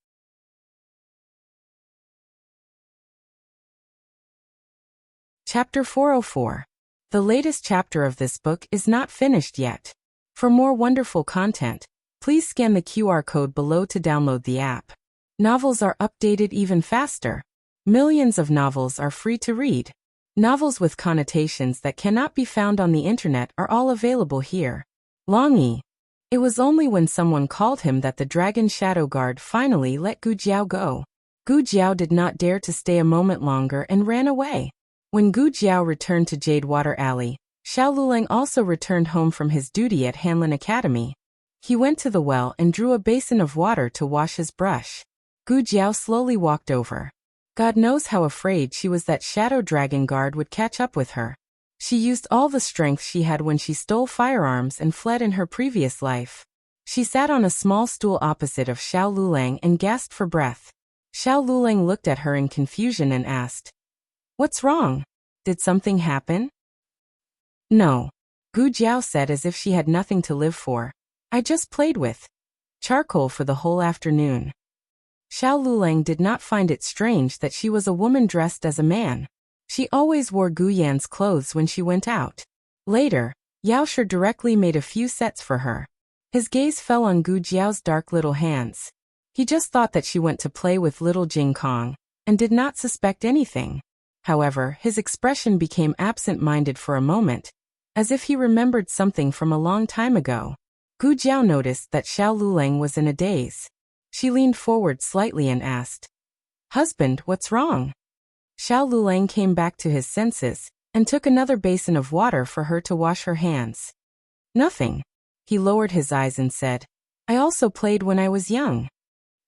Chapter 404. The latest chapter of this book is not finished yet. For more wonderful content, please scan the QR code below to download the app. Novels are updated even faster. Millions of novels are free to read. Novels with connotations that cannot be found on the internet are all available here. Longy. It was only when someone called him that the dragon shadow guard finally let Gu Jiao go. Gu Jiao did not dare to stay a moment longer and ran away. When Gu Jiao returned to Jadewater Alley, Xiao Lulang also returned home from his duty at Hanlin Academy. He went to the well and drew a basin of water to wash his brush. Gu Jiao slowly walked over. God knows how afraid she was that Shadow Dragon Guard would catch up with her. She used all the strength she had when she stole firearms and fled in her previous life. She sat on a small stool opposite of Xiao Lulang and gasped for breath. Xiao Lulang looked at her in confusion and asked, "What's wrong? Did something happen?" "No," Gu Jiao said as if she had nothing to live for. "I just played with charcoal for the whole afternoon." Xiao Lulang did not find it strange that she was a woman dressed as a man. She always wore Gu Yan's clothes when she went out. Later, Yao Shi directly made a few sets for her. His gaze fell on Gu Jiao's dark little hands. He just thought that she went to play with little Jing Kong, and did not suspect anything. However, his expression became absent-minded for a moment, as if he remembered something from a long time ago. Gu Jiao noticed that Xiao Luleng was in a daze. She leaned forward slightly and asked, "Husband, what's wrong?" Xiao Luleng came back to his senses and took another basin of water for her to wash her hands. "Nothing." He lowered his eyes and said, "I also played when I was young.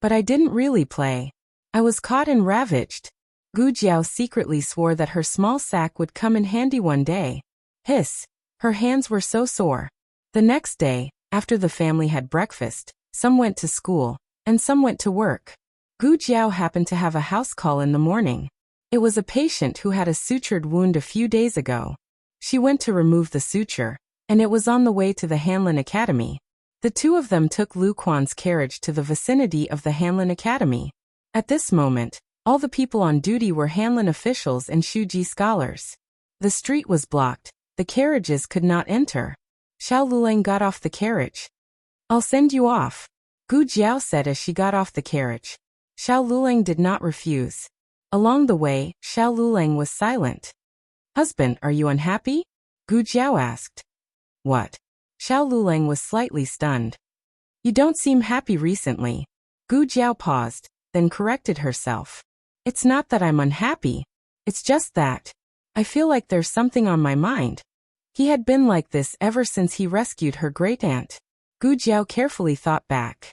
But I didn't really play. I was caught and ravaged." Gu Jiao secretly swore that her small sack would come in handy one day. Hiss. Her hands were so sore. The next day, after the family had breakfast, some went to school, and some went to work. Gu Jiao happened to have a house call in the morning. It was a patient who had a sutured wound a few days ago. She went to remove the suture, and it was on the way to the Hanlin Academy. The two of them took Lu Quan's carriage to the vicinity of the Hanlin Academy. At this moment, all the people on duty were Hanlin officials and Shuji scholars. The street was blocked. The carriages could not enter. Xiao Luleng got off the carriage. "I'll send you off," Gu Jiao said as she got off the carriage. Xiao Luleng did not refuse. Along the way, Xiao Luleng was silent. "Husband, are you unhappy?" Gu Jiao asked. "What?" Xiao Luleng was slightly stunned. "You don't seem happy recently." Gu Jiao paused, then corrected herself. "It's not that I'm unhappy. It's just that I feel like there's something on my mind." He had been like this ever since he rescued her great-aunt. Gu Jiao carefully thought back.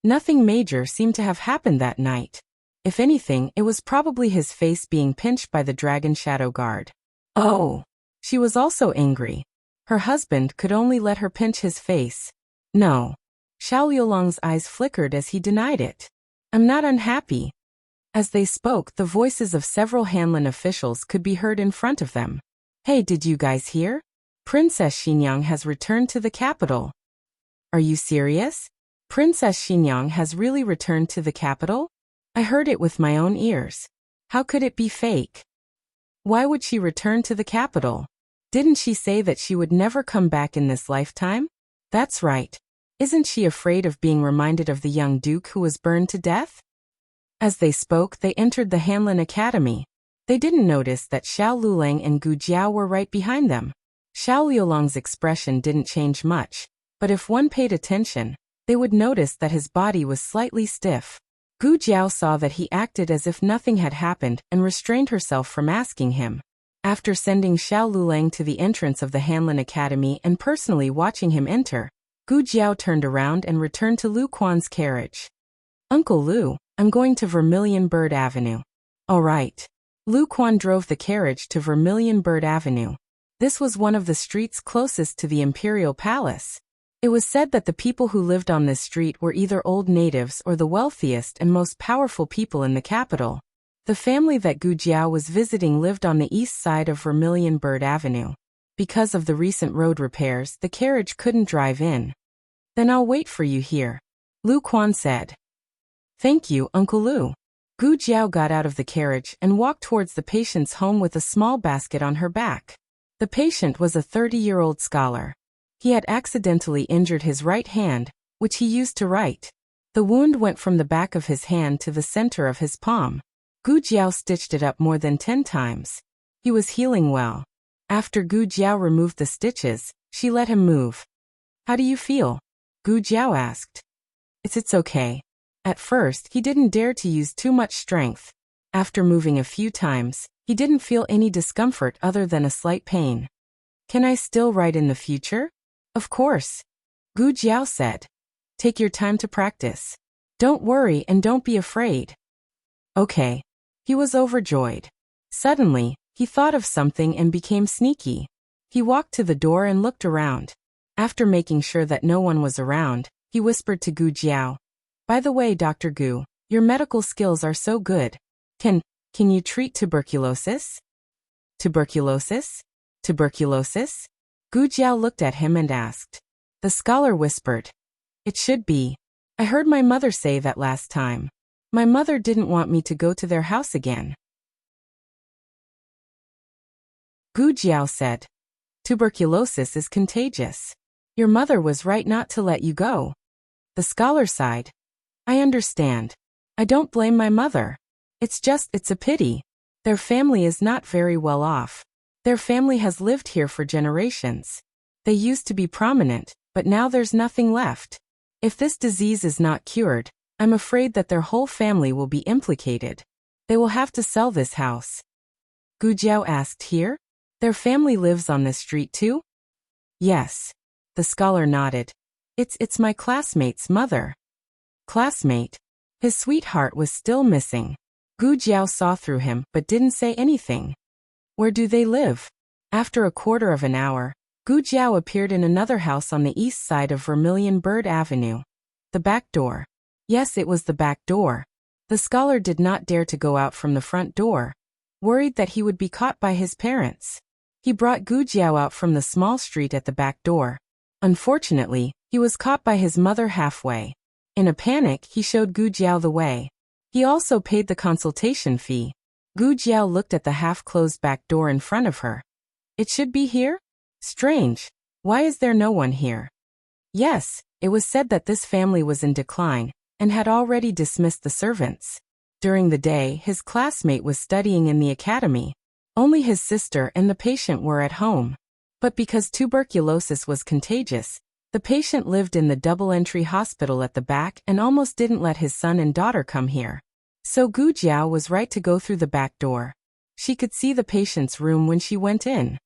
Nothing major seemed to have happened that night. If anything, it was probably his face being pinched by the dragon shadow guard. Oh! She was also angry. Her husband could only let her pinch his face. No. Xiao Liulong's eyes flickered as he denied it. "I'm not unhappy." As they spoke, the voices of several Hanlin officials could be heard in front of them. "Hey, did you guys hear? Princess Xinyang has returned to the capital." "Are you serious? Princess Xinyang has really returned to the capital? I heard it with my own ears. How could it be fake? Why would she return to the capital? Didn't she say that she would never come back in this lifetime?" "That's right. Isn't she afraid of being reminded of the young duke who was burned to death?" As they spoke, they entered the Hanlin Academy. They didn't notice that Xiao Luleng and Gu Jiao were right behind them. Xiao Liulong's expression didn't change much, but if one paid attention, they would notice that his body was slightly stiff. Gu Jiao saw that he acted as if nothing had happened and restrained herself from asking him. After sending Xiao Luleng to the entrance of the Hanlin Academy and personally watching him enter, Gu Jiao turned around and returned to Lu Quan's carriage. "Uncle Lu, I'm going to Vermilion Bird Avenue." "All right." Lu Quan drove the carriage to Vermilion Bird Avenue. This was one of the streets closest to the Imperial Palace. It was said that the people who lived on this street were either old natives or the wealthiest and most powerful people in the capital. The family that Gu Jiao was visiting lived on the east side of Vermilion Bird Avenue. Because of the recent road repairs, the carriage couldn't drive in. "Then I'll wait for you here," Lu Quan said. "Thank you, Uncle Lu." Gu Jiao got out of the carriage and walked towards the patient's home with a small basket on her back. The patient was a 30-year-old scholar. He had accidentally injured his right hand, which he used to write. The wound went from the back of his hand to the center of his palm. Gu Jiao stitched it up more than 10 times. He was healing well. After Gu Jiao removed the stitches, she let him move. "How do you feel?" Gu Jiao asked. It's okay." At first, he didn't dare to use too much strength. After moving a few times, he didn't feel any discomfort other than a slight pain. "Can I still write in the future?" "Of course," Gu Jiao said. "Take your time to practice. Don't worry and don't be afraid." "Okay." He was overjoyed. Suddenly, he thought of something and became sneaky. He walked to the door and looked around. After making sure that no one was around, he whispered to Gu Jiao, "By the way, Dr. Gu, your medical skills are so good. Can you treat tuberculosis?" "Tuberculosis? Tuberculosis?" Gu Jiao looked at him and asked. The scholar whispered, "It should be. I heard my mother say that last time. My mother didn't want me to go to their house again." Gu Jiao said, "Tuberculosis is contagious. Your mother was right not to let you go." The scholar sighed. "I understand. I don't blame my mother. It's a pity. Their family is not very well off. Their family has lived here for generations." They used to be prominent, but now there's nothing left. If this disease is not cured, I'm afraid that their whole family will be implicated. They will have to sell this house. Gu Jiao asked, here? Their family lives on this street too? Yes. The scholar nodded. It's my classmate's mother. Classmate? His sweetheart was still missing. Gu Jiao saw through him but didn't say anything. Where do they live? After a quarter of an hour, Gu Jiao appeared in another house on the east side of Vermilion Bird Avenue. The back door. Yes, it was the back door. The scholar did not dare to go out from the front door, worried that he would be caught by his parents. He brought Gu Jiao out from the small street at the back door. Unfortunately, he was caught by his mother halfway. In a panic, he showed Gu Jiao the way. He also paid the consultation fee. Gu Jiao looked at the half-closed back door in front of her. It should be here? Strange. Why is there no one here? Yes, it was said that this family was in decline and had already dismissed the servants. During the day, his classmate was studying in the academy. Only his sister and the patient were at home. But because tuberculosis was contagious, the patient lived in the double-entry hospital at the back and almost didn't let his son and daughter come here. So Gu Jiao was right to go through the back door. She could see the patient's room when she went in.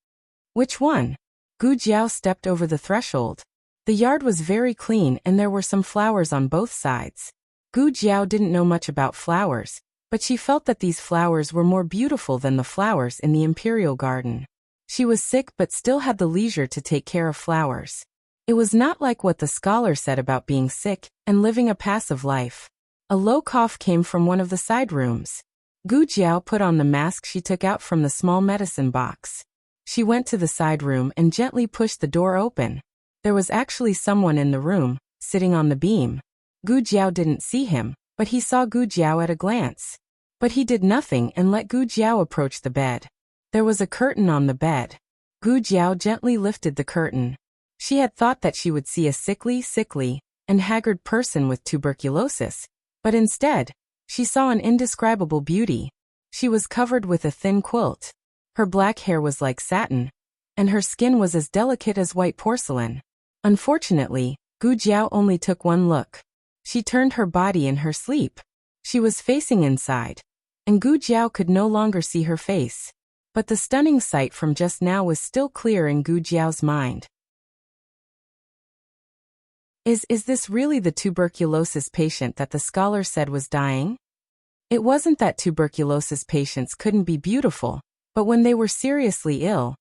Which one? Gu Jiao stepped over the threshold. The yard was very clean and there were some flowers on both sides. Gu Jiao didn't know much about flowers, but she felt that these flowers were more beautiful than the flowers in the imperial garden. She was sick but still had the leisure to take care of flowers. It was not like what the scholar said about being sick and living a passive life. A low cough came from one of the side rooms. Gu Jiao put on the mask she took out from the small medicine box. She went to the side room and gently pushed the door open. There was actually someone in the room, sitting on the beam. Gu Jiao didn't see him, but he saw Gu Jiao at a glance. But he did nothing and let Gu Jiao approach the bed. There was a curtain on the bed. Gu Jiao gently lifted the curtain. She had thought that she would see a sickly, and haggard person with tuberculosis, but instead, she saw an indescribable beauty. She was covered with a thin quilt. Her black hair was like satin, and her skin was as delicate as white porcelain. Unfortunately, Gu Jiao only took one look. She turned her body in her sleep. She was facing inside, and Gu Jiao could no longer see her face. But the stunning sight from just now was still clear in Gu Jiao's mind. Is this really the tuberculosis patient that the scholar said was dying? It wasn't that tuberculosis patients couldn't be beautiful, but when they were seriously ill,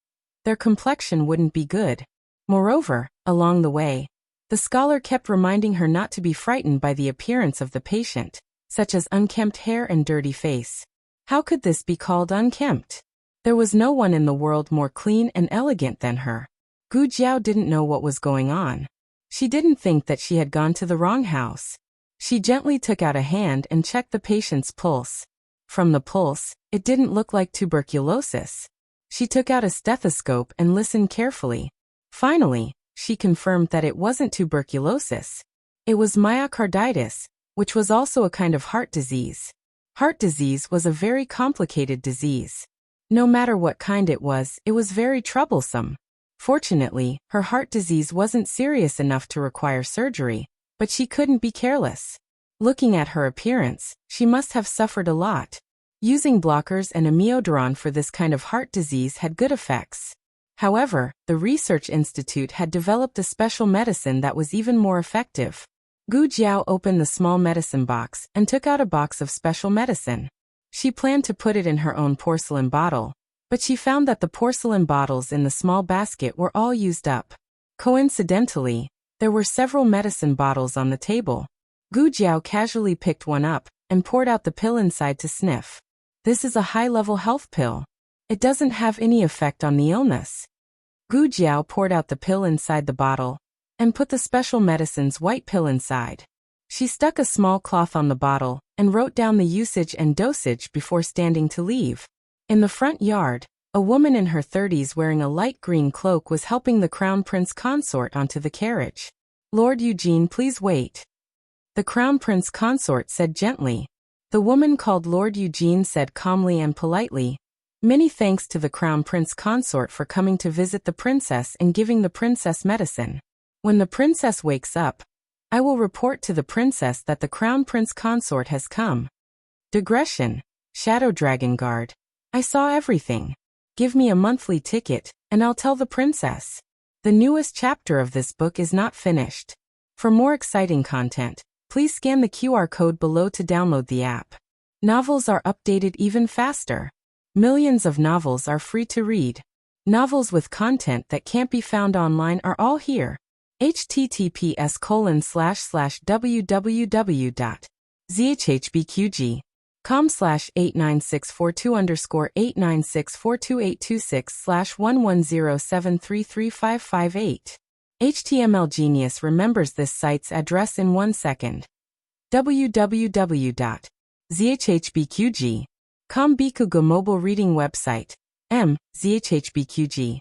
their complexion wouldn't be good. Moreover, along the way, the scholar kept reminding her not to be frightened by the appearance of the patient, such as unkempt hair and dirty face. How could this be called unkempt? There was no one in the world more clean and elegant than her. Gu Jiao didn't know what was going on. She didn't think that she had gone to the wrong house. She gently took out a hand and checked the patient's pulse. From the pulse, it didn't look like tuberculosis. She took out a stethoscope and listened carefully. Finally, she confirmed that it wasn't tuberculosis. It was myocarditis, which was also a kind of heart disease. Heart disease was a very complicated disease. No matter what kind it was very troublesome. Fortunately, her heart disease wasn't serious enough to require surgery, but she couldn't be careless. Looking at her appearance, she must have suffered a lot. Using blockers and amiodarone for this kind of heart disease had good effects. However, the research institute had developed a special medicine that was even more effective. Gu Jiao opened the small medicine box and took out a box of special medicine. She planned to put it in her own porcelain bottle, but she found that the porcelain bottles in the small basket were all used up. Coincidentally, there were several medicine bottles on the table. Gu Jiao casually picked one up and poured out the pill inside to sniff. This is a high-level health pill. It doesn't have any effect on the illness. Gu Jiao poured out the pill inside the bottle and put the special medicine's white pill inside. She stuck a small cloth on the bottle and wrote down the usage and dosage before standing to leave. In the front yard, a woman in her 30s wearing a light green cloak was helping the Crown Prince consort onto the carriage. "Lord Eugene, please wait," the Crown Prince consort said gently. The woman called Lord Eugene said calmly and politely, Many thanks to the Crown Prince Consort for coming to visit the princess and giving the princess medicine. When the princess wakes up, I will report to the princess that the Crown Prince Consort has come. Digression. Shadow Dragon Guard. I saw everything. Give me a monthly ticket, and I'll tell the princess. The newest chapter of this book is not finished. For more exciting content, please scan the QR code below to download the app. Novels are updated even faster. Millions of novels are free to read. Novels with content that can't be found online are all here. https://www.zhbqg.com/89642_8964286/110733558. HTML Genius remembers this site's address in 1 second. www.zhbqg.com Bikuga mobile reading website. zhbqg.com.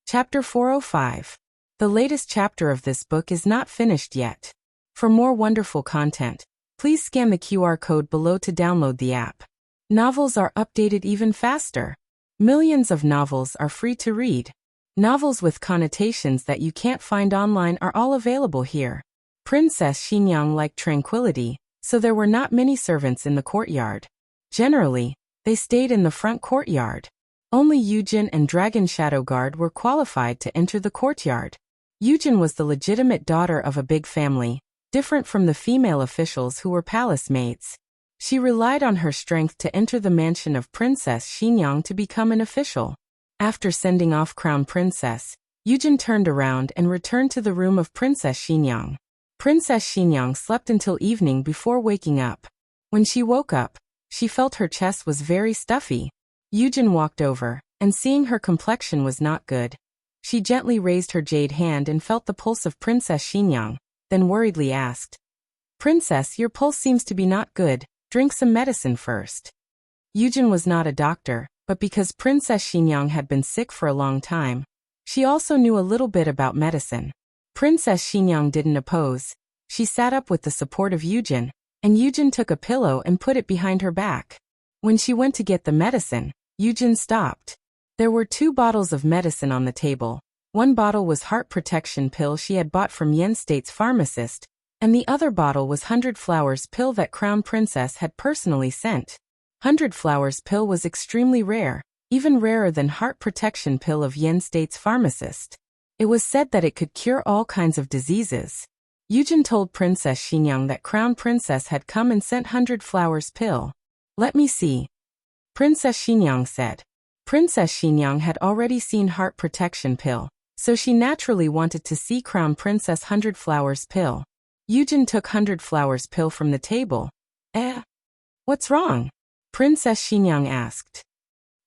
Chapter 405. The latest chapter of this book is not finished yet. For more wonderful content, please scan the QR code below to download the app. Novels are updated even faster. Millions of novels are free to read. Novels with connotations that you can't find online are all available here. Princess Xinyang liked tranquility, so there were not many servants in the courtyard. Generally, they stayed in the front courtyard. Only Yujin and Dragon Shadow Guard were qualified to enter the courtyard. Yujin was the legitimate daughter of a big family, different from the female officials who were palace maids. She relied on her strength to enter the mansion of Princess Xinyang to become an official. After sending off Crown Princess, Yujin turned around and returned to the room of Princess Xinyang. Princess Xinyang slept until evening before waking up. When she woke up, she felt her chest was very stuffy. Yujin walked over, and seeing her complexion was not good, she gently raised her jade hand and felt the pulse of Princess Xinyang, then worriedly asked, "Princess, your pulse seems to be not good, drink some medicine first." Yujin was not a doctor, but because Princess Xinyang had been sick for a long time, she also knew a little bit about medicine. Princess Xinyang didn't oppose. She sat up with the support of Yujin, and Yujin took a pillow and put it behind her back. When she went to get the medicine, Yujin stopped. There were 2 bottles of medicine on the table. One bottle was heart protection pill she had bought from Yen State's pharmacist, and the other bottle was 100 Flowers pill that Crown Princess had personally sent. 100 Flowers pill was extremely rare, even rarer than heart protection pill of Yen State's pharmacist. It was said that it could cure all kinds of diseases. Yujin told Princess Xinyang that Crown Princess had come and sent 100 Flowers pill. "Let me see," Princess Xinyang said. Princess Xinyang had already seen heart protection pill, so she naturally wanted to see Crown Princess 100 Flowers pill. Yujin took 100 Flowers pill from the table. What's wrong?" Princess Xinyang asked.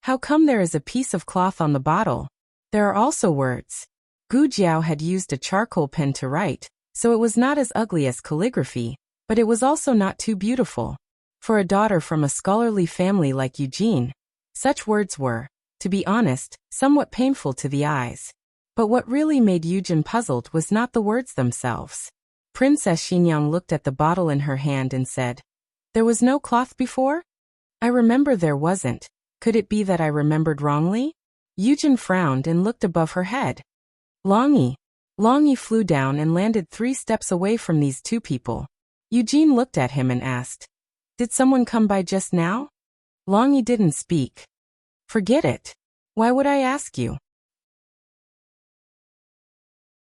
"How come there is a piece of cloth on the bottle? There are also words." Gu Jiao had used a charcoal pen to write, so it was not as ugly as calligraphy, but it was also not too beautiful. For a daughter from a scholarly family like Eugene, such words were, to be honest, somewhat painful to the eyes. But what really made Yujin puzzled was not the words themselves. Princess Xinyang looked at the bottle in her hand and said, "There was no cloth before? I remember there wasn't. Could it be that I remembered wrongly?" Yujin frowned and looked above her head. Longy flew down and landed 3 steps away from these 2 people. Eugene looked at him and asked, "Did someone come by just now?" Longy didn't speak. "Forget it. Why would I ask you?"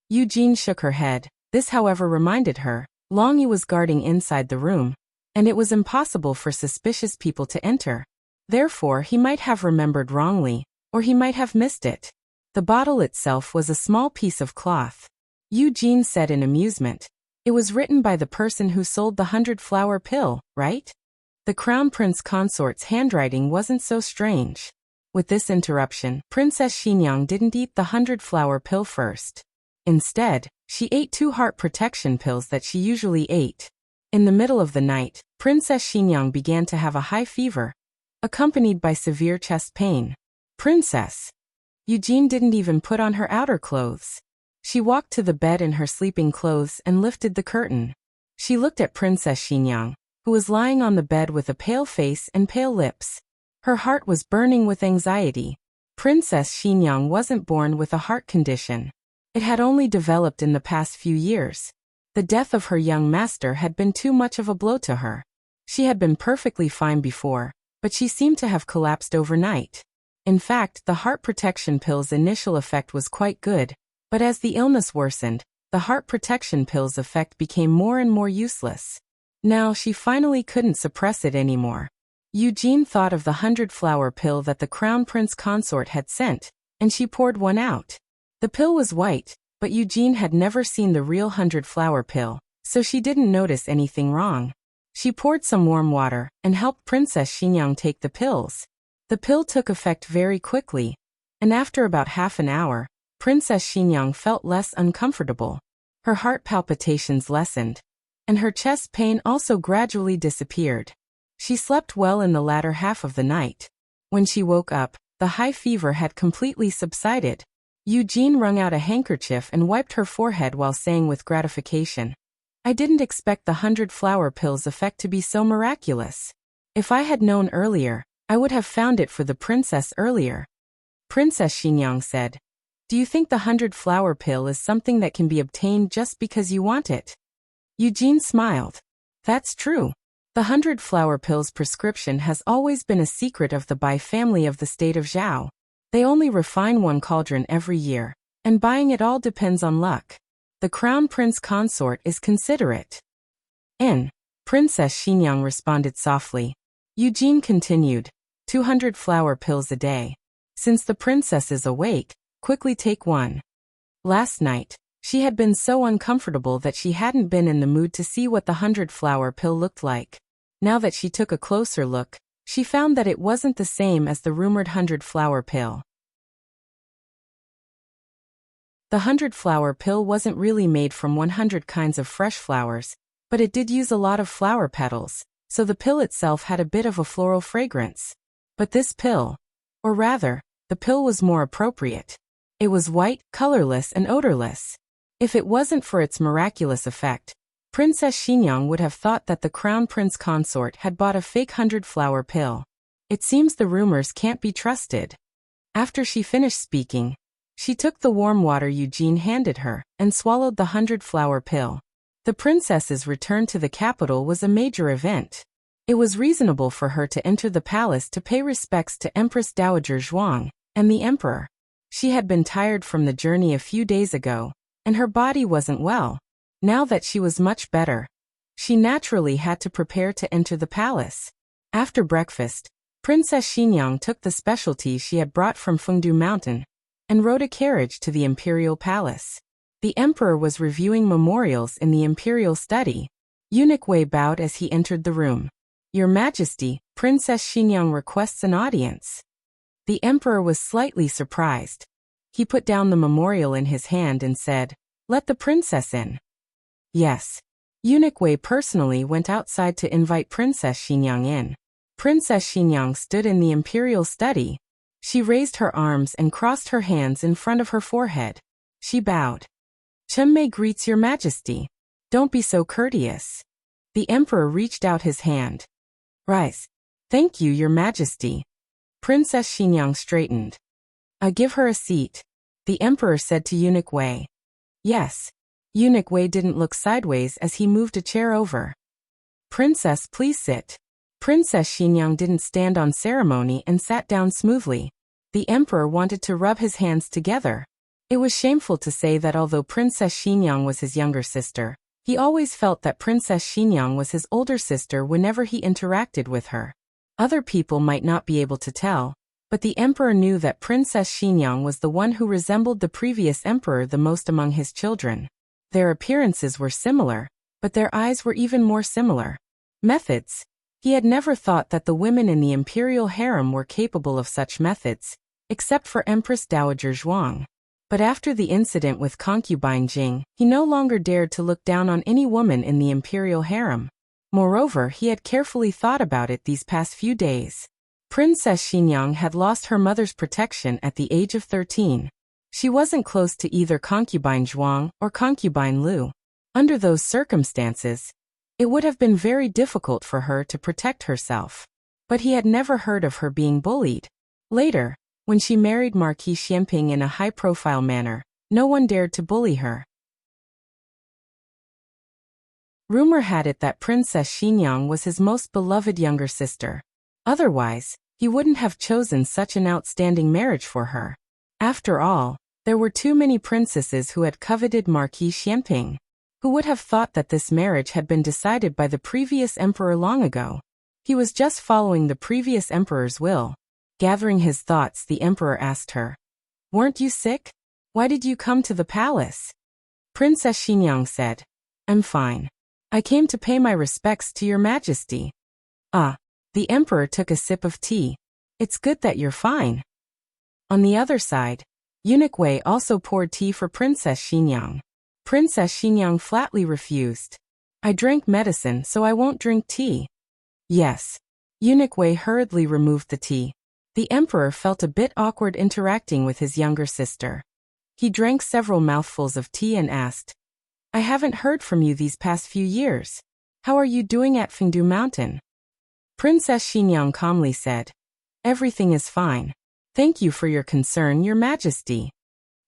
Eugene shook her head. This, however, reminded her, Longy was guarding inside the room, and it was impossible for suspicious people to enter. Therefore, he might have remembered wrongly, or he might have missed it. The bottle itself was a small piece of cloth. Eugene said in amusement, "It was written by the person who sold the 100 Flower pill, right?" The Crown Prince Consort's handwriting wasn't so strange. With this interruption, Princess Xinyang didn't eat the 100 Flower pill first. Instead, she ate 2 heart protection pills that she usually ate. In the middle of the night, Princess Xinyang began to have a high fever, accompanied by severe chest pain. "Princess!" Eugene didn't even put on her outer clothes. She walked to the bed in her sleeping clothes and lifted the curtain. She looked at Princess Xinyang, who was lying on the bed with a pale face and pale lips. Her heart was burning with anxiety. Princess Xinyang wasn't born with a heart condition. It had only developed in the past few years. The death of her young master had been too much of a blow to her. She had been perfectly fine before, but she seemed to have collapsed overnight. In fact, the heart protection pill's initial effect was quite good, but as the illness worsened, the heart protection pill's effect became more and more useless. Now she finally couldn't suppress it anymore. Eugene thought of the 100-flower pill that the Crown Prince consort had sent, and she poured one out. The pill was white, but Eugene had never seen the real 100-flower pill, so she didn't notice anything wrong. She poured some warm water and helped Princess Xinyang take the pills. The pill took effect very quickly, and after about half an hour, Princess Xinyang felt less uncomfortable. Her heart palpitations lessened, and her chest pain also gradually disappeared. She slept well in the latter half of the night. When she woke up, the high fever had completely subsided. Eugene wrung out a handkerchief and wiped her forehead while saying with gratification, "I didn't expect the 100-flower pill's effect to be so miraculous. If I had known earlier, I would have found it for the princess earlier." Princess Xinyang said, "Do you think the 100-flower pill is something that can be obtained just because you want it?" Eugene smiled. "That's true. The 100-flower pill's prescription has always been a secret of the Bai family of the state of Zhao. They only refine one cauldron every year, and buying it all depends on luck. The Crown Prince consort is considerate." Princess Xinyang responded softly. Eugene continued, 200 flower pills a day. Since the princess is awake, quickly take one. Last night, she had been so uncomfortable that she hadn't been in the mood to see what the 100-flower pill looked like. Now that she took a closer look, she found that it wasn't the same as the rumored 100-flower pill. The 100-flower pill wasn't really made from 100 kinds of fresh flowers, but it did use a lot of flower petals, so the pill itself had a bit of a floral fragrance. But this pill, or rather, the pill was more appropriate. It was white, colorless, and odorless. If it wasn't for its miraculous effect, Princess Xinyang would have thought that the Crown Prince consort had bought a fake 100-flower pill. It seems the rumors can't be trusted. After she finished speaking, she took the warm water Eugene handed her and swallowed the 100-flower pill. The princess's return to the capital was a major event. It was reasonable for her to enter the palace to pay respects to Empress Dowager Zhuang and the emperor. She had been tired from the journey a few days ago, and her body wasn't well. Now that she was much better, she naturally had to prepare to enter the palace. After breakfast, Princess Xinyang took the specialties she had brought from Fengdu Mountain and rode a carriage to the imperial palace. The emperor was reviewing memorials in the imperial study. Eunuch Wei bowed as he entered the room. "Your Majesty, Princess Xinyang requests an audience." The emperor was slightly surprised. He put down the memorial in his hand and said, "Let the princess in." Yes. Eunuch Wei personally went outside to invite Princess Xinyang in. Princess Xinyang stood in the imperial study. She raised her arms and crossed her hands in front of her forehead. She bowed. "Chen Mei greets your Majesty. Don't be so courteous." The emperor reached out his hand. "Rise." "Thank you, your Majesty." Princess Xinyang straightened. Give her a seat," the emperor said to Eunuch Wei. "Yes." Eunuch Wei didn't look sideways as he moved a chair over. "Princess, please sit." Princess Xinyang didn't stand on ceremony and sat down smoothly. The emperor wanted to rub his hands together. It was shameful to say that although Princess Xinyang was his younger sister, he always felt that Princess Xinyang was his older sister whenever he interacted with her. Other people might not be able to tell, but the emperor knew that Princess Xinyang was the one who resembled the previous emperor the most among his children. Their appearances were similar, but their eyes were even more similar. Methods. He had never thought that the women in the imperial harem were capable of such methods, except for Empress Dowager Zhuang. But after the incident with concubine Jing, he no longer dared to look down on any woman in the imperial harem. Moreover, he had carefully thought about it these past few days. Princess Xinyang had lost her mother's protection at the age of 13. She wasn't close to either concubine Zhuang or concubine Lu. Under those circumstances, It would have been very difficult for her to protect herself. But he had never heard of her being bullied. Later, when she married Marquis Xianping in a high-profile manner, no one dared to bully her. Rumor had it that Princess Xinyang was his most beloved younger sister. Otherwise, he wouldn't have chosen such an outstanding marriage for her. After all, there were too many princesses who had coveted Marquis Xianping. Who would have thought that this marriage had been decided by the previous emperor long ago? He was just following the previous emperor's will. Gathering his thoughts, the emperor asked her, "Weren't you sick? Why did you come to the palace?" Princess Xinyang said, "I'm fine. I came to pay my respects to your majesty." Ah, the emperor took a sip of tea. "It's good that you're fine." On the other side, Eunuch Wei also poured tea for Princess Xinyang. Princess Xinyang flatly refused. "I drank medicine, so I won't drink tea." "Yes." Eunuch Wei hurriedly removed the tea. The emperor felt a bit awkward interacting with his younger sister. He drank several mouthfuls of tea and asked, "I haven't heard from you these past few years. How are you doing at Fengdu Mountain?" Princess Xinyang calmly said, "Everything is fine. Thank you for your concern, your majesty."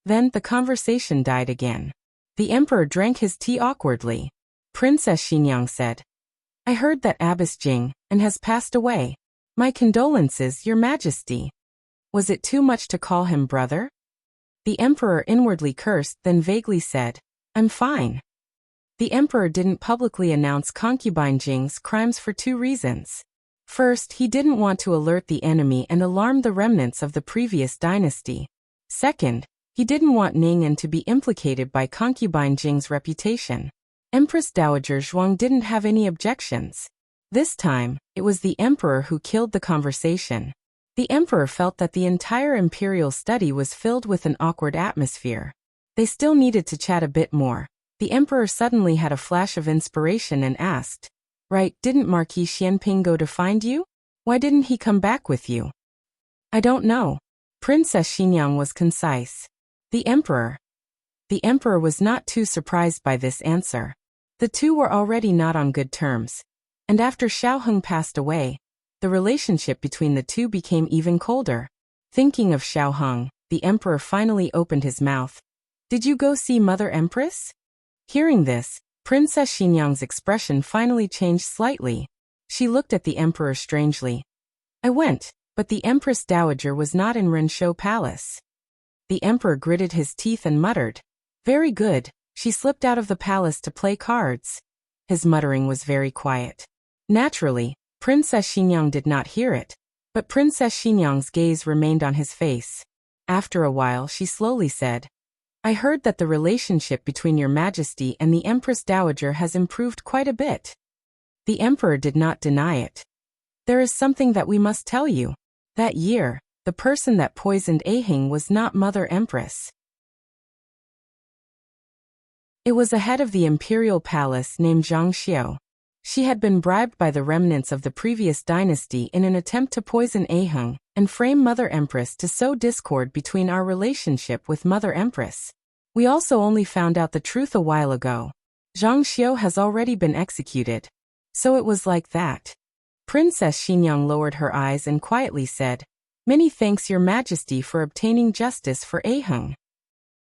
Then the conversation died again. The emperor drank his tea awkwardly. Princess Xinyang said, "I heard that Abbess Jing and has passed away. My condolences, your majesty." Was it too much to call him brother? The emperor inwardly cursed, then vaguely said, "I'm fine." The emperor didn't publicly announce concubine Jing's crimes for two reasons. First, he didn't want to alert the enemy and alarm the remnants of the previous dynasty. Second, he didn't want Ning'an to be implicated by concubine Jing's reputation. Empress Dowager Zhuang didn't have any objections. This time, it was the emperor who killed the conversation. The emperor felt that the entire imperial study was filled with an awkward atmosphere. They still needed to chat a bit more. The emperor suddenly had a flash of inspiration and asked, "Right, didn't Marquis Xianping go to find you? Why didn't he come back with you?" "I don't know." Princess Xinyang was concise. The emperor was not too surprised by this answer. The two were already not on good terms. And after Xiao Heng passed away, the relationship between the two became even colder. Thinking of Xiao Heng, the emperor finally opened his mouth. "Did you go see Mother Empress?" Hearing this, Princess Xinyang's expression finally changed slightly. She looked at the emperor strangely. "I went, but the Empress Dowager was not in Renshou Palace." The emperor gritted his teeth and muttered, "Very good, she slipped out of the palace to play cards." His muttering was very quiet. Naturally, Princess Xinyang did not hear it, but Princess Xinyang's gaze remained on his face. After a while she slowly said, "I heard that the relationship between your majesty and the Empress Dowager has improved quite a bit." The emperor did not deny it. "There is something that we must tell you. That year, the person that poisoned Aheng was not Mother Empress. It was a head of the imperial palace named Zhang Xiao. She had been bribed by the remnants of the previous dynasty in an attempt to poison Aheng and frame Mother Empress to sow discord between our relationship with Mother Empress. We also only found out the truth a while ago. Zhang Xiao has already been executed. So it was like that." Princess Xinyang lowered her eyes and quietly said, "Many thanks, your majesty, for obtaining justice for Aheng."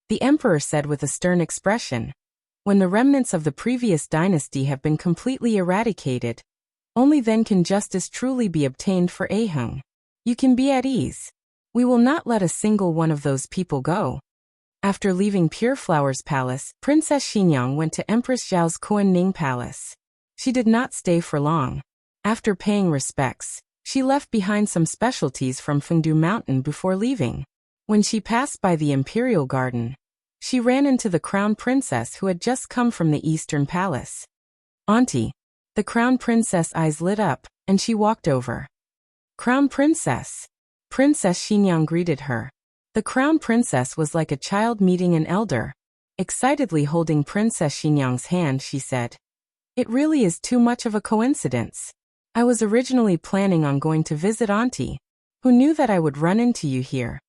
The emperor said with a stern expression, "When the remnants of the previous dynasty have been completely eradicated, only then can justice truly be obtained for Aheng. You can be at ease. We will not let a single one of those people go." After leaving Pure Flower's palace, Princess Xinyang went to Empress Zhao's Kuan-Ning palace. She did not stay for long. After paying respects, she left behind some specialties from Fengdu Mountain before leaving. When she passed by the imperial garden, she ran into the crown princess who had just come from the eastern palace. "Auntie." The crown princess' eyes lit up, and she walked over. "Crown princess." Princess Xinyang greeted her. The crown princess was like a child meeting an elder. Excitedly holding Princess Xinyang's hand, she said, "It really is too much of a coincidence. I was originally planning on going to visit Auntie. Who knew that I would run into you here?"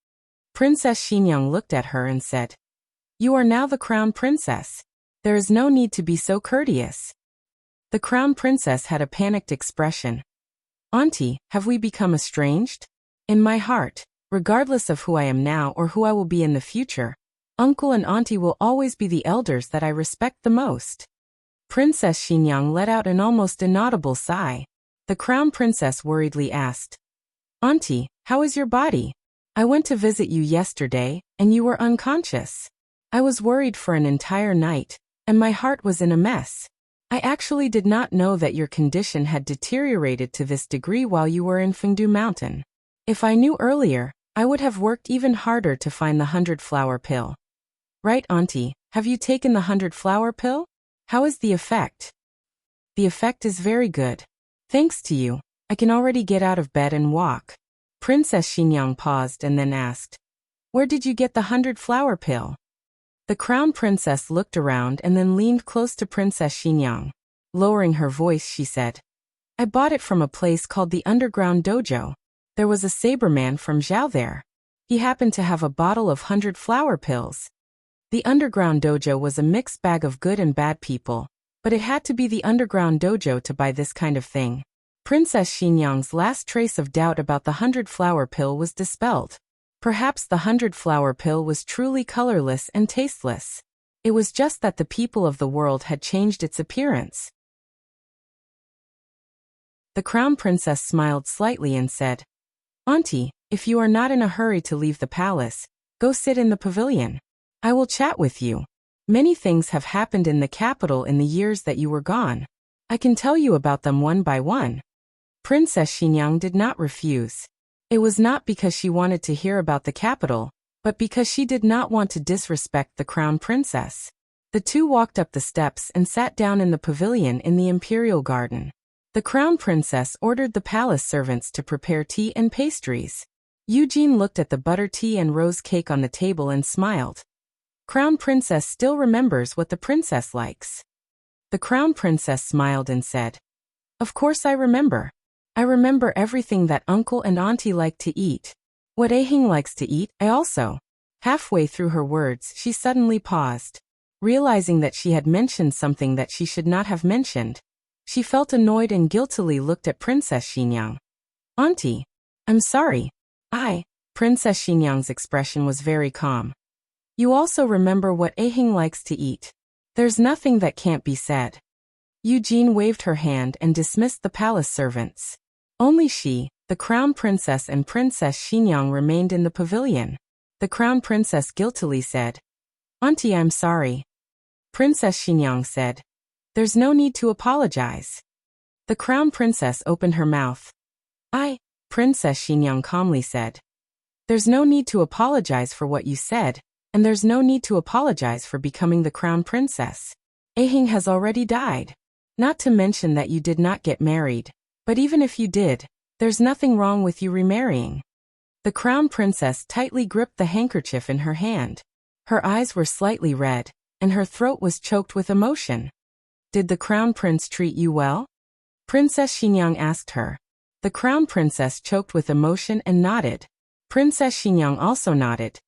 Princess Xinyang looked at her and said, "You are now the crown princess. There is no need to be so courteous." The crown princess had a panicked expression. Auntie, have we become estranged? In my heart, regardless of who I am now or who I will be in the future, uncle and auntie will always be the elders that I respect the most. Princess Xinyang let out an almost inaudible sigh. The crown princess worriedly asked, Auntie, how is your body? I went to visit you yesterday, and you were unconscious. I was worried for an entire night, and my heart was in a mess. I actually did not know that your condition had deteriorated to this degree while you were in Fengdu Mountain. If I knew earlier, I would have worked even harder to find the 100-flower pill. Right, Auntie, have you taken the 100-flower pill? How is the effect? The effect is very good. Thanks to you, I can already get out of bed and walk. Princess Xinyang paused and then asked, Where did you get the 100-flower pill? The crown princess looked around and then leaned close to Princess Xinyang. Lowering her voice, she said, I bought it from a place called the Underground Dojo. There was a saberman from Zhao there. He happened to have a bottle of 100-flower pills. The Underground Dojo was a mixed bag of good and bad people, but it had to be the Underground Dojo to buy this kind of thing. Princess Xinyang's last trace of doubt about the 100-flower pill was dispelled. Perhaps the 100-flower pill was truly colorless and tasteless. It was just that the people of the world had changed its appearance. The crown princess smiled slightly and said, Auntie, if you are not in a hurry to leave the palace, go sit in the pavilion. I will chat with you. Many things have happened in the capital in the years that you were gone. I can tell you about them one by one. Princess Xinyang did not refuse. It was not because she wanted to hear about the capital, but because she did not want to disrespect the crown princess. The two walked up the steps and sat down in the pavilion in the imperial garden. The crown princess ordered the palace servants to prepare tea and pastries. Eugene looked at the butter tea and rose cake on the table and smiled. Crown princess still remembers what the princess likes. The crown princess smiled and said, Of course I remember. I remember everything that uncle and auntie like to eat. What Ahing likes to eat, I also. Halfway through her words, she suddenly paused. Realizing that she had mentioned something that she should not have mentioned, she felt annoyed and guiltily looked at Princess Xinyang. Auntie, I'm sorry. Princess Xinyang's expression was very calm. You also remember what Ahing likes to eat. There's nothing that can't be said. Eugene waved her hand and dismissed the palace servants. Only she, the crown princess and Princess Xinyang remained in the pavilion. The crown princess guiltily said, Auntie, I'm sorry. Princess Xinyang said, There's no need to apologize. The crown princess opened her mouth. Princess Xinyang calmly said, There's no need to apologize for what you said, and there's no need to apologize for becoming the crown princess. Ahing has already died. Not to mention that you did not get married. But even if you did, there's nothing wrong with you remarrying. The crown princess tightly gripped the handkerchief in her hand. Her eyes were slightly red, and her throat was choked with emotion. Did the crown prince treat you well? Princess Xinyang asked her. The crown princess choked with emotion and nodded. Princess Xinyang also nodded.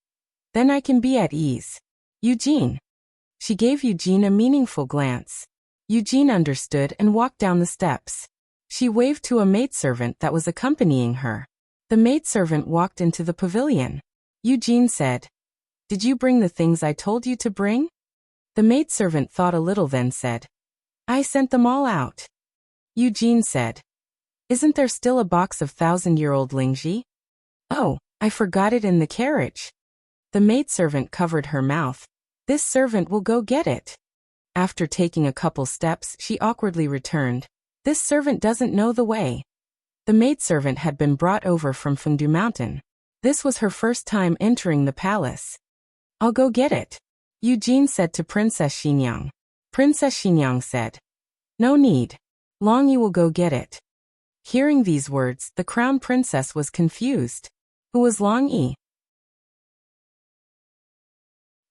Then I can be at ease. Eugene. She gave Eugene a meaningful glance. Eugene understood and walked down the steps. She waved to a maidservant that was accompanying her. The maidservant walked into the pavilion. Eugene said, Did you bring the things I told you to bring? The maidservant thought a little then said, I sent them all out. Eugene said, Isn't there still a box of 1,000-year-old Lingji? Oh, I forgot it in the carriage. The maidservant covered her mouth. This servant will go get it. After taking a couple steps, she awkwardly returned. This servant doesn't know the way. The maidservant had been brought over from Fengdu Mountain. This was her first time entering the palace. I'll go get it, Eugene said to Princess Xinyang. Princess Xinyang said, No need. Long Yi will go get it. Hearing these words, the crown princess was confused. Who was Long Yi?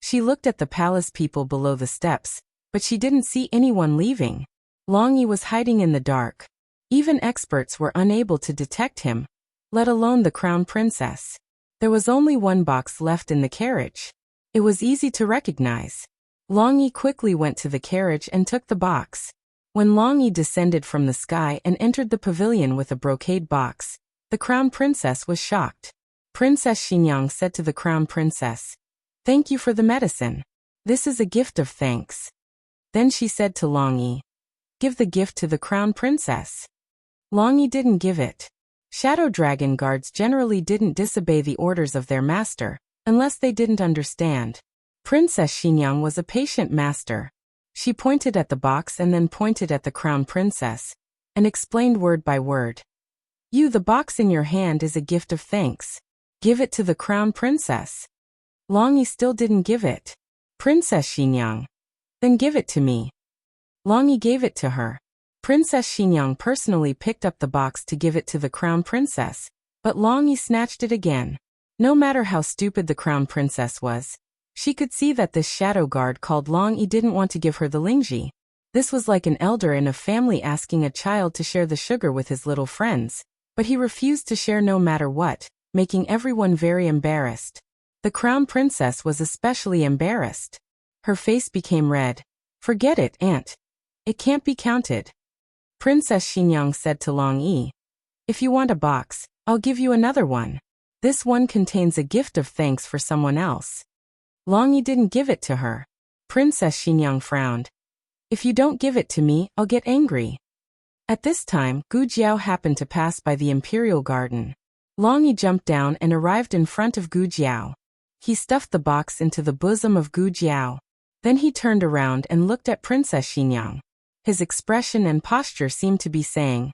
She looked at the palace people below the steps, but she didn't see anyone leaving. Long Yi was hiding in the dark. Even experts were unable to detect him, let alone the crown princess. There was only one box left in the carriage. It was easy to recognize. Long Yi quickly went to the carriage and took the box. When Long Yi descended from the sky and entered the pavilion with a brocade box, the crown princess was shocked. Princess Xinyang said to the crown princess, "Thank you for the medicine. This is a gift of thanks." Then she said to Long Yi, "Give the gift to the crown princess." Long Yi didn't give it. Shadow Dragon guards generally didn't disobey the orders of their master, unless they didn't understand. Princess Xinyang was a patient master. She pointed at the box and then pointed at the crown princess, and explained word by word. The box in your hand is a gift of thanks. Give it to the crown princess." Long Yi still didn't give it. Princess Xinyang, "Then give it to me." Long Yi gave it to her. Princess Xinyang personally picked up the box to give it to the crown princess, but Long Yi snatched it again. No matter how stupid the crown princess was, she could see that this shadow guard called Long Yi didn't want to give her the lingji. This was like an elder in a family asking a child to share the sugar with his little friends, but he refused to share no matter what, making everyone very embarrassed. The crown princess was especially embarrassed. Her face became red. "Forget it, aunt. It can't be counted." Princess Xinyang said to Long Yi, "If you want a box, I'll give you another one. This one contains a gift of thanks for someone else." Long Yi didn't give it to her. Princess Xinyang frowned. "If you don't give it to me, I'll get angry." At this time, Gu Jiao happened to pass by the imperial garden. Long Yi jumped down and arrived in front of Gu Jiao. He stuffed the box into the bosom of Gu Jiao. Then he turned around and looked at Princess Xinyang. His expression and posture seemed to be saying,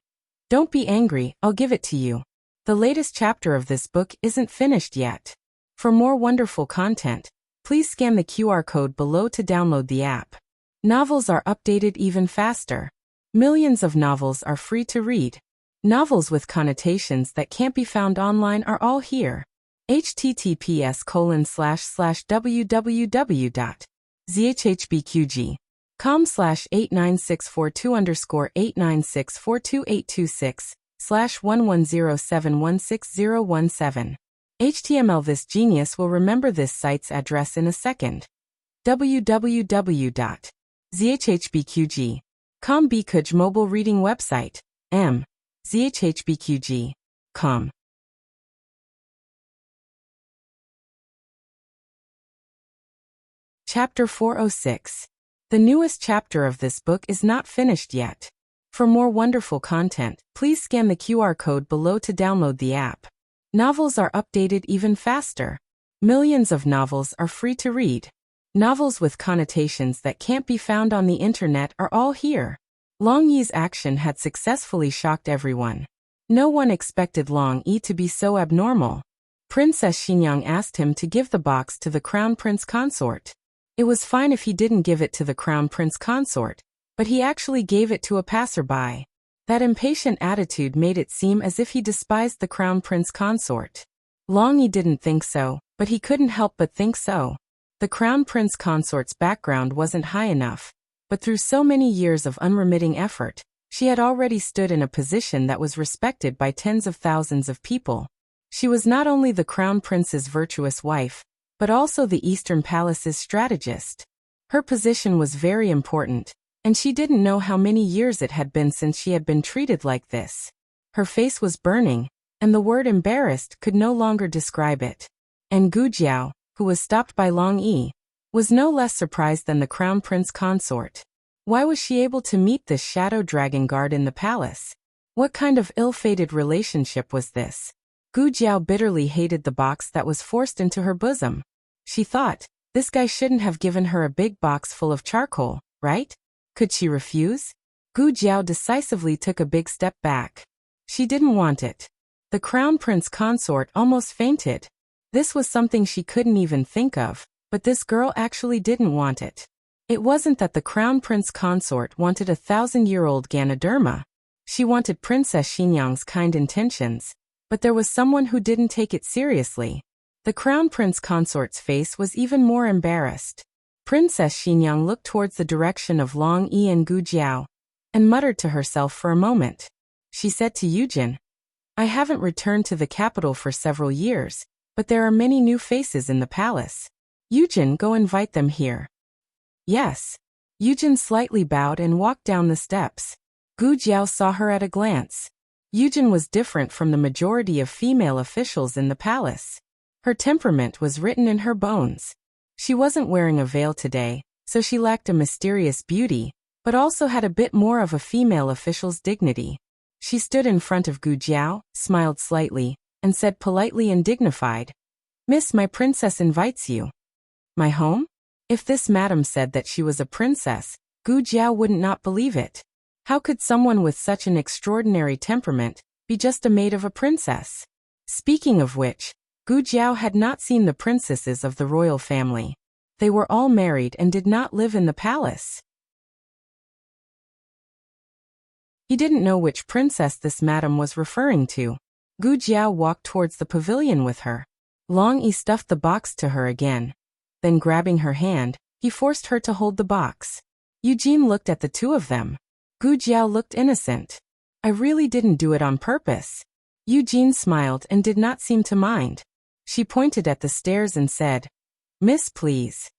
"Don't be angry, I'll give it to you." The latest chapter of this book isn't finished yet. For more wonderful content, please scan the QR code below to download the app. Novels are updated even faster. Millions of novels are free to read. Novels with connotations that can't be found online are all here. https://www.zhbqg.com/89642_8964226/11071617. HTML. This genius will remember this site's address in a second. www.zhbqg.com. Bkuj mobile reading website. zhbqg.com. Chapter 406. The newest chapter of this book is not finished yet. For more wonderful content, please scan the QR code below to download the app. Novels are updated even faster. Millions of novels are free to read. Novels with connotations that can't be found on the internet are all here. Long Yi's action had successfully shocked everyone. No one expected Long Yi to be so abnormal. Princess Xinyang asked him to give the box to the crown prince consort. It was fine if he didn't give it to the crown prince consort, but he actually gave it to a passerby. That impatient attitude made it seem as if he despised the crown prince consort. Long Yi didn't think so, but he couldn't help but think so. The crown prince consort's background wasn't high enough, but through so many years of unremitting effort, she had already stood in a position that was respected by tens of thousands of people. She was not only the crown prince's virtuous wife, but also the Eastern Palace's strategist. Her position was very important, and she didn't know how many years it had been since she had been treated like this. Her face was burning, and the word embarrassed could no longer describe it. And Gu Jiao, who was stopped by Long Yi, was no less surprised than the crown prince consort. Why was she able to meet this shadow dragon guard in the palace? What kind of ill-fated relationship was this? Gu Jiao bitterly hated the box that was forced into her bosom. She thought, this guy shouldn't have given her a big box full of charcoal, right? Could she refuse? Gu Jiao decisively took a big step back. She didn't want it. The crown prince consort almost fainted. This was something she couldn't even think of, but this girl actually didn't want it. It wasn't that the crown prince consort wanted a 1,000-year-old Ganoderma. She wanted Princess Xinyang's kind intentions, but there was someone who didn't take it seriously. The crown prince consort's face was even more embarrassed. Princess Xinyang looked towards the direction of Long Yi and Gu Jiao, and muttered to herself for a moment. She said to Yujin, "I haven't returned to the capital for several years, but there are many new faces in the palace. Yujin, go invite them here." "Yes." Yujin slightly bowed and walked down the steps. Gu Jiao saw her at a glance. Yujin was different from the majority of female officials in the palace. Her temperament was written in her bones. She wasn't wearing a veil today, so she lacked a mysterious beauty, but also had a bit more of a female official's dignity. She stood in front of Gu Jiao, smiled slightly, and said politely and dignified, "Miss, my princess invites you." My home? If this madam said that she was a princess, Gu Jiao wouldn't not believe it. How could someone with such an extraordinary temperament be just a maid of a princess? Speaking of which, Gu Jiao had not seen the princesses of the royal family. They were all married and did not live in the palace. He didn't know which princess this madam was referring to. Gu Jiao walked towards the pavilion with her. Long Yi stuffed the box to her again. Then grabbing her hand, he forced her to hold the box. Eugene looked at the two of them. Gu Jiao looked innocent. "I really didn't do it on purpose." Eugene smiled and did not seem to mind. She pointed at the stairs and said, "Miss, please."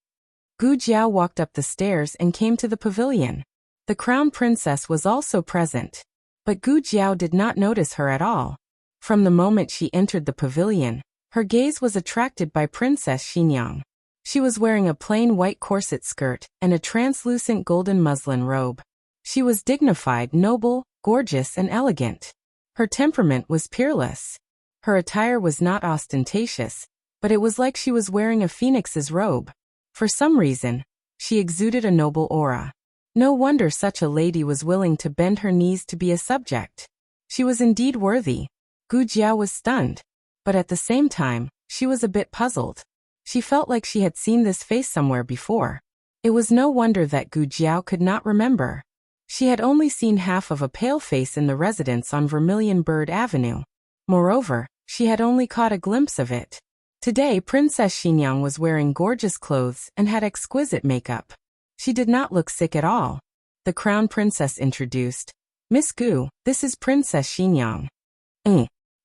Gu Jiao walked up the stairs and came to the pavilion. The crown princess was also present. But Gu Jiao did not notice her at all. From the moment she entered the pavilion, her gaze was attracted by Princess Xinyang. She was wearing a plain white corset skirt and a translucent golden muslin robe. She was dignified, noble, gorgeous, and elegant. Her temperament was peerless. Her attire was not ostentatious, but it was like she was wearing a phoenix's robe. For some reason, she exuded a noble aura. No wonder such a lady was willing to bend her knees to be a subject. She was indeed worthy. Gu Jiao was stunned, but at the same time, she was a bit puzzled. She felt like she had seen this face somewhere before. It was no wonder that Gu Jiao could not remember. She had only seen half of a pale face in the residence on Vermilion Bird Avenue. Moreover, she had only caught a glimpse of it. Today, Princess Xinyang was wearing gorgeous clothes and had exquisite makeup. She did not look sick at all. The crown princess introduced, "Miss Gu, this is Princess Xinyang."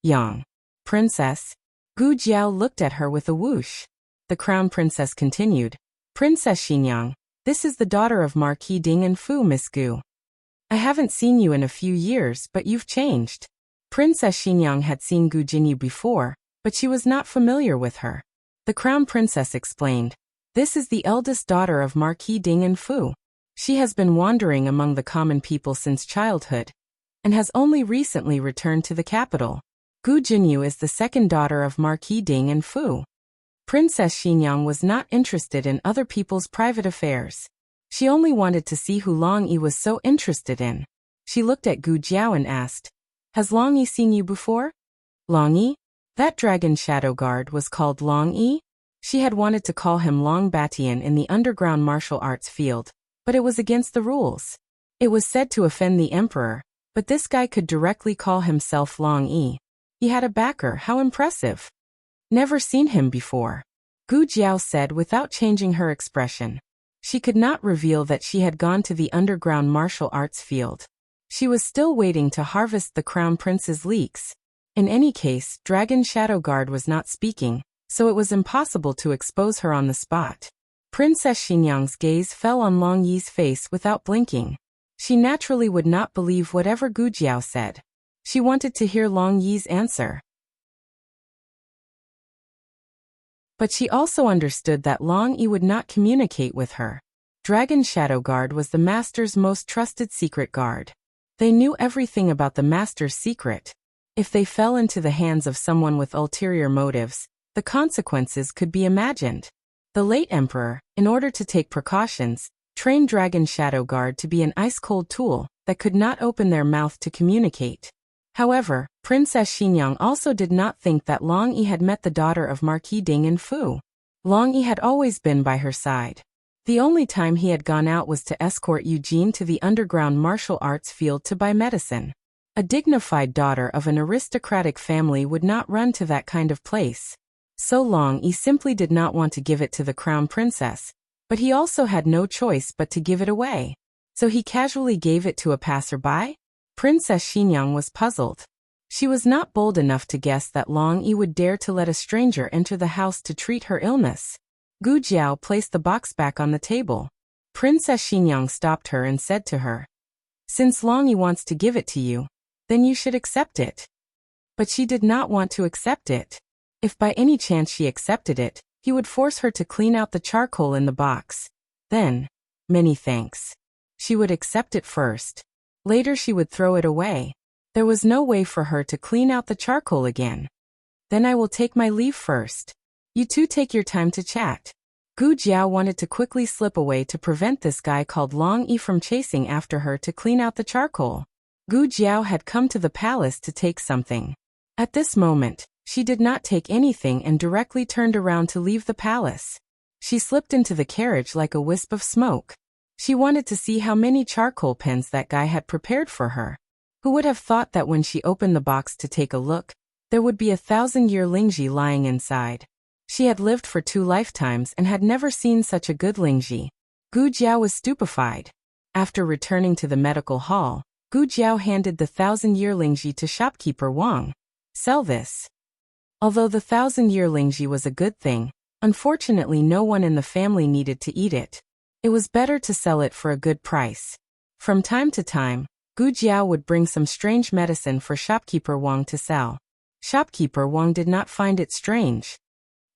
Yang. Princess? Gu Jiao looked at her with a whoosh. The crown princess continued, "Princess Xinyang, this is the daughter of Marquis Ding and Fu, Miss Gu. I haven't seen you in a few years, but you've changed." Princess Xinyang had seen Gu Jinyu before, but she was not familiar with her. The crown princess explained, "This is the eldest daughter of Marquis Ding and Fu. She has been wandering among the common people since childhood, and has only recently returned to the capital. Gu Jinyu is the second daughter of Marquis Ding and Fu." Princess Xinyang was not interested in other people's private affairs. She only wanted to see who Long Yi was so interested in. She looked at Gu Jiao and asked, "Has Long Yi seen you before?" Long Yi? That dragon shadow guard was called Long Yi? She had wanted to call him Long Batian in the underground martial arts field, but it was against the rules. It was said to offend the emperor, but this guy could directly call himself Long Yi. He had a backer, how impressive. "Never seen him before," Gu Jiao said without changing her expression. She could not reveal that she had gone to the underground martial arts field. She was still waiting to harvest the crown prince's leeks. In any case, Dragon Shadow Guard was not speaking, so it was impossible to expose her on the spot. Princess Xinyang's gaze fell on Long Yi's face without blinking. She naturally would not believe whatever Gu Jiao said. She wanted to hear Long Yi's answer. But she also understood that Long Yi would not communicate with her. Dragon Shadow Guard was the master's most trusted secret guard. They knew everything about the master's secret. If they fell into the hands of someone with ulterior motives, the consequences could be imagined. The late emperor, in order to take precautions, trained Dragon Shadow Guard to be an ice-cold tool that could not open their mouth to communicate. However, Princess Xinyang also did not think that Long Yi had met the daughter of Marquis Ding and Fu. Long Yi had always been by her side. The only time he had gone out was to escort Eugene to the underground martial arts field to buy medicine. A dignified daughter of an aristocratic family would not run to that kind of place. So Long Yi simply did not want to give it to the crown princess, but he also had no choice but to give it away. So he casually gave it to a passerby? Princess Xinyang was puzzled. She was not bold enough to guess that Long Yi would dare to let a stranger enter the house to treat her illness. Gu Jiao placed the box back on the table. Princess Xinyang stopped her and said to her, "Since Long Yi wants to give it to you, then you should accept it." But she did not want to accept it. If by any chance she accepted it, he would force her to clean out the charcoal in the box. Then, many thanks. She would accept it first. Later she would throw it away. There was no way for her to clean out the charcoal again. "Then I will take my leave first. You two take your time to chat." Gu Jiao wanted to quickly slip away to prevent this guy called Long Yi from chasing after her to clean out the charcoal. Gu Jiao had come to the palace to take something. At this moment, she did not take anything and directly turned around to leave the palace. She slipped into the carriage like a wisp of smoke. She wanted to see how many charcoal pens that guy had prepared for her. Who would have thought that when she opened the box to take a look, there would be a 1,000-year Lingji lying inside. She had lived for 2 lifetimes and had never seen such a good Lingji. Gu Jiao was stupefied. After returning to the medical hall, Gu Jiao handed the 1,000-year Lingji to shopkeeper Wang. "Sell this." Although the 1,000-year Lingji was a good thing, unfortunately no one in the family needed to eat it. It was better to sell it for a good price. From time to time, Gu Jiao would bring some strange medicine for shopkeeper Wang to sell. Shopkeeper Wang did not find it strange.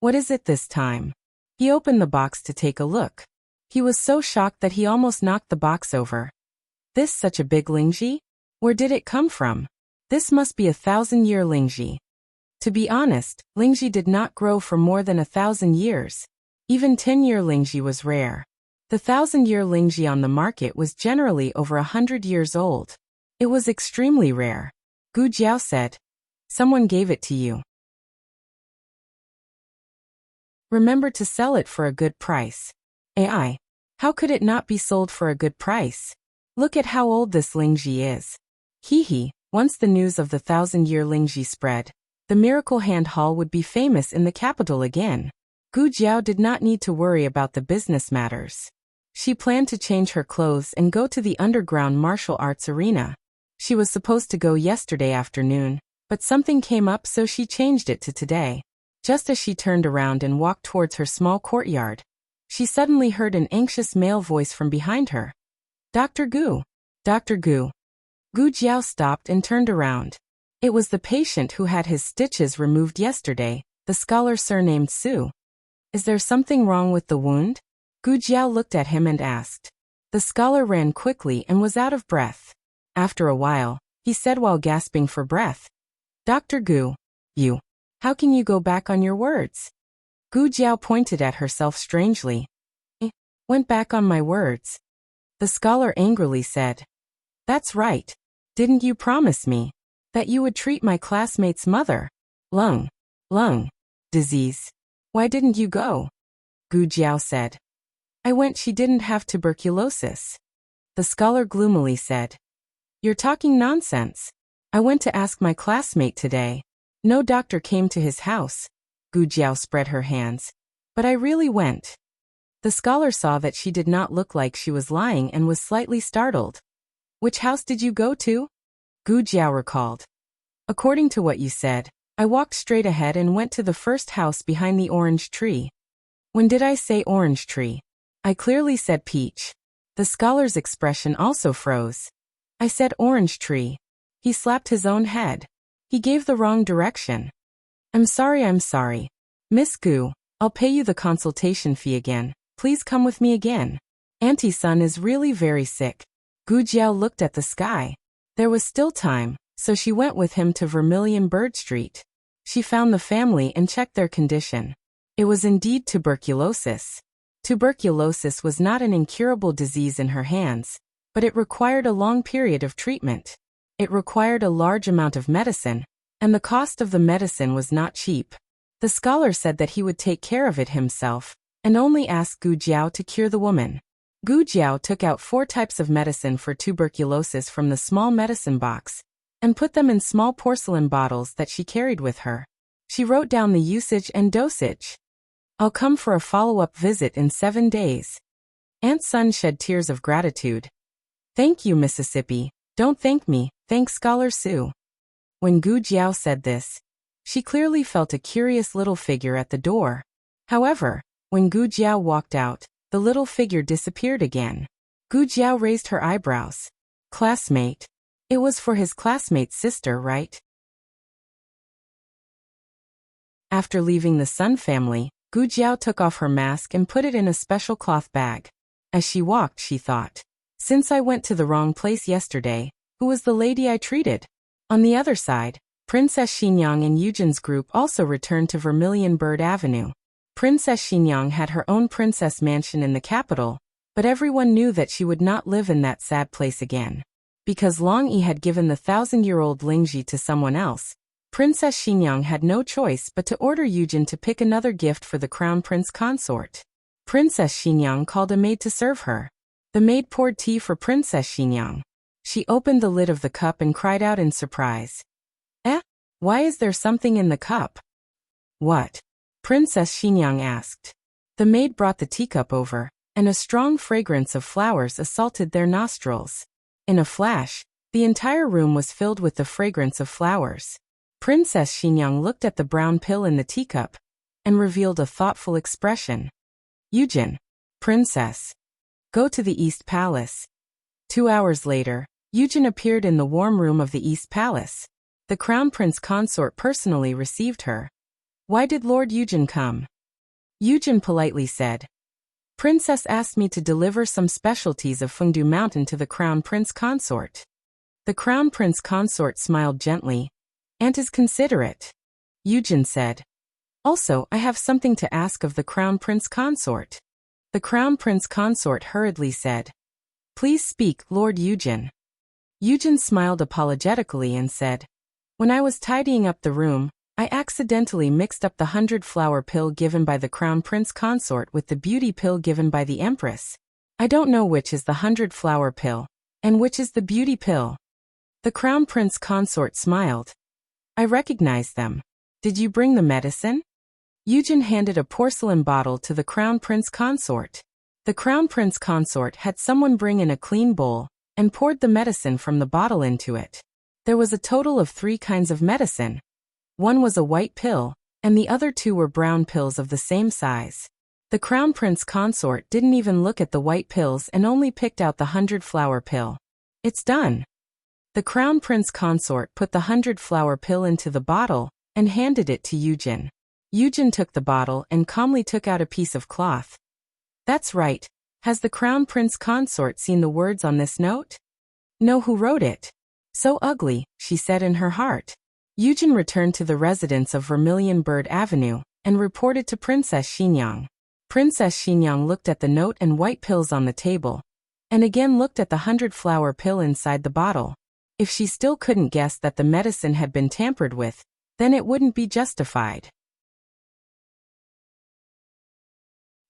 "What is it this time?" He opened the box to take a look. He was so shocked that he almost knocked the box over. "This such a big Lingji? Where did it come from? This must be a 1,000-year Lingji." To be honest, Lingji did not grow for more than 1,000 years. Even 10-year Lingji was rare. The 1,000-year Lingji on the market was generally over 100 years old. It was extremely rare. Gu Jiao said, "Someone gave it to you. Remember to sell it for a good price." "AI. How could it not be sold for a good price? Look at how old this Lingji is." Hee. Once the news of the 1,000-year Lingji spread, the Miracle Hand Hall would be famous in the capital again. Gu Jiao did not need to worry about the business matters. She planned to change her clothes and go to the underground martial arts arena. She was supposed to go yesterday afternoon, but something came up so she changed it to today. Just as she turned around and walked towards her small courtyard, she suddenly heard an anxious male voice from behind her. "Dr. Gu! Dr. Gu!" Gu Jiao stopped and turned around. It was the patient who had his stitches removed yesterday, the scholar surnamed Su. "Is there something wrong with the wound?" Gu Jiao looked at him and asked. The scholar ran quickly and was out of breath. After a while, he said while gasping for breath, "Dr. Gu, how can you go back on your words?" Gu Jiao pointed at herself strangely. "Went back on my words?" The scholar angrily said. "That's right. Didn't you promise me that you would treat my classmate's mother? Lung disease. Why didn't you go?" Gu Jiao said. "I went. She didn't have tuberculosis." The scholar gloomily said. "You're talking nonsense. I went to ask my classmate today. No doctor came to his house." Gu Jiao spread her hands. "But I really went." The scholar saw that she did not look like she was lying and was slightly startled. "Which house did you go to?" Gu Jiao recalled. "According to what you said, I walked straight ahead and went to the first house behind the orange tree." "When did I say orange tree? I clearly said peach." The scholar's expression also froze. "I said orange tree." He slapped his own head. He gave the wrong direction. I'm sorry. Miss Gu, I'll pay you the consultation fee again. Please come with me again. Auntie Sun is really very sick." Gu Jiao looked at the sky. There was still time, so she went with him to Vermilion Bird Street. She found the family and checked their condition. It was indeed tuberculosis. Tuberculosis was not an incurable disease in her hands, but it required a long period of treatment. It required a large amount of medicine, and the cost of the medicine was not cheap. The scholar said that he would take care of it himself, and only asked Gu Jiao to cure the woman. Gu Jiao took out 4 types of medicine for tuberculosis from the small medicine box, and put them in small porcelain bottles that she carried with her. She wrote down the usage and dosage. "I'll come for a follow-up visit in 7 days." Aunt Sun shed tears of gratitude. "Thank you, Mississippi. Don't thank me, thank Scholar Su." When Gu Jiao said this, she clearly felt a curious little figure at the door. However, when Gu Jiao walked out, the little figure disappeared again. Gu Jiao raised her eyebrows. Classmate. It was for his classmate's sister, right? After leaving the Sun family, Gu Jiao took off her mask and put it in a special cloth bag. As she walked, she thought, since I went to the wrong place yesterday, who was the lady I treated? On the other side, Princess Xinyang and Eugen's group also returned to Vermilion Bird Avenue. Princess Xinyang had her own princess mansion in the capital, but everyone knew that she would not live in that sad place again. Because Long Yi had given the 1,000-year-old Lingji to someone else, Princess Xinyang had no choice but to order Eugen to pick another gift for the crown prince consort. Princess Xinyang called a maid to serve her. The maid poured tea for Princess Xinyang. She opened the lid of the cup and cried out in surprise. Eh? Why is there something in the cup? What? Princess Xinyang asked. The maid brought the teacup over, and a strong fragrance of flowers assaulted their nostrils. In a flash, the entire room was filled with the fragrance of flowers. Princess Xinyang looked at the brown pill in the teacup and revealed a thoughtful expression. Eugen, Princess, go to the East Palace. 2 hours later, Eugen appeared in the warm room of the East Palace. The Crown Prince consort personally received her. Why did Lord Eugen come? Eugen politely said, Princess asked me to deliver some specialties of Fengdu Mountain to the Crown Prince consort. The Crown Prince consort smiled gently. Aunt is considerate. Eugen said. Also, I have something to ask of the Crown Prince consort. The Crown Prince consort hurriedly said. Please speak, Lord Eugen. Eugen smiled apologetically and said, when I was tidying up the room, I accidentally mixed up the 100-flower pill given by the Crown Prince consort with the beauty pill given by the Empress. I don't know which is the 100-flower pill, and which is the beauty pill. The Crown Prince consort smiled. I recognize them. Did you bring the medicine? Eugen handed a porcelain bottle to the Crown Prince consort. The Crown Prince consort had someone bring in a clean bowl and poured the medicine from the bottle into it. There was a total of 3 kinds of medicine. One was a white pill, and the other 2 were brown pills of the same size. The Crown Prince consort didn't even look at the white pills and only picked out the 100-flower pill. It's done. The Crown Prince consort put the 100-flower pill into the bottle and handed it to Eugen. Eugen took the bottle and calmly took out a piece of cloth. That's right. Has the Crown Prince consort seen the words on this note? No, who wrote it? So ugly, she said in her heart. Eugen returned to the residence of Vermilion Bird Avenue and reported to Princess Xinyang. Princess Xinyang looked at the note and white pills on the table, and again looked at the 100-flower pill inside the bottle. If she still couldn't guess that the medicine had been tampered with, then it wouldn't be justified.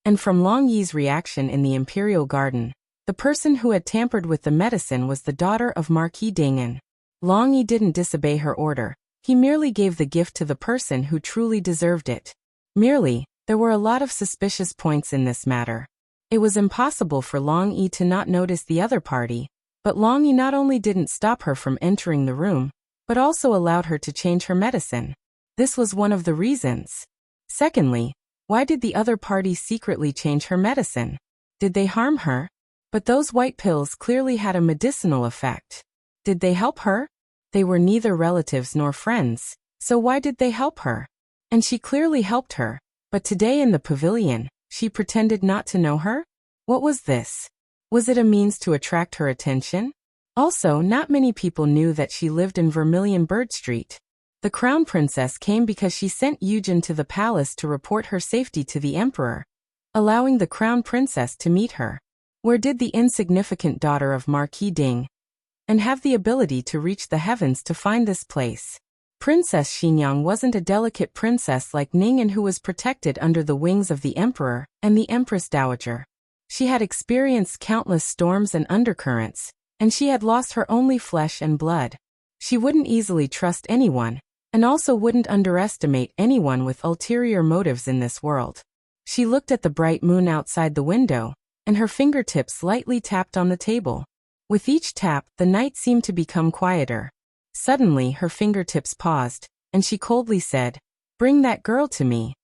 And from Long Yi's reaction in the Imperial Garden, the person who had tampered with the medicine was the daughter of Marquis Dingen. Long Yi didn't disobey her order. He merely gave the gift to the person who truly deserved it. Merely, there were a lot of suspicious points in this matter. It was impossible for Long Yi to not notice the other party, but Long Yi not only didn't stop her from entering the room, but also allowed her to change her medicine. This was one of the reasons. Secondly, why did the other party secretly change her medicine? Did they harm her? But those white pills clearly had a medicinal effect. Did they help her? They were neither relatives nor friends, so why did they help her? And she clearly helped her, but today in the pavilion, she pretended not to know her? What was this? Was it a means to attract her attention? Also, not many people knew that she lived in Vermilion Bird Street. The Crown Princess came because she sent Eugen to the palace to report her safety to the Emperor, allowing the Crown Princess to meet her. Where did the insignificant daughter of Marquis Ding and have the ability to reach the heavens to find this place? Princess Xinyang wasn't a delicate princess like Ning'an who was protected under the wings of the Emperor and the Empress Dowager. She had experienced countless storms and undercurrents, and she had lost her only flesh and blood. She wouldn't easily trust anyone, and also wouldn't underestimate anyone with ulterior motives in this world. She looked at the bright moon outside the window, and her fingertips lightly tapped on the table. With each tap, the night seemed to become quieter. Suddenly, her fingertips paused, and she coldly said, "Bring that girl to me."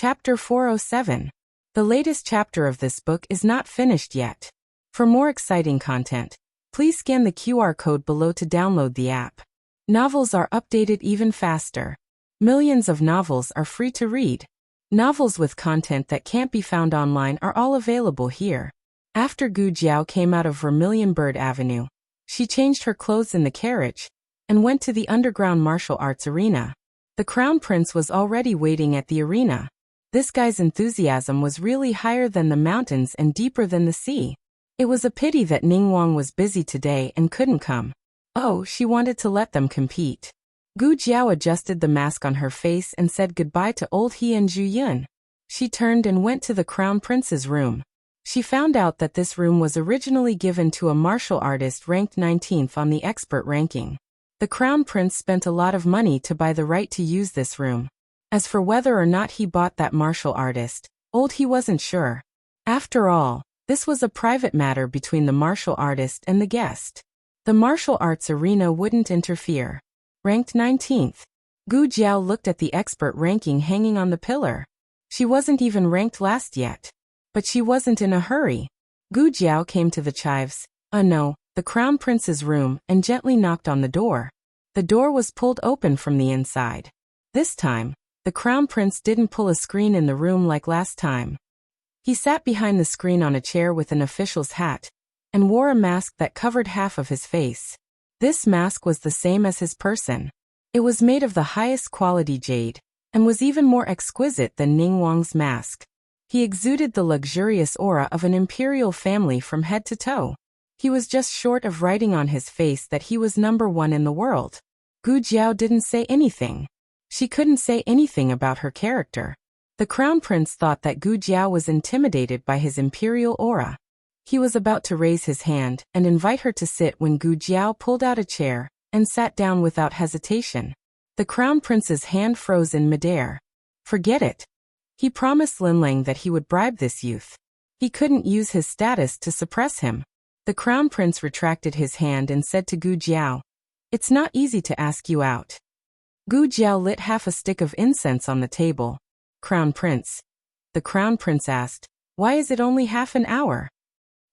Chapter 407. The latest chapter of this book is not finished yet. For more exciting content, please scan the QR code below to download the app. Novels are updated even faster. Millions of novels are free to read. Novels with content that can't be found online are all available here. After Gu Jiao came out of Vermilion Bird Avenue, she changed her clothes in the carriage and went to the underground martial arts arena. The Crown Prince was already waiting at the arena. This guy's enthusiasm was really higher than the mountains and deeper than the sea. It was a pity that Ning Wang was busy today and couldn't come. Oh, she wanted to let them compete. Gu Jiao adjusted the mask on her face and said goodbye to old he and Zhu Yun. She turned and went to the Crown Prince's room. She found out that this room was originally given to a martial artist ranked 19th on the expert ranking. The Crown Prince spent a lot of money to buy the right to use this room. As for whether or not he bought that martial artist, old he wasn't sure. After all, this was a private matter between the martial artist and the guest. The martial arts arena wouldn't interfere. Ranked 19th. Gu Jiao looked at the expert ranking hanging on the pillar. She wasn't even ranked last yet. But she wasn't in a hurry. Gu Jiao came to the chives, the Crown Prince's room, and gently knocked on the door. The door was pulled open from the inside. This time, the Crown Prince didn't pull a screen in the room like last time. He sat behind the screen on a chair with an official's hat and wore a mask that covered half of his face. This mask was the same as his person. It was made of the highest quality jade and was even more exquisite than Ning Wang's mask. He exuded the luxurious aura of an imperial family from head to toe. He was just short of writing on his face that he was #1 in the world. Gu Jiao didn't say anything. She couldn't say anything about her character. The Crown Prince thought that Gu Jiao was intimidated by his imperial aura. He was about to raise his hand and invite her to sit when Gu Jiao pulled out a chair and sat down without hesitation. The Crown Prince's hand froze in midair. Forget it. He promised Lin Lang that he would bribe this youth. He couldn't use his status to suppress him. The Crown Prince retracted his hand and said to Gu Jiao, "It's not easy to ask you out." Gu Jiao lit half a stick of incense on the table. "Crown Prince?" The Crown Prince asked, "Why is it only half an hour?"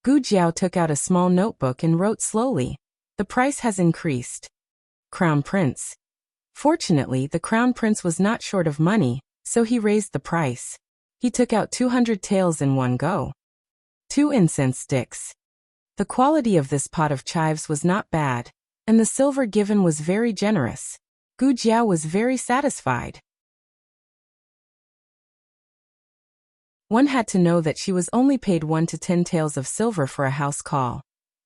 Gu Jiao took out a small notebook and wrote slowly, "The price has increased." Crown Prince. Fortunately, the Crown Prince was not short of money, so he raised the price. He took out 200 taels in one go. 2 incense sticks. The quality of this pot of chives was not bad, and the silver given was very generous. Gu Jiao was very satisfied. One had to know that she was only paid 1 to 10 taels of silver for a house call.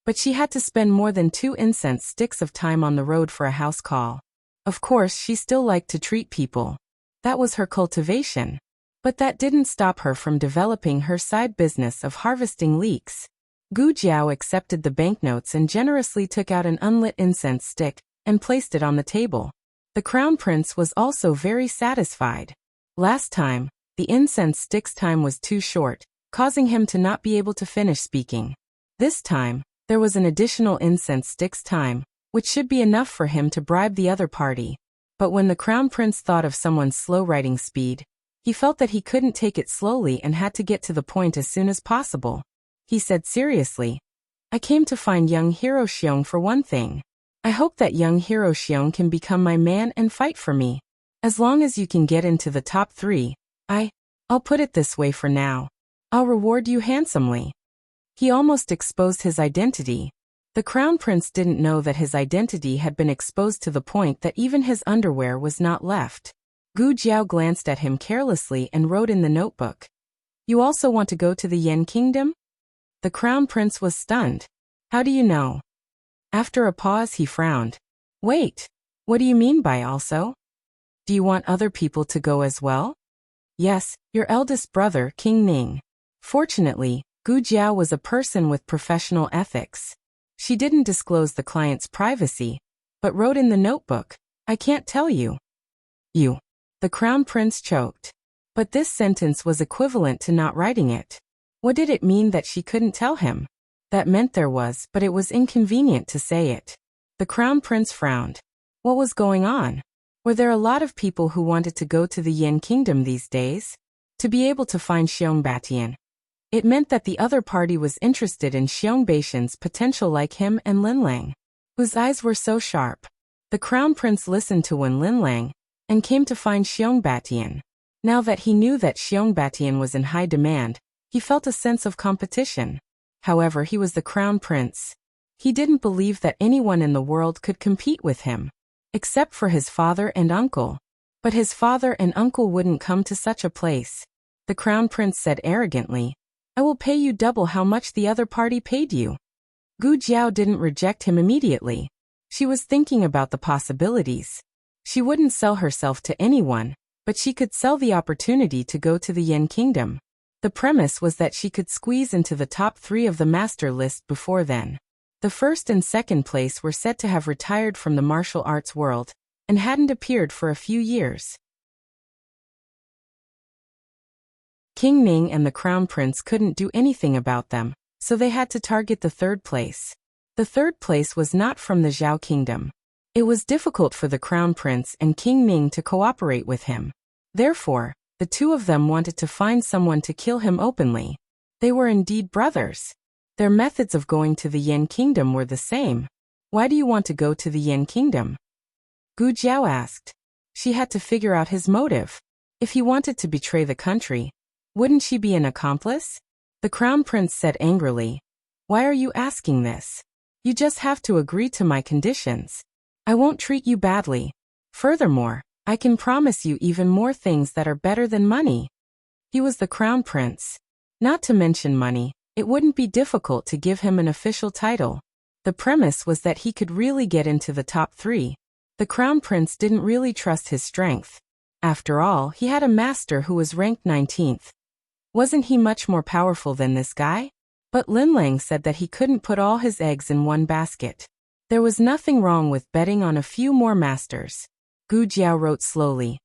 But she had to spend more than 2 incense sticks of time on the road for a house call. Of course, she still liked to treat people. That was her cultivation. But that didn't stop her from developing her side business of harvesting leeks. Gu Jiao accepted the banknotes and generously took out an unlit incense stick and placed it on the table. The Crown Prince was also very satisfied. Last time, the incense stick's time was too short, causing him to not be able to finish speaking. This time, there was an additional incense stick's time, which should be enough for him to bribe the other party. But when the Crown Prince thought of someone's slow writing speed, he felt that he couldn't take it slowly and had to get to the point as soon as possible. He said seriously, "I came to find young Hero Xiong for one thing. I hope that young Hero Xiong can become my man and fight for me. As long as you can get into the top 3, I'll put it this way for now. I'll reward you handsomely." He almost exposed his identity. The Crown Prince didn't know that his identity had been exposed to the point that even his underwear was not left. Gu Jiao glanced at him carelessly and wrote in the notebook, "You also want to go to the Yen Kingdom?" The Crown Prince was stunned. "How do you know?" After a pause, he frowned. "Wait, what do you mean by also? Do you want other people to go as well?" "Yes, your eldest brother, King Ning." Fortunately, Gu Jiao was a person with professional ethics. She didn't disclose the client's privacy, but wrote in the notebook, "I can't tell you." "You." The Crown Prince choked. But this sentence was equivalent to not writing it. What did it mean that she couldn't tell him? That meant there was, but it was inconvenient to say it. The Crown Prince frowned. What was going on? Were there a lot of people who wanted to go to the Yen Kingdom these days? to be able to find Xiong. It meant that the other party was interested in Xiong potential like him and Linlang, whose eyes were so sharp. The Crown Prince listened to Wen Linlang and came to find Xiong. Now that he knew that Xiong was in high demand, he felt a sense of competition. However, he was the Crown Prince. He didn't believe that anyone in the world could compete with him, except for his father and uncle. But his father and uncle wouldn't come to such a place. The Crown Prince said arrogantly, "I will pay you double how much the other party paid you." Gu Jiao didn't reject him immediately. She was thinking about the possibilities. She wouldn't sell herself to anyone, but she could sell the opportunity to go to the Yin Kingdom. The premise was that she could squeeze into the top 3 of the master list before then. The first and second place were said to have retired from the martial arts world and hadn't appeared for a few years. King Ning and the Crown Prince couldn't do anything about them, so they had to target the third place. The third place was not from the Zhao Kingdom. It was difficult for the Crown Prince and King Ning to cooperate with him. Therefore, the two of them wanted to find someone to kill him openly. They were indeed brothers. Their methods of going to the Yin Kingdom were the same. "Why do you want to go to the Yin Kingdom?" Gu Jiao asked. She had to figure out his motive. If he wanted to betray the country, wouldn't she be an accomplice? The Crown Prince said angrily, "Why are you asking this? You just have to agree to my conditions. I won't treat you badly. Furthermore, I can promise you even more things that are better than money." He was the Crown Prince. Not to mention money, it wouldn't be difficult to give him an official title. The premise was that he could really get into the top 3. The Crown Prince didn't really trust his strength. After all, he had a master who was ranked 19th. Wasn't he much more powerful than this guy? But Linlang said that he couldn't put all his eggs in one basket. There was nothing wrong with betting on a few more masters. Gu Jiao wrote slowly.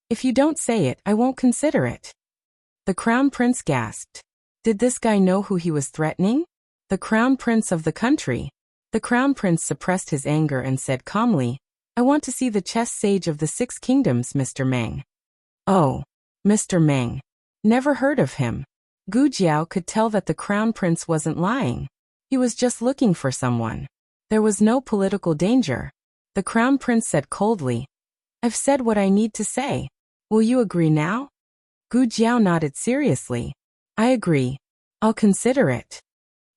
"If you don't say it, I won't consider it." The Crown Prince gasped. Did this guy know who he was threatening? The Crown Prince of the country. The Crown Prince suppressed his anger and said calmly, "I want to see the chess sage of the 6 kingdoms, Mr. Meng." "Oh, Mr. Meng. Never heard of him." Gu Jiao could tell that the Crown Prince wasn't lying. He was just looking for someone. There was no political danger. The Crown Prince said coldly, "I've said what I need to say. Will you agree now?" Gu Jiao nodded seriously. "I agree. I'll consider it."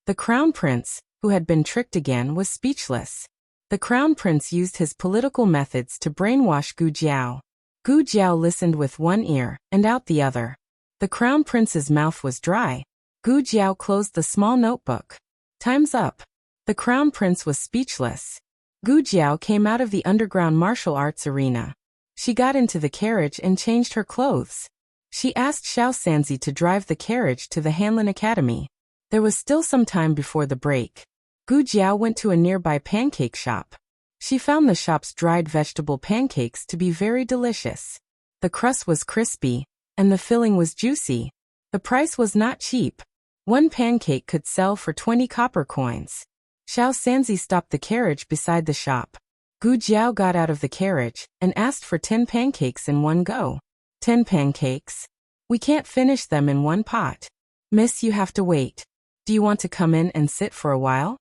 The Crown Prince, who had been tricked again, was speechless. The Crown Prince used his political methods to brainwash Gu Jiao. Gu Jiao listened with one ear and out the other. The Crown Prince's mouth was dry. Gu Jiao closed the small notebook. "Time's up." The Crown Prince was speechless. Gu Jiao came out of the underground martial arts arena. She got into the carriage and changed her clothes. She asked Xiao Sanzi to drive the carriage to the Hanlin Academy. There was still some time before the break. Gu Jiao went to a nearby pancake shop. She found the shop's dried vegetable pancakes to be very delicious. The crust was crispy, and the filling was juicy. The price was not cheap. One pancake could sell for 20 copper coins. Xiao Sanzi stopped the carriage beside the shop. Gu Jiao got out of the carriage and asked for 10 pancakes in one go. 10 pancakes? We can't finish them in one pot. Miss, you have to wait. Do you want to come in and sit for a while?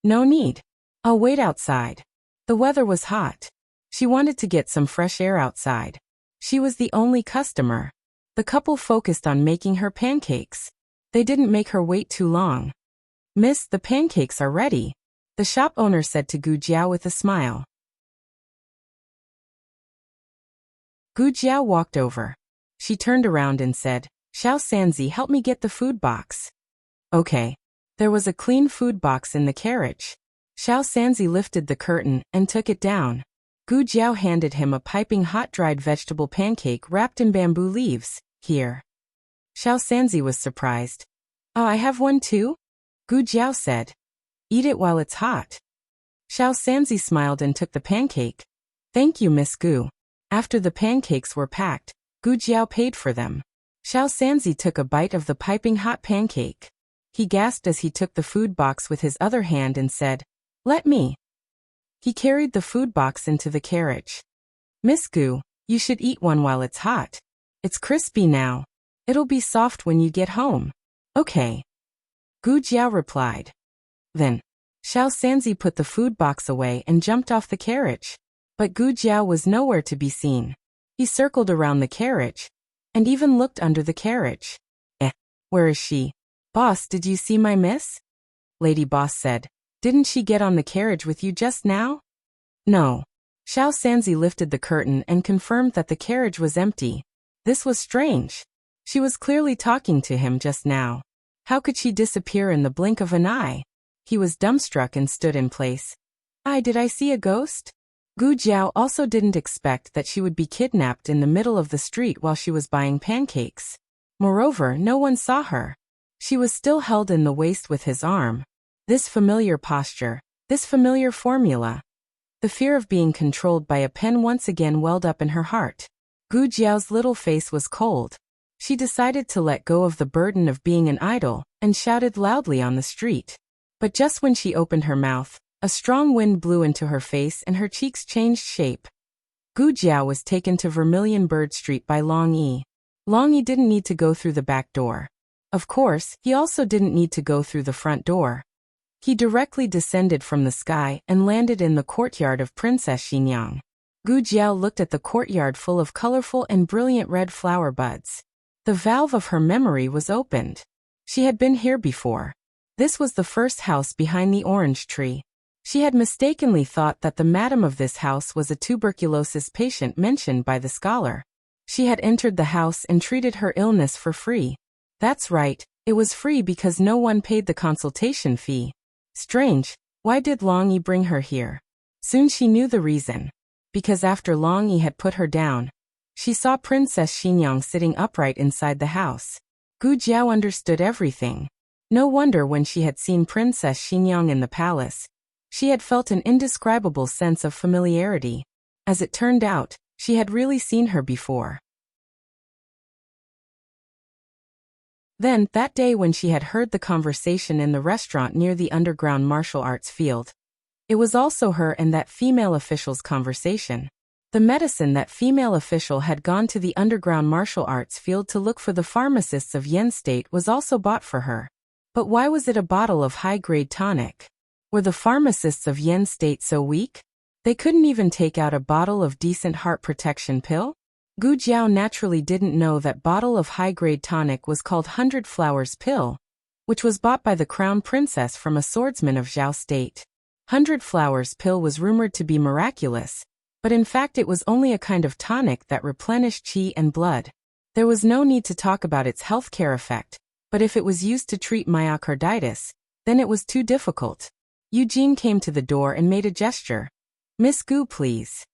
No need. I'll wait outside. The weather was hot. She wanted to get some fresh air outside. She was the only customer. The couple focused on making her pancakes. They didn't make her wait too long. "Miss, the pancakes are ready," the shop owner said to Gu Jiao with a smile. Gu Jiao walked over. She turned around and said, "Xiao Sanzi, help me get the food box." Okay. There was a clean food box in the carriage. Xiao Sanzi lifted the curtain and took it down. Gu Jiao handed him a piping hot dried vegetable pancake wrapped in bamboo leaves. "Here." Xiao Sanzi was surprised. "Oh, I have one too?" Gu Jiao said. "Eat it while it's hot." Xiao Sanzi smiled and took the pancake. "Thank you, Miss Gu." After the pancakes were packed, Gu Jiao paid for them. Xiao Sanzi took a bite of the piping hot pancake. He gasped as he took the food box with his other hand and said, "Let me." He carried the food box into the carriage. "Miss Gu, you should eat one while it's hot. It's crispy now." It'll be soft when you get home. Okay. Gu Jiao replied. Then, Xiao Sanzi put the food box away and jumped off the carriage. But Gu Jiao was nowhere to be seen. He circled around the carriage, and even looked under the carriage. Where is she? Boss, did you see my miss? Lady Boss said. Didn't she get on the carriage with you just now? No. Xiao Sanzi lifted the curtain and confirmed that the carriage was empty. This was strange. She was clearly talking to him just now. How could she disappear in the blink of an eye? He was dumbstruck and stood in place. Did I see a ghost? Gu Jiao also didn't expect that she would be kidnapped in the middle of the street while she was buying pancakes. Moreover, no one saw her. She was still held in the waist with his arm. This familiar posture, this familiar formula. The fear of being controlled by a pen once again welled up in her heart. Gu Jiao's little face was cold. She decided to let go of the burden of being an idol, and shouted loudly on the street. But just when she opened her mouth, a strong wind blew into her face and her cheeks changed shape. Gu Jiao was taken to Vermilion Bird Street by Long Yi. Long Yi didn't need to go through the back door. Of course, he also didn't need to go through the front door. He directly descended from the sky and landed in the courtyard of Princess Xinyang. Gu Jiao looked at the courtyard full of colorful and brilliant red flower buds. The valve of her memory was opened. She had been here before. This was the first house behind the orange tree. She had mistakenly thought that the madam of this house was a tuberculosis patient mentioned by the scholar. She had entered the house and treated her illness for free. That's right, it was free because no one paid the consultation fee. Strange, why did Long Yi bring her here? Soon she knew the reason. Because after Long Yi had put her down, she saw Princess Xinyang sitting upright inside the house. Gu Jiao understood everything. No wonder when she had seen Princess Xinyang in the palace, she had felt an indescribable sense of familiarity. As it turned out, she had really seen her before. Then, that day when she had heard the conversation in the restaurant near the underground martial arts field, it was also her and that female official's conversation. The medicine that female official had gone to the underground martial arts field to look for the pharmacists of Yen State was also bought for her. But why was it a bottle of high-grade tonic? Were the pharmacists of Yen State so weak? They couldn't even take out a bottle of decent heart protection pill? Gu Jiao naturally didn't know that bottle of high-grade tonic was called 100 Flowers Pill, which was bought by the crown princess from a swordsman of Zhao State. 100 Flowers Pill was rumored to be miraculous, but in fact it was only a kind of tonic that replenished qi and blood. There was no need to talk about its healthcare effect, but if it was used to treat myocarditis, then it was too difficult. Eugene came to the door and made a gesture. Miss Gu, please.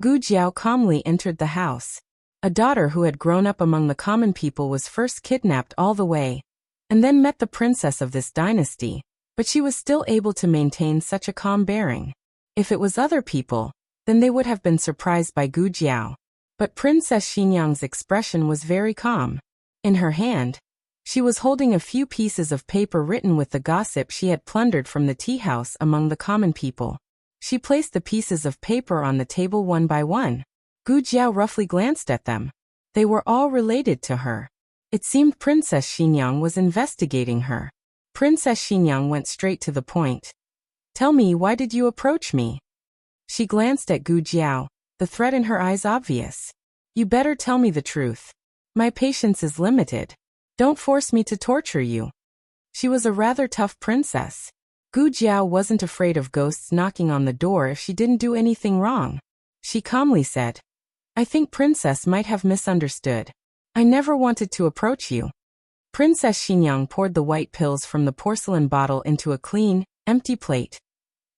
Gu Jiao calmly entered the house. A daughter who had grown up among the common people was first kidnapped all the way, and then met the princess of this dynasty, but she was still able to maintain such a calm bearing. If it was other people, then they would have been surprised by Gu Jiao. But Princess Xinyang's expression was very calm. In her hand, she was holding a few pieces of paper written with the gossip she had plundered from the tea house among the common people. She placed the pieces of paper on the table one by one. Gu Jiao roughly glanced at them. They were all related to her. It seemed Princess Xinyang was investigating her. Princess Xinyang went straight to the point. Tell me, why did you approach me? She glanced at Gu Jiao, the threat in her eyes obvious. You better tell me the truth. My patience is limited. Don't force me to torture you. She was a rather tough princess. Gu Jiao wasn't afraid of ghosts knocking on the door if she didn't do anything wrong. She calmly said, I think Princess might have misunderstood. I never wanted to approach you. Princess Xinyang poured the white pills from the porcelain bottle into a clean, empty plate.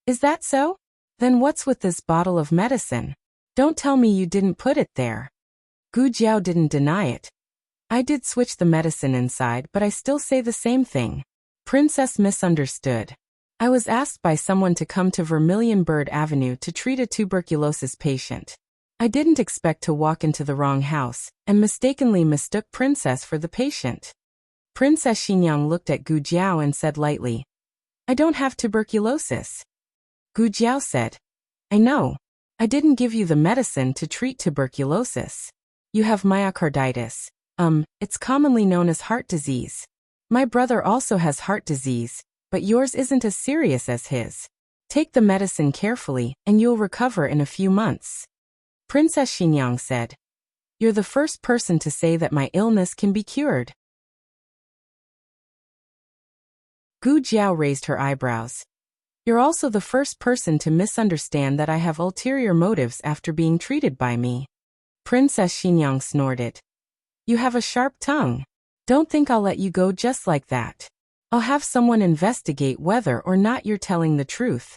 Is that so? Then what's with this bottle of medicine? Don't tell me you didn't put it there. Gu Jiao didn't deny it. I did switch the medicine inside, but I still say the same thing. Princess misunderstood. I was asked by someone to come to Vermilion Bird Avenue to treat a tuberculosis patient. I didn't expect to walk into the wrong house, and mistakenly mistook Princess for the patient. Princess Xinyang looked at Gu Jiao and said lightly, I don't have tuberculosis. Gu Jiao said, I know. I didn't give you the medicine to treat tuberculosis. You have myocarditis, It's commonly known as heart disease. My brother also has heart disease, but yours isn't as serious as his. Take the medicine carefully, and you'll recover in a few months. Princess Xinyang said. You're the first person to say that my illness can be cured. Gu Jiao raised her eyebrows. You're also the first person to misunderstand that I have ulterior motives after being treated by me. Princess Xinyang snorted. You have a sharp tongue. Don't think I'll let you go just like that. I'll have someone investigate whether or not you're telling the truth.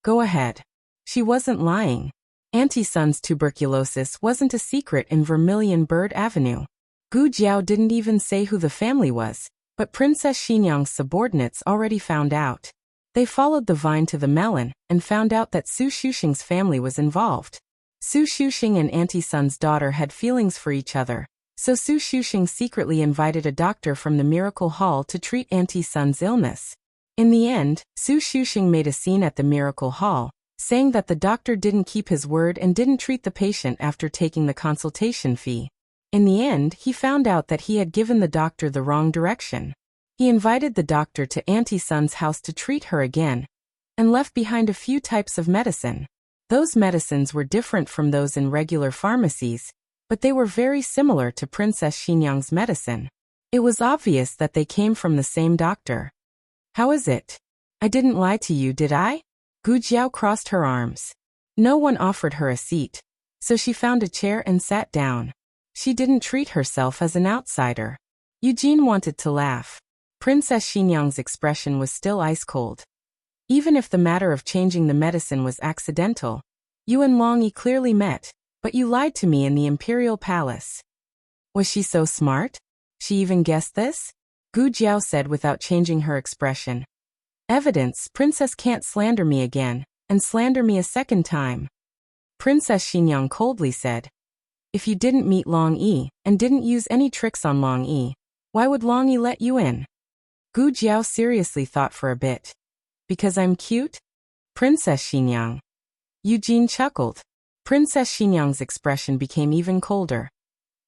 Go ahead. She wasn't lying. Auntie Sun's tuberculosis wasn't a secret in Vermilion Bird Avenue. Gu Jiao didn't even say who the family was, but Princess Xinyang's subordinates already found out. They followed the vine to the melon and found out that Su Shuxing's family was involved. Su Shuxing and Auntie Sun's daughter had feelings for each other, so Su Shuxing secretly invited a doctor from the Miracle Hall to treat Auntie Sun's illness. In the end, Su Shuxing made a scene at the Miracle Hall, saying that the doctor didn't keep his word and didn't treat the patient after taking the consultation fee. In the end, he found out that he had given the doctor the wrong direction. He invited the doctor to Auntie Sun's house to treat her again, and left behind a few types of medicine. Those medicines were different from those in regular pharmacies, but they were very similar to Princess Xinyang's medicine. It was obvious that they came from the same doctor. How is it? I didn't lie to you, did I? Gu Jiao crossed her arms. No one offered her a seat, so she found a chair and sat down. She didn't treat herself as an outsider. Eugene wanted to laugh. Princess Xinyang's expression was still ice-cold. Even if the matter of changing the medicine was accidental, you and Long Yi clearly met, but you lied to me in the Imperial Palace. Was she so smart? She even guessed this? Gu Jiao said without changing her expression. Evidence, Princess can't slander me again, and slander me a second time. Princess Xinyang coldly said. If you didn't meet Long Yi, and didn't use any tricks on Long Yi, why would Long Yi let you in? Gu Jiao seriously thought for a bit. Because I'm cute? Princess Xinyang. Eugene chuckled. Princess Xinyang's expression became even colder.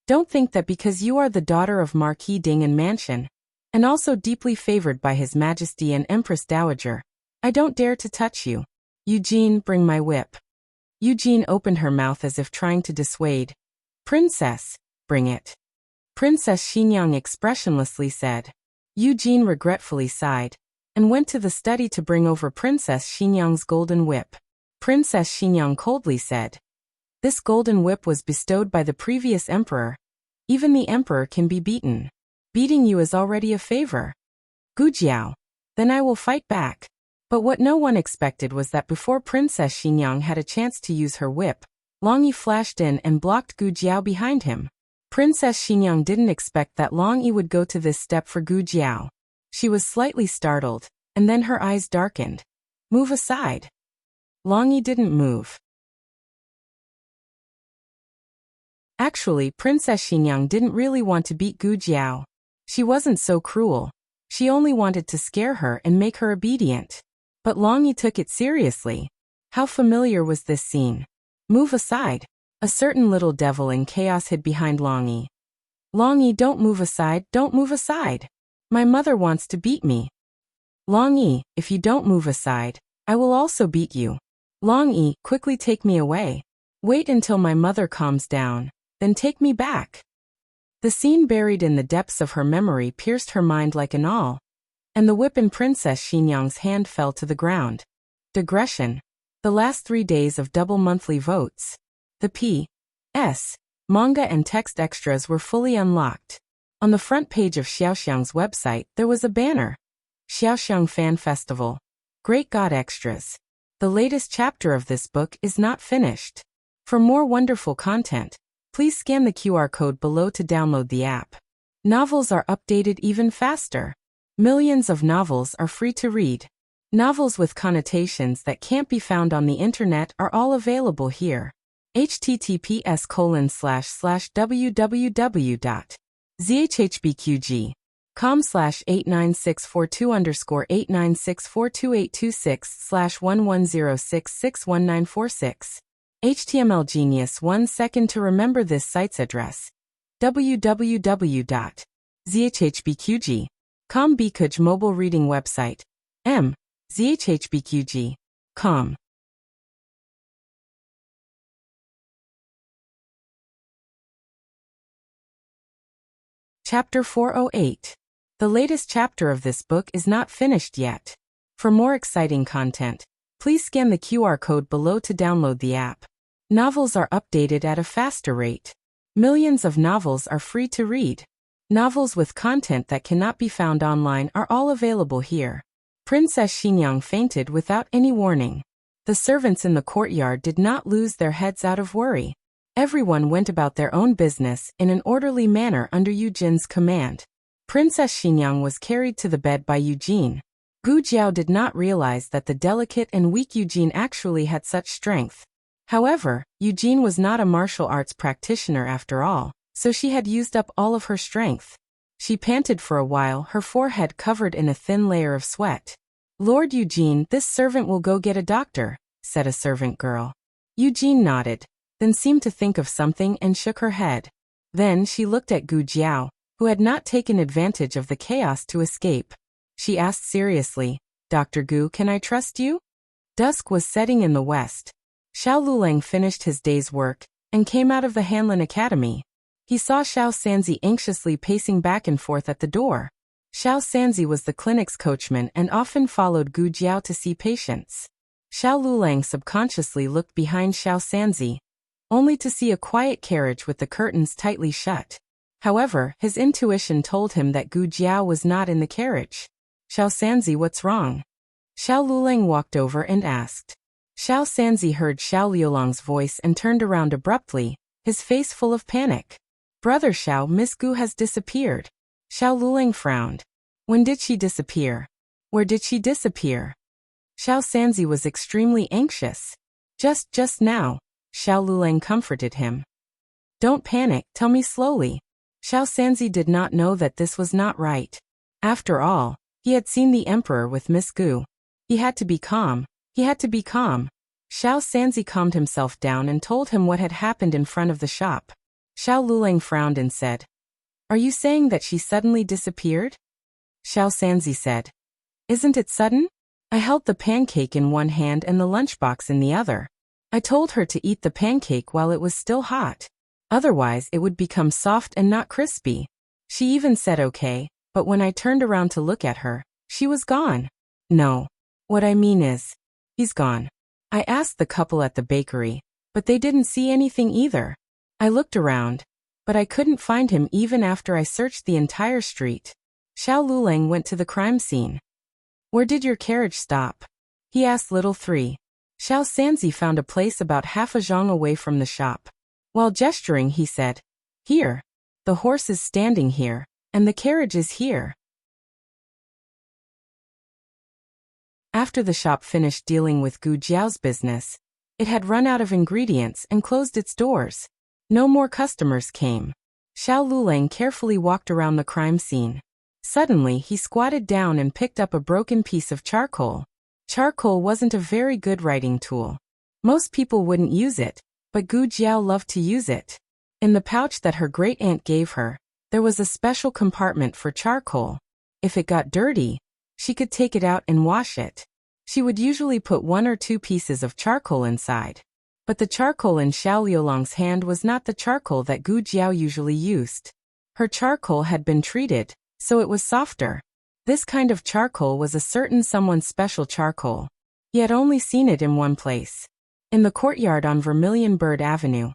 Don't think that because you are the daughter of Marquis Dingen Mansion, and also deeply favored by His Majesty and Empress Dowager, I don't dare to touch you. Eugene, bring my whip. Eugene opened her mouth as if trying to dissuade. Princess, bring it. Princess Xinyang expressionlessly said. Eugene regretfully sighed, and went to the study to bring over Princess Xinyang's golden whip. Princess Xinyang coldly said. This golden whip was bestowed by the previous emperor. Even the emperor can be beaten. Beating you is already a favor. Gu Jiao. Then I will fight back. But what no one expected was that before Princess Xinyang had a chance to use her whip, Long Yi flashed in and blocked Gu Jiao behind him. Princess Xinyang didn't expect that Long Yi would go to this step for Gu Jiao. She was slightly startled, and then her eyes darkened. Move aside. Long Yi didn't move. Actually, Princess Xinyang didn't really want to beat Gu Jiao. She wasn't so cruel. She only wanted to scare her and make her obedient. But Long Yi took it seriously. How familiar was this scene? Move aside. A certain little devil in chaos hid behind Long Yi. Long Yi, don't move aside, don't move aside. My mother wants to beat me. Long Yi, if you don't move aside, I will also beat you. Long Yi, quickly take me away. Wait until my mother calms down, then take me back. The scene buried in the depths of her memory pierced her mind like an awl, and the whip in Princess Xinyang's hand fell to the ground. Digression. The last 3 days of double monthly votes. The P.S. manga and text extras were fully unlocked. On the front page of Xiaoxiang's website, there was a banner. Xiaoxiang Fan Festival. Great God Extras. The latest chapter of this book is not finished. For more wonderful content, please scan the QR code below to download the app. Novels are updated even faster. Millions of novels are free to read. Novels with connotations that can't be found on the internet are all available here. https://www.zhbqg.com/89642_8964286/1106661946. HTML Genius 1 second to remember this site's address. www.zhhbqg.com Bkuj mobile reading website. zhhbqg.com. Chapter 408. The latest chapter of this book is not finished yet. For more exciting content, please scan the QR code below to download the app. Novels are updated at a faster rate. Millions of novels are free to read. Novels with content that cannot be found online are all available here. Princess Xinyang fainted without any warning. The servants in the courtyard did not lose their heads out of worry. Everyone went about their own business in an orderly manner under Eugène's command. Princess Xinyang was carried to the bed by Eugène. Gu Jiao did not realize that the delicate and weak Eugène actually had such strength. However, Eugène was not a martial arts practitioner after all, so she had used up all of her strength. She panted for a while, her forehead covered in a thin layer of sweat. "Lord Eugène, this servant will go get a doctor," said a servant girl. Eugène nodded, then seemed to think of something and shook her head. Then she looked at Gu Jiao, who had not taken advantage of the chaos to escape. She asked seriously, "Dr. Gu, can I trust you?" Dusk was setting in the west. Xiao Lulang finished his day's work and came out of the Hanlin Academy. He saw Xiao Sanzi anxiously pacing back and forth at the door. Xiao Sanzi was the clinic's coachman and often followed Gu Jiao to see patients. Xiao Lulang subconsciously looked behind Xiao Sanzi, only to see a quiet carriage with the curtains tightly shut. However, his intuition told him that Gu Jiao was not in the carriage. "Xiao Sanzi, what's wrong?" Xiao Lulang walked over and asked. Xiao Sanzi heard Xiao Liulang's voice and turned around abruptly, his face full of panic. "Brother Xiao, Miss Gu has disappeared." Xiao Lulang frowned. "When did she disappear? Where did she disappear?" Xiao Sanzi was extremely anxious. Just now," Xiao Lulang comforted him. "Don't panic, tell me slowly." Xiao Sanzi did not know that this was not right. After all, he had seen the emperor with Miss Gu. He had to be calm. Xiao Sanzi calmed himself down and told him what had happened in front of the shop. Xiao Lulang frowned and said, "Are you saying that she suddenly disappeared?" Xiao Sanzi said, "Isn't it sudden? I held the pancake in one hand and the lunchbox in the other. I told her to eat the pancake while it was still hot. Otherwise it would become soft and not crispy. She even said okay, but when I turned around to look at her, she was gone." "No. What I mean is, he's gone. I asked the couple at the bakery, but they didn't see anything either. I looked around, but I couldn't find him even after I searched the entire street." Xiao Lulang went to the crime scene. "Where did your carriage stop?" he asked little 3. Xiao Sanzi found a place about half a zhang away from the shop. While gesturing, he said, "Here. The horse is standing here, and the carriage is here." After the shop finished dealing with Gu Jiao's business, it had run out of ingredients and closed its doors. No more customers came. Xiao Lulang carefully walked around the crime scene. Suddenly, he squatted down and picked up a broken piece of charcoal. Charcoal wasn't a very good writing tool. Most people wouldn't use it, but Gu Jiao loved to use it. In the pouch that her great-aunt gave her, there was a special compartment for charcoal. If it got dirty, she could take it out and wash it. She would usually put 1 or 2 pieces of charcoal inside. But the charcoal in Xiao Liulang's hand was not the charcoal that Gu Jiao usually used. Her charcoal had been treated, so it was softer. This kind of charcoal was a certain someone's special charcoal. He had only seen it in one place. In the courtyard on Vermilion Bird Avenue.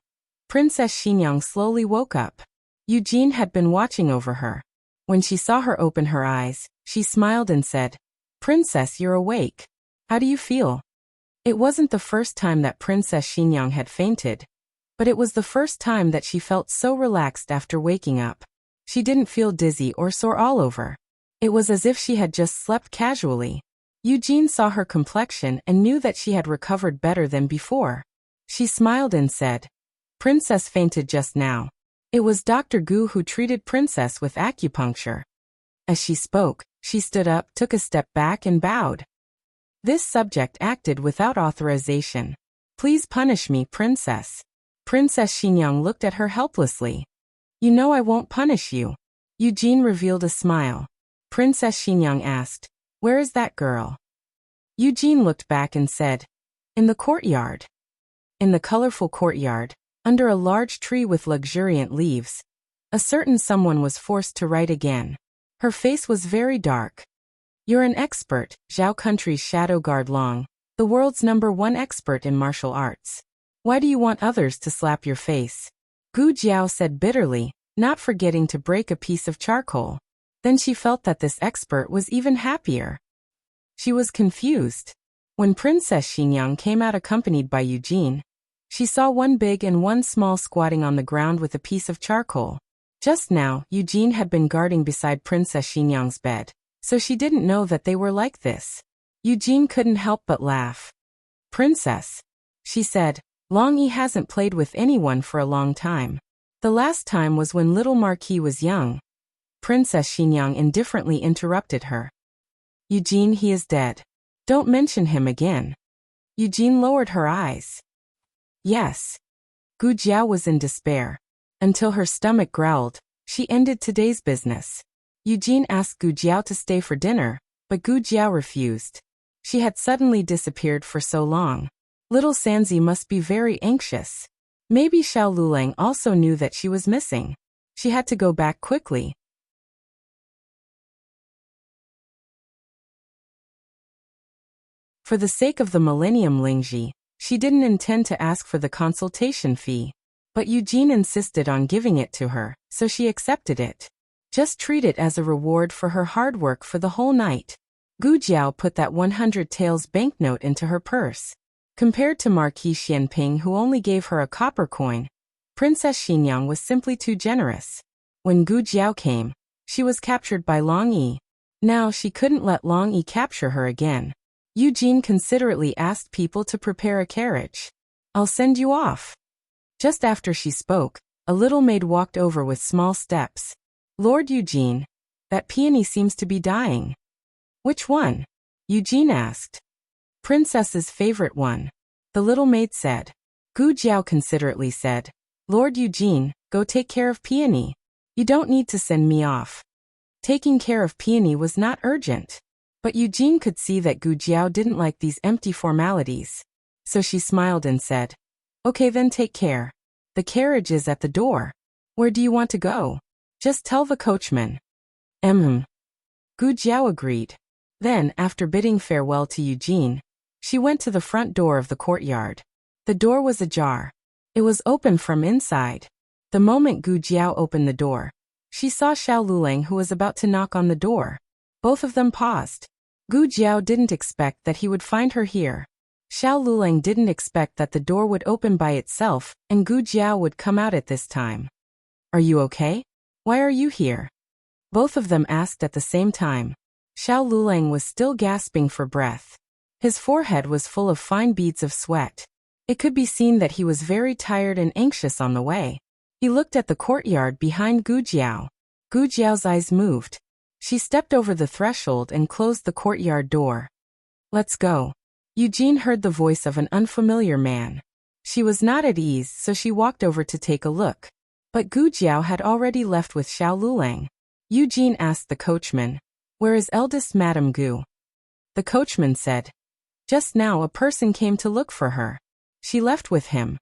Princess Xinyang slowly woke up. Eugène had been watching over her. When she saw her open her eyes, she smiled and said, "Princess, you're awake. How do you feel?" It wasn't the first time that Princess Xinyang had fainted, but it was the first time that she felt so relaxed after waking up. She didn't feel dizzy or sore all over. It was as if she had just slept casually. Eugène saw her complexion and knew that she had recovered better than before. She smiled and said, "Princess fainted just now. It was Dr. Gu who treated Princess with acupuncture." As she spoke, she stood up, took a step back and bowed. "This subject acted without authorization. Please punish me, Princess." Princess Xinyang looked at her helplessly. You know I won't punish you. Eugene revealed a smile. Princess Xingyang asked, "Where is that girl?" Eugene looked back and said, "In the courtyard." In the colorful courtyard, under a large tree with luxuriant leaves, a certain someone was forced to write again. Her face was very dark. "You're an expert, Zhao Country's shadow guard Long, the world's #1 expert in martial arts. Why do you want others to slap your face?" Gu Jiao said bitterly, not forgetting to break a piece of charcoal. Then she felt that this expert was even happier. She was confused. When Princess Xingyang came out accompanied by Eugene, she saw one big and one small squatting on the ground with a piece of charcoal. Just now, Eugene had been guarding beside Princess Xingyang's bed, so she didn't know that they were like this. Eugene couldn't help but laugh. "Princess," she said, "Long Yi hasn't played with anyone for a long time. The last time was when little Marquis was young." Princess Xingyang indifferently interrupted her. "Eugene, he is dead. Don't mention him again." Eugene lowered her eyes. "Yes." Gu Jiao was in despair. Until her stomach growled, she ended today's business. Eugene asked Gu Jiao to stay for dinner, but Gu Jiao refused. She had suddenly disappeared for so long. Little Sanzi must be very anxious. Maybe Xiao Lulang also knew that she was missing. She had to go back quickly. For the sake of the Millennium Lingji, she didn't intend to ask for the consultation fee. But Eugene insisted on giving it to her, so she accepted it. Just treat it as a reward for her hard work for the whole night. Gu Jiao put that 100 taels banknote into her purse. Compared to Marquis Xianping, who only gave her a copper coin, Princess Xingyang was simply too generous. When Gu Jiao came, she was captured by Long Yi. Now she couldn't let Long Yi capture her again. Eugene considerately asked people to prepare a carriage. "I'll send you off." Just after she spoke, a little maid walked over with small steps. "Lord Eugene, that peony seems to be dying." "Which one?" Eugene asked. "Princess's favorite one," the little maid said. Gu Jiao considerately said, "Lord Eugene, go take care of Peony. You don't need to send me off." Taking care of Peony was not urgent. But Eugene could see that Gu Jiao didn't like these empty formalities. So she smiled and said, "Okay, then take care. The carriage is at the door. Where do you want to go?" "Just tell the coachman." Gu Jiao agreed. Then, after bidding farewell to Eugene, she went to the front door of the courtyard. The door was ajar. It was open from inside. The moment Gu Jiao opened the door, she saw Xiao Lulang, who was about to knock on the door. Both of them paused. Gu Jiao didn't expect that he would find her here. Xiao Lulang didn't expect that the door would open by itself and Gu Jiao would come out at this time. "Are you okay? Why are you here?" Both of them asked at the same time. Xiao Lulang was still gasping for breath. His forehead was full of fine beads of sweat. It could be seen that he was very tired and anxious on the way. He looked at the courtyard behind Gu Jiao. Gu Jiao's eyes moved. She stepped over the threshold and closed the courtyard door. "Let's go." Eugene heard the voice of an unfamiliar man. She was not at ease, so she walked over to take a look. But Gu Jiao had already left with Xiao Lulang. Eugene asked the coachman, "Where is eldest Madame Gu?" The coachman said, "Just now a person came to look for her. She left with him."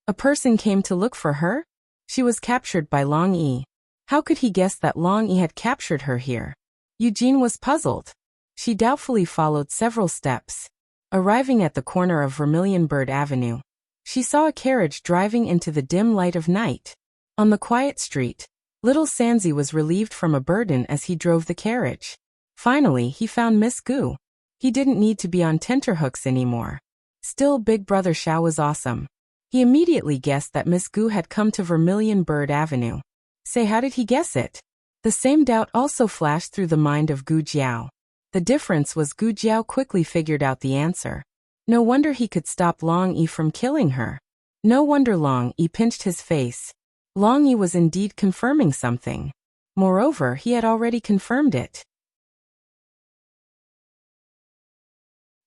"A person came to look for her?" She was captured by Long Yi. How could he guess that Long Yi had captured her here? Eugene was puzzled. She doubtfully followed several steps. Arriving at the corner of Vermilion Bird Avenue, she saw a carriage driving into the dim light of night. On the quiet street, little Sanzi was relieved from a burden as he drove the carriage. Finally, he found Miss Gu. He didn't need to be on tenterhooks anymore. Still, Big Brother Xiao was awesome. He immediately guessed that Miss Gu had come to Vermilion Bird Avenue. Say, how did he guess it? The same doubt also flashed through the mind of Gu Jiao. The difference was Gu Jiao quickly figured out the answer. No wonder he could stop Long Yi from killing her. No wonder Long Yi pinched his face. Long Yi was indeed confirming something. Moreover, he had already confirmed it.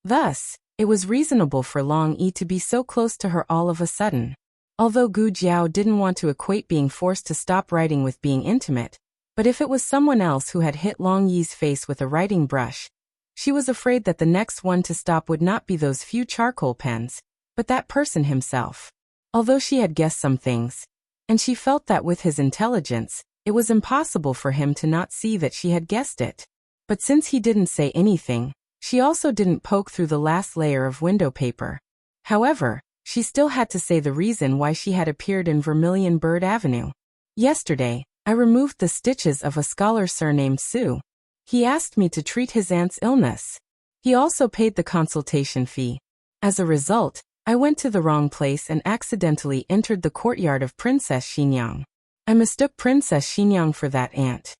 Thus, it was reasonable for Long Yi to be so close to her all of a sudden. Although Gu Jiao didn't want to equate being forced to stop writing with being intimate, but if it was someone else who had hit Long Yi's face with a writing brush, she was afraid that the next one to stop would not be those few charcoal pens, but that person himself. Although she had guessed some things, and she felt that with his intelligence, it was impossible for him to not see that she had guessed it. But since he didn't say anything, she also didn't poke through the last layer of window paper. However, she still had to say the reason why she had appeared in Vermilion Bird Avenue. Yesterday, I removed the stitches of a scholar surnamed Su. He asked me to treat his aunt's illness. He also paid the consultation fee. As a result, I went to the wrong place and accidentally entered the courtyard of Princess Xinyang. I mistook Princess Xinyang for that aunt.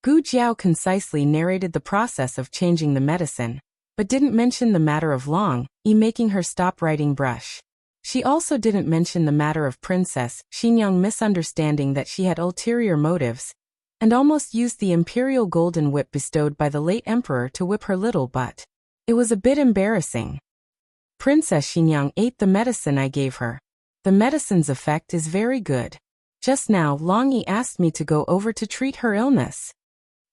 Gu Jiao concisely narrated the process of changing the medicine, but didn't mention the matter of Long Yi making her stop writing brush. She also didn't mention the matter of Princess Xinyang misunderstanding that she had ulterior motives, and almost used the imperial golden whip bestowed by the late emperor to whip her little butt. It was a bit embarrassing. Princess Xinyang ate the medicine I gave her. The medicine's effect is very good. Just now Long Yi asked me to go over to treat her illness.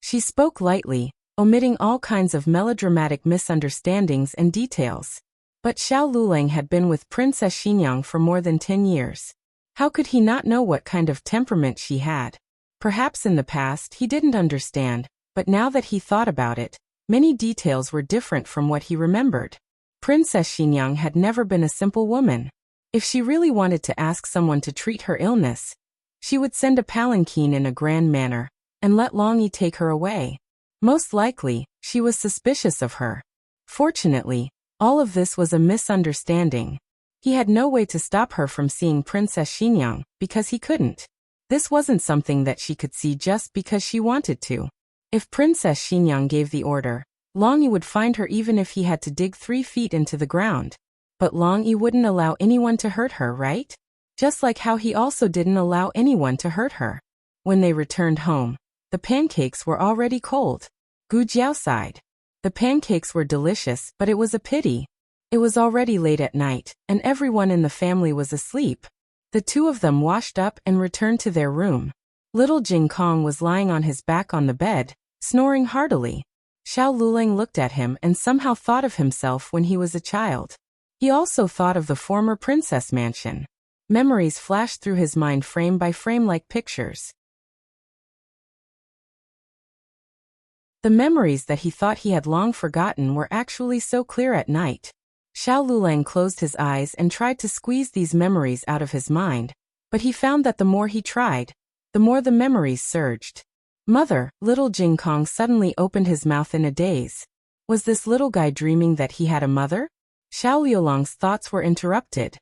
She spoke lightly, omitting all kinds of melodramatic misunderstandings and details. But Xiao Luleng had been with Princess Xinyang for more than 10 years. How could he not know what kind of temperament she had? Perhaps in the past he didn't understand, but now that he thought about it, many details were different from what he remembered. Princess Xinyang had never been a simple woman. If she really wanted to ask someone to treat her illness, she would send a palanquin in a grand manner, and let Long Yi take her away. Most likely, she was suspicious of her. Fortunately, all of this was a misunderstanding. He had no way to stop her from seeing Princess Xinyang, because he couldn't. This wasn't something that she could see just because she wanted to. If Princess Xinyang gave the order, Long Yi would find her even if he had to dig 3 feet into the ground. But Long Yi wouldn't allow anyone to hurt her, right? Just like how he also didn't allow anyone to hurt her. When they returned home, the pancakes were already cold. Gu Jiao sighed. The pancakes were delicious, but it was a pity. It was already late at night, and everyone in the family was asleep. The two of them washed up and returned to their room. Little Jing Kong was lying on his back on the bed, snoring heartily. Xiao Luleng looked at him and somehow thought of himself when he was a child. He also thought of the former princess mansion. Memories flashed through his mind frame by frame like pictures. The memories that he thought he had long forgotten were actually so clear at night. Xiao Luleng closed his eyes and tried to squeeze these memories out of his mind, but he found that the more he tried, the more the memories surged. Mother, little Jing Kong suddenly opened his mouth in a daze. Was this little guy dreaming that he had a mother? Xiao Liulong's thoughts were interrupted.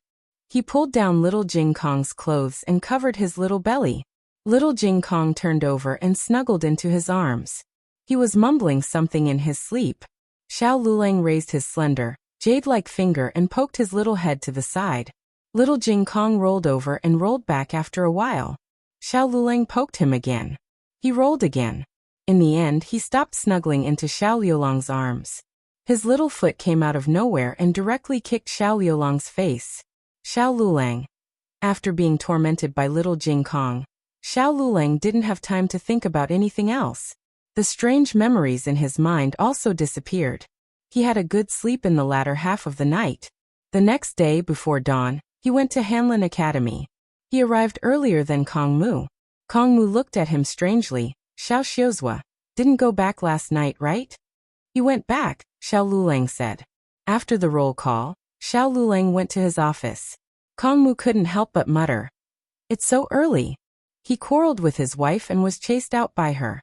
He pulled down little Jing Kong's clothes and covered his little belly. Little Jing Kong turned over and snuggled into his arms. He was mumbling something in his sleep. Xiao Luleng raised his slender, jade-like finger and poked his little head to the side. Little Jing Kong rolled over and rolled back after a while. Xiao Luleng poked him again. He rolled again. In the end, he stopped snuggling into Xiao Liulong's arms. His little foot came out of nowhere and directly kicked Xiao Liulong's face. Xiao Luleng. After being tormented by little Jing Kong, Xiao Luleng didn't have time to think about anything else. The strange memories in his mind also disappeared. He had a good sleep in the latter half of the night. The next day before dawn, he went to Hanlin Academy. He arrived earlier than Kong Mu. Kong Mu looked at him strangely. Xiao Xiuzhua, didn't go back last night, right? He went back, Xiao Luleng said. After the roll call, Xiao Luleng went to his office. Kong Mu couldn't help but mutter. It's so early. He quarreled with his wife and was chased out by her.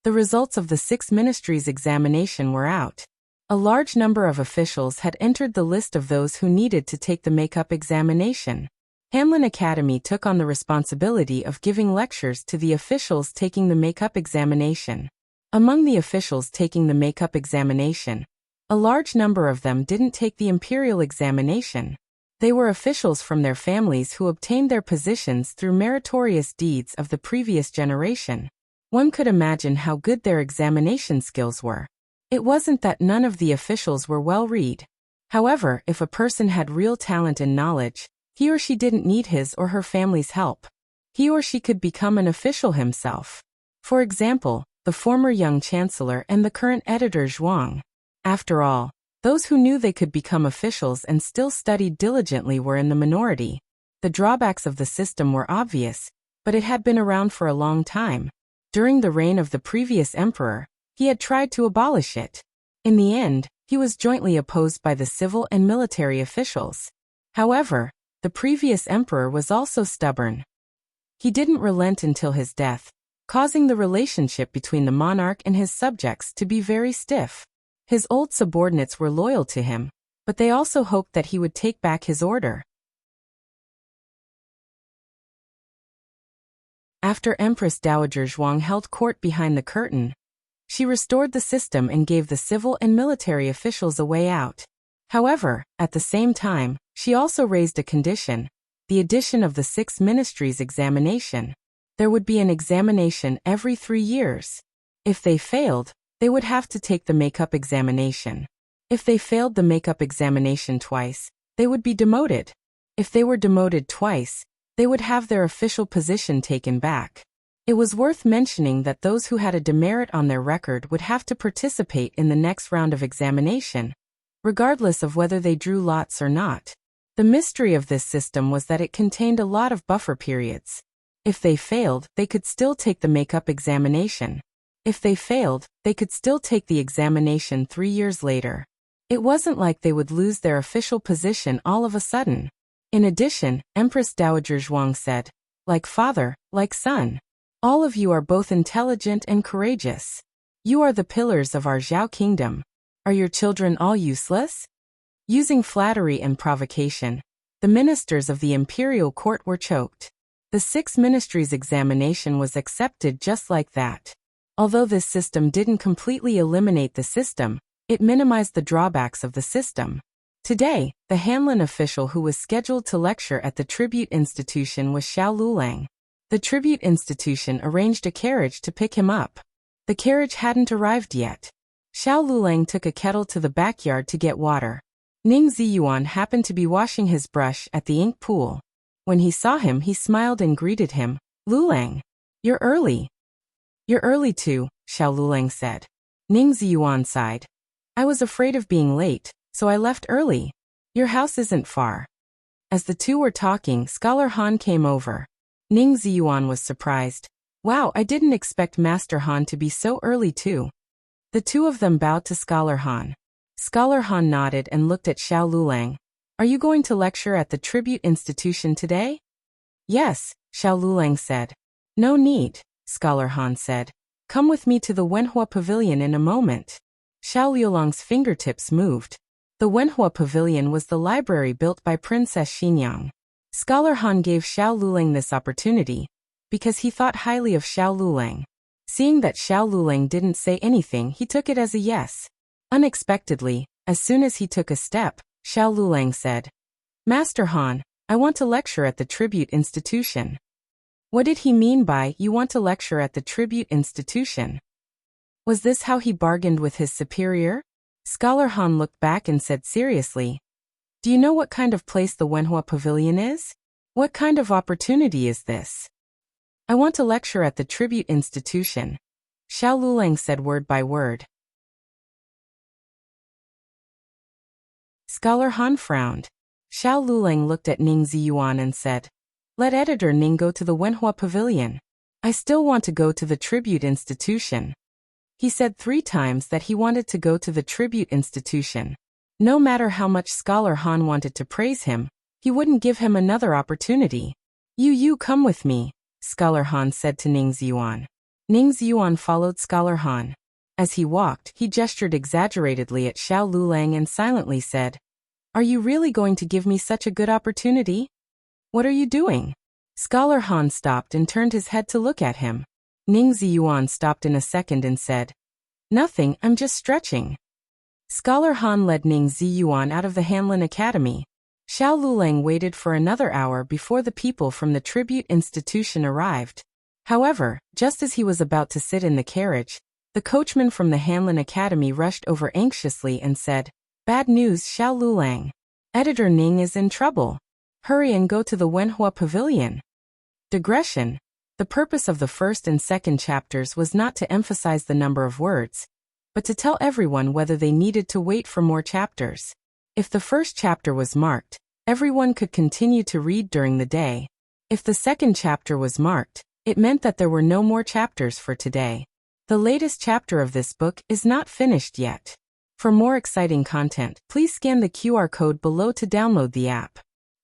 The results of the 6 ministries examination were out. A large number of officials had entered the list of those who needed to take the makeup examination. Hanlin Academy took on the responsibility of giving lectures to the officials taking the makeup examination. Among the officials taking the makeup examination, a large number of them didn't take the imperial examination. They were officials from their families who obtained their positions through meritorious deeds of the previous generation. One could imagine how good their examination skills were. It wasn't that none of the officials were well read. However, if a person had real talent and knowledge, He or she didn't need his or her family's help. He or she could become an official himself. For example, the former young chancellor and the current editor Zhuang. After all, those who knew they could become officials and still studied diligently were in the minority. The drawbacks of the system were obvious, but it had been around for a long time. During the reign of the previous emperor, he had tried to abolish it. In the end, he was jointly opposed by the civil and military officials. However, the previous emperor was also stubborn. He didn't relent until his death, causing the relationship between the monarch and his subjects to be very stiff. His old subordinates were loyal to him, but they also hoped that he would take back his order. After Empress Dowager Zhuang held court behind the curtain, she restored the system and gave the civil and military officials a way out. However, at the same time, she also raised a condition: the addition of the 6 ministries examination. There would be an examination every 3 years. If they failed, they would have to take the makeup examination. If they failed the makeup examination twice, they would be demoted. If they were demoted twice, they would have their official position taken back. It was worth mentioning that those who had a demerit on their record would have to participate in the next round of examination, regardless of whether they drew lots or not. The mystery of this system was that it contained a lot of buffer periods. If they failed, they could still take the makeup examination. If they failed, they could still take the examination 3 years later. It wasn't like they would lose their official position all of a sudden. In addition, Empress Dowager Zhuang said, "Like father, like son. All of you are both intelligent and courageous. You are the pillars of our Zhao kingdom. Are your children all useless?" Using flattery and provocation, the ministers of the imperial court were choked. The 6 ministries examination was accepted just like that. Although this system didn't completely eliminate the system, it minimized the drawbacks of the system. Today, the Hanlin official who was scheduled to lecture at the tribute institution was Xiao Lulang. The tribute institution arranged a carriage to pick him up. The carriage hadn't arrived yet. Xiao Lulang took a kettle to the backyard to get water. Ning Ziyuan happened to be washing his brush at the ink pool. When he saw him, he smiled and greeted him. "Lulang, you're early." "You're early too," Xiao Lulang said. Ning Ziyuan sighed. "I was afraid of being late, so I left early. Your house isn't far." As the two were talking, Scholar Han came over. Ning Ziyuan was surprised. "Wow, I didn't expect Master Han to be so early too." The two of them bowed to Scholar Han. Scholar Han nodded and looked at Xiao Lulang. "Are you going to lecture at the tribute institution today?" "Yes," Xiao Lulang said. "No need," Scholar Han said. "Come with me to the Wenhua Pavilion in a moment." Xiao Liulang's fingertips moved. The Wenhua Pavilion was the library built by Princess Xinyang. Scholar Han gave Xiao Lulang this opportunity because he thought highly of Xiao Lulang. Seeing that Xiao Lulang didn't say anything, he took it as a yes. Unexpectedly, as soon as he took a step, Xiao Lulang said, "Master Han, I want to lecture at the tribute institution." What did he mean by, "You want to lecture at the tribute institution"? Was this how he bargained with his superior? Scholar Han looked back and said seriously, "Do you know what kind of place the Wenhua Pavilion is? What kind of opportunity is this?" "I want to lecture at the tribute institution," Xiao Lulang said word by word. Scholar Han frowned. Xiao Lulang looked at Ning Ziyuan and said, "Let editor Ning go to the Wenhua Pavilion. I still want to go to the tribute institution." He said 3 times that he wanted to go to the tribute institution. No matter how much Scholar Han wanted to praise him, he wouldn't give him another opportunity. You come with me," Scholar Han said to Ning Ziyuan. Ning Ziyuan followed Scholar Han. As he walked, he gestured exaggeratedly at Xiao Lulang and silently said, "Are you really going to give me such a good opportunity? What are you doing?" Scholar Han stopped and turned his head to look at him. Ning Ziyuan stopped in a second and said, "Nothing, I'm just stretching." Scholar Han led Ning Ziyuan out of the Hanlin Academy. Xiao Lulang waited for another hour before the people from the tribute institution arrived. However, just as he was about to sit in the carriage, the coachman from the Hanlin Academy rushed over anxiously and said, "Bad news, Xiao Lulang. Editor Ning is in trouble." Hurry and go to the Wenhua Pavilion. Digression. The purpose of the first and second chapters was not to emphasize the number of words, but to tell everyone whether they needed to wait for more chapters. If the first chapter was marked, everyone could continue to read during the day. If the second chapter was marked, it meant that there were no more chapters for today. The latest chapter of this book is not finished yet. For more exciting content, please scan the QR code below to download the app.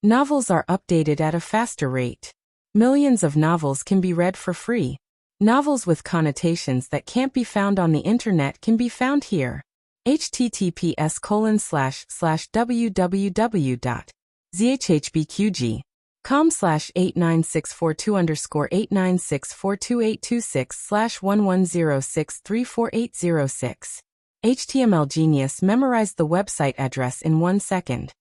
Novels are updated at a faster rate. Millions of novels can be read for free. Novels with connotations that can't be found on the internet can be found here. https://www.zhbqg.com/89642_896426/1106348006. HTML Genius memorized the website address in 1 second.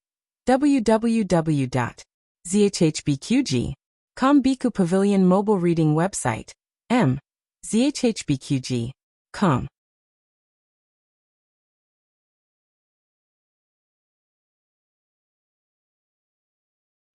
www.zhbqg.com Biku Pavilion Mobile Reading Website. zhbqg.com.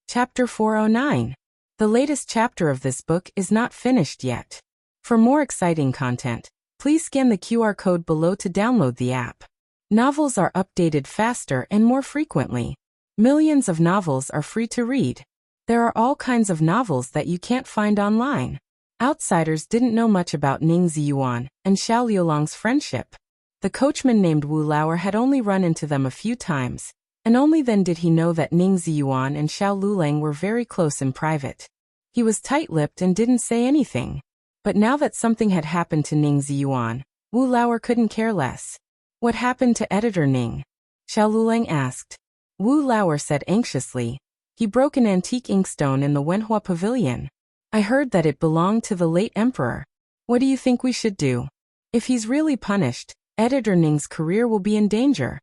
Chapter 409. The latest chapter of this book is not finished yet. For more exciting content, please scan the QR code below to download the app. Novels are updated faster and more frequently. Millions of novels are free to read. There are all kinds of novels that you can't find online. Outsiders didn't know much about Ning Ziyuan and Xiao Liulong's friendship. The coachman named Wu Lauer had only run into them a few times, and only then did he know that Ning Ziyuan and Xiao Lulang were very close in private. He was tight-lipped and didn't say anything. But now that something had happened to Ning Ziyuan, Wu Lauer couldn't care less. What happened to Editor Ning? Xiao Lulang asked. Wu Lauer said anxiously. He broke an antique inkstone in the Wenhua Pavilion. I heard that it belonged to the late emperor. What do you think we should do? If he's really punished, Editor Ning's career will be in danger.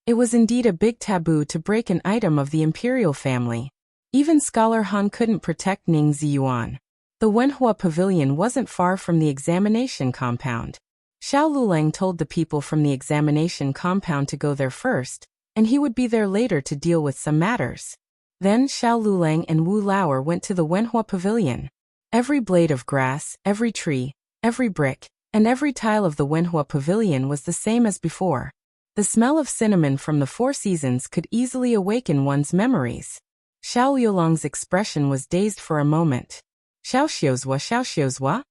It was indeed a big taboo to break an item of the imperial family. Even Scholar Han couldn't protect Ning Ziyuan. The Wenhua Pavilion wasn't far from the examination compound. Xiao Lulang told the people from the examination compound to go there first, and he would be there later to deal with some matters. Then Xiao Lulang and Wu Lauer went to the Wenhua Pavilion. Every blade of grass, every tree, every brick, and every tile of the Wenhua Pavilion was the same as before. The smell of cinnamon from the Four Seasons could easily awaken one's memories. Xiao Liulong's expression was dazed for a moment. Xiaoxiuzhua?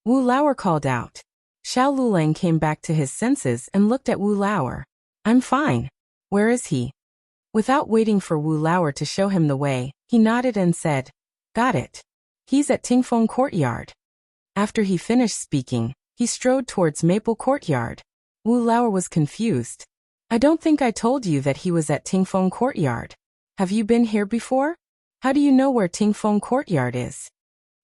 Wu Lauer called out. Xiao Lulang came back to his senses and looked at Wu Lauer. I'm fine. Where is he? Without waiting for Wu Lauer to show him the way, he nodded and said, Got it. He's at Tingfeng Courtyard. After he finished speaking, he strode towards Maple Courtyard. Wu Lauer was confused. I don't think I told you that he was at Tingfeng Courtyard. Have you been here before? How do you know where Tingfeng Courtyard is?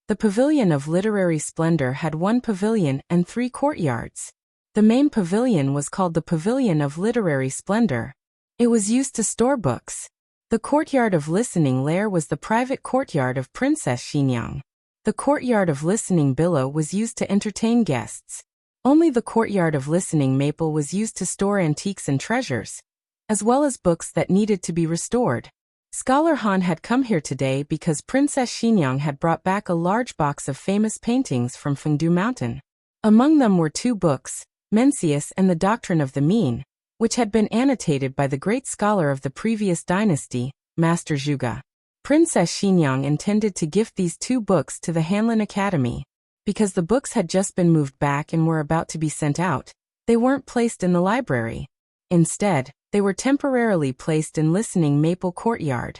The Pavilion of Literary Splendor had 1 pavilion and 3 courtyards. The main pavilion was called the Pavilion of Literary Splendor. It was used to store books. The Courtyard of Listening Lair was the private courtyard of Princess Xinyang. The Courtyard of Listening Billow was used to entertain guests. Only the Courtyard of Listening Maple was used to store antiques and treasures, as well as books that needed to be restored. Scholar Han had come here today because Princess Xinyang had brought back a large box of famous paintings from Fengdu Mountain. Among them were 2 books, Mencius and the Doctrine of the Mean, which had been annotated by the great scholar of the previous dynasty, Master Zhuge. Princess Xinyang intended to gift these 2 books to the Hanlin Academy. Because the books had just been moved back and were about to be sent out, they weren't placed in the library. Instead, they were temporarily placed in Listening Maple Courtyard.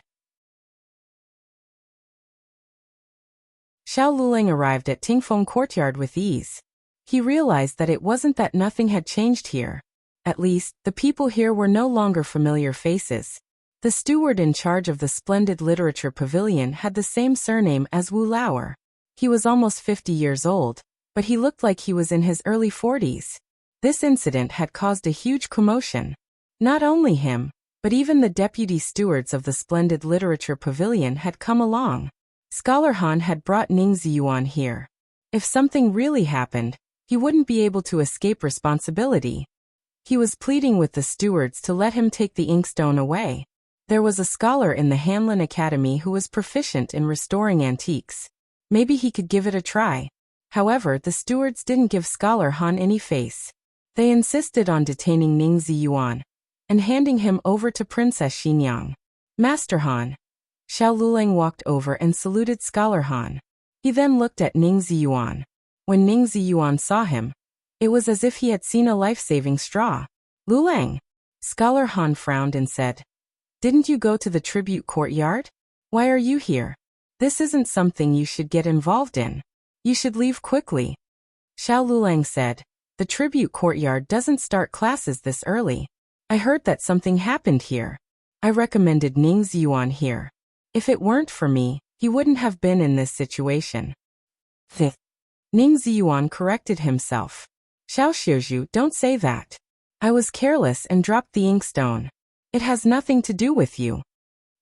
Xiao Lulang arrived at Tingfeng Courtyard with ease. He realized that it wasn't that nothing had changed here. At least, the people here were no longer familiar faces. The steward in charge of the splendid literature pavilion had the same surname as Wu Lauer. He was almost 50 years old, but he looked like he was in his early 40s. This incident had caused a huge commotion. Not only him, but even the deputy stewards of the splendid literature pavilion had come along. Scholar Han had brought Ning Ziyuan here. If something really happened, he wouldn't be able to escape responsibility. He was pleading with the stewards to let him take the inkstone away. There was a scholar in the Hanlon Academy who was proficient in restoring antiques. Maybe he could give it a try. However, the stewards didn't give Scholar Han any face. They insisted on detaining Ning Ziyuan and handing him over to Princess Xinyang. Master Han. Xiao Luleng walked over and saluted Scholar Han. He then looked at Ning Ziyuan. When Ning Ziyuan saw him, it was as if he had seen a life-saving straw. Luleng. Scholar Han frowned and said, "Didn't you go to the tribute courtyard? Why are you here? This isn't something you should get involved in. You should leave quickly." Xiao Luleng said, "The tribute courtyard doesn't start classes this early. I heard that something happened here. I recommended Ning Ziyuan here. If it weren't for me, he wouldn't have been in this situation." Ning Ziyuan corrected himself. "Xiao Xiuzhu, don't say that. I was careless and dropped the inkstone. It has nothing to do with you."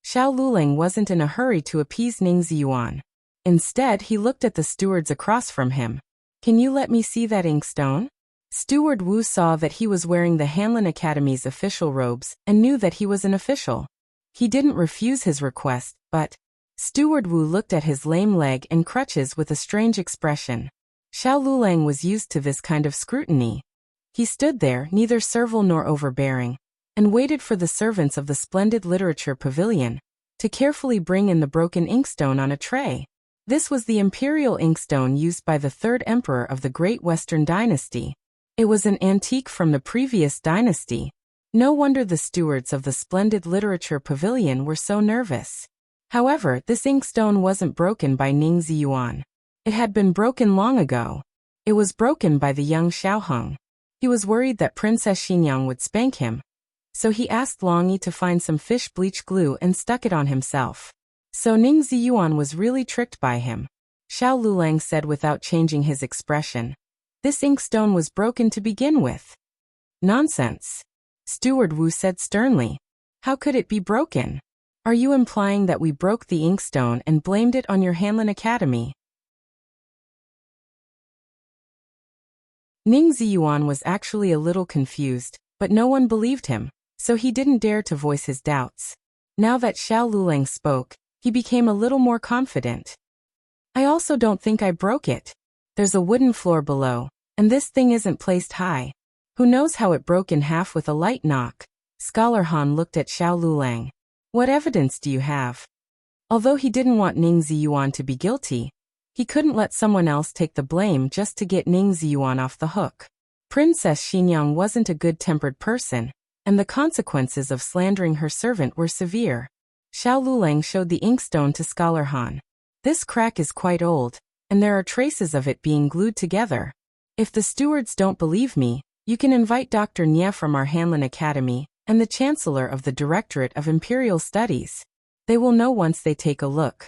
Xiao Luleng wasn't in a hurry to appease Ning Ziyuan. Instead, he looked at the stewards across from him. "Can you let me see that inkstone?" Steward Wu saw that he was wearing the Hanlon Academy's official robes and knew that he was an official. He didn't refuse his request, but Steward Wu looked at his lame leg and crutches with a strange expression. Xiao Luleng was used to this kind of scrutiny. He stood there, neither servile nor overbearing, and waited for the servants of the splendid literature pavilion to carefully bring in the broken inkstone on a tray. This was the imperial inkstone used by the third emperor of the Great Western Dynasty. It was an antique from the previous dynasty. No wonder the stewards of the splendid literature pavilion were so nervous. However, this inkstone wasn't broken by Ning Ziyuan. It had been broken long ago. It was broken by the young Xiaoheng. He was worried that Princess Xinyang would spank him, so he asked Long Yi to find some fish bleach glue and stuck it on himself. So Ning Ziyuan was really tricked by him. Xiao Luleng said without changing his expression, "This inkstone was broken to begin with." "Nonsense," Steward Wu said sternly. "How could it be broken? Are you implying that we broke the inkstone and blamed it on your Hanlon Academy?" Ning Ziyuan was actually a little confused, but no one believed him, so he didn't dare to voice his doubts. Now that Xiao Luleng spoke, he became a little more confident. "I also don't think I broke it. There's a wooden floor below, and this thing isn't placed high. Who knows how it broke in half with a light knock?" Scholar Han looked at Xiao Luleng. "What evidence do you have?" Although he didn't want Ning Ziyuan to be guilty, he couldn't let someone else take the blame just to get Ning Ziyuan off the hook. Princess Xinyang wasn't a good-tempered person, and the consequences of slandering her servant were severe. Xiao Luleng showed the inkstone to Scholar Han. "This crack is quite old, and there are traces of it being glued together. If the stewards don't believe me, you can invite Dr. Nye from our Hanlon Academy and the Chancellor of the Directorate of Imperial Studies. They will know once they take a look."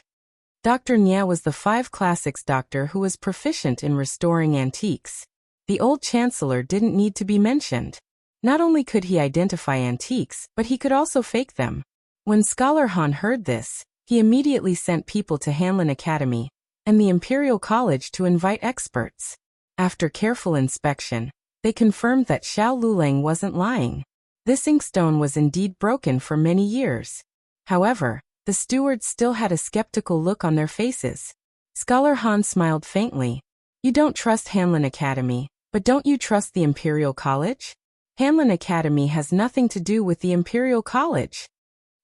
Dr. Nye was the 5 classics doctor who was proficient in restoring antiques. The old chancellor didn't need to be mentioned. Not only could he identify antiques, but he could also fake them. When Scholar Han heard this, he immediately sent people to Hanlon Academy and the Imperial College to invite experts. After careful inspection, they confirmed that Xiao Luleng wasn't lying. This inkstone was indeed broken for many years. However, the stewards still had a skeptical look on their faces. Scholar Han smiled faintly. "You don't trust Hanlon Academy, but don't you trust the Imperial College? Hanlon Academy has nothing to do with the Imperial College."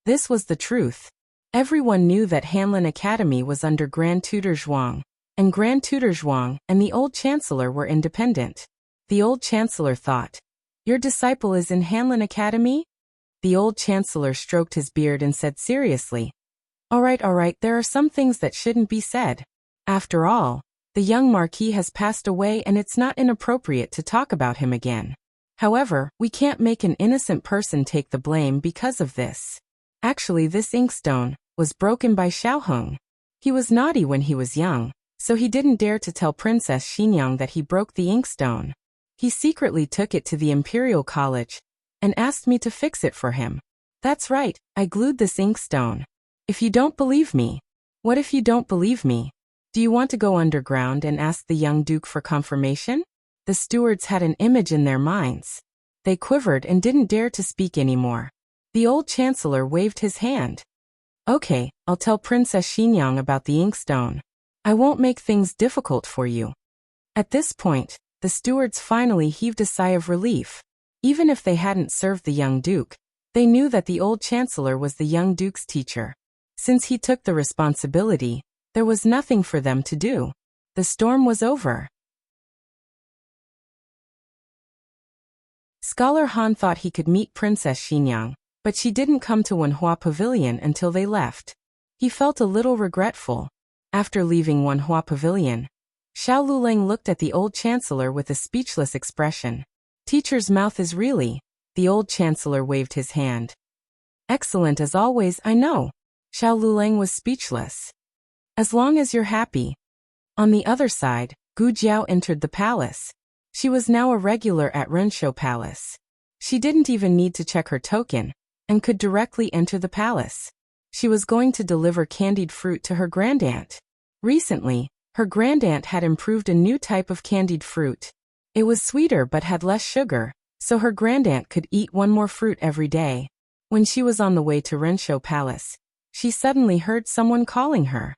This was the truth. Everyone knew that Hanlon Academy was under Grand Tutor Zhuang, and Grand Tutor Zhuang and the old Chancellor were independent. The old Chancellor thought, "Your disciple is in Hanlon Academy?" The old Chancellor stroked his beard and said seriously, all right, there are some things that shouldn't be said. After all, the young Marquis has passed away and it's not inappropriate to talk about him again. However, we can't make an innocent person take the blame because of this. Actually, this inkstone was broken by Xiaoheng. He was naughty when he was young, so he didn't dare to tell Princess Xinyang that he broke the inkstone. He secretly took it to the Imperial College and asked me to fix it for him. That's right, I glued this inkstone. If you don't believe me, what if you don't believe me? Do you want to go underground and ask the young Duke for confirmation? The stewards had an image in their minds. They quivered and didn't dare to speak anymore. The old chancellor waved his hand. Okay, I'll tell Princess Xinyang about the inkstone. I won't make things difficult for you. At this point, the stewards finally heaved a sigh of relief. Even if they hadn't served the young duke, they knew that the old chancellor was the young duke's teacher. Since he took the responsibility, there was nothing for them to do. The storm was over. Scholar Han thought he could meet Princess Xinyang, but she didn't come to Wenhua Pavilion until they left. He felt a little regretful. After leaving Wenhua Pavilion, Xiao Luleng looked at the old chancellor with a speechless expression. Teacher's mouth is really. The old chancellor waved his hand. Excellent as always, I know. Xiao Luleng was speechless. As long as you're happy. On the other side, Gu Jiao entered the palace. She was now a regular at Renshou Palace. She didn't even need to check her token, and could directly enter the palace. She was going to deliver candied fruit to her grandaunt. Recently, her grandaunt had improved a new type of candied fruit. It was sweeter but had less sugar, so her grandaunt could eat one more fruit every day. When she was on the way to Renshou Palace, she suddenly heard someone calling her.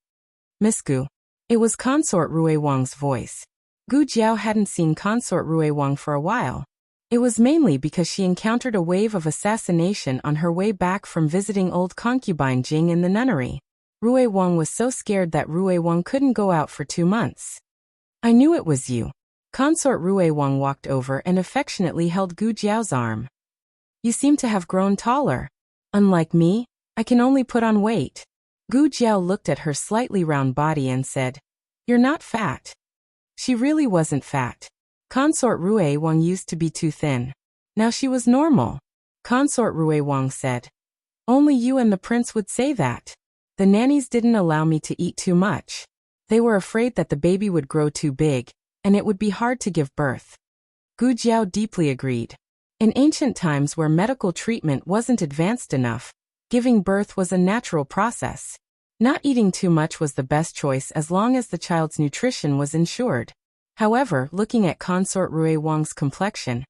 Miss Gu. It was Consort Rui Wang's voice. Gu Jiao hadn't seen Consort Rui Wang for a while. It was mainly because she encountered a wave of assassination on her way back from visiting old concubine Jing in the nunnery. Rui Wang was so scared that Rui Wang couldn't go out for 2 months. I knew it was you. Consort Rui Wang walked over and affectionately held Gu Jiao's arm. You seem to have grown taller. Unlike me, I can only put on weight. Gu Jiao looked at her slightly round body and said, You're not fat. She really wasn't fat. Consort Rui Wang used to be too thin. Now she was normal. Consort Rui Wang said. Only you and the prince would say that. The nannies didn't allow me to eat too much. They were afraid that the baby would grow too big, and it would be hard to give birth. Gu Jiao deeply agreed. In ancient times where medical treatment wasn't advanced enough, giving birth was a natural process. Not eating too much was the best choice as long as the child's nutrition was ensured. However, looking at Consort Rui Wang's complexion,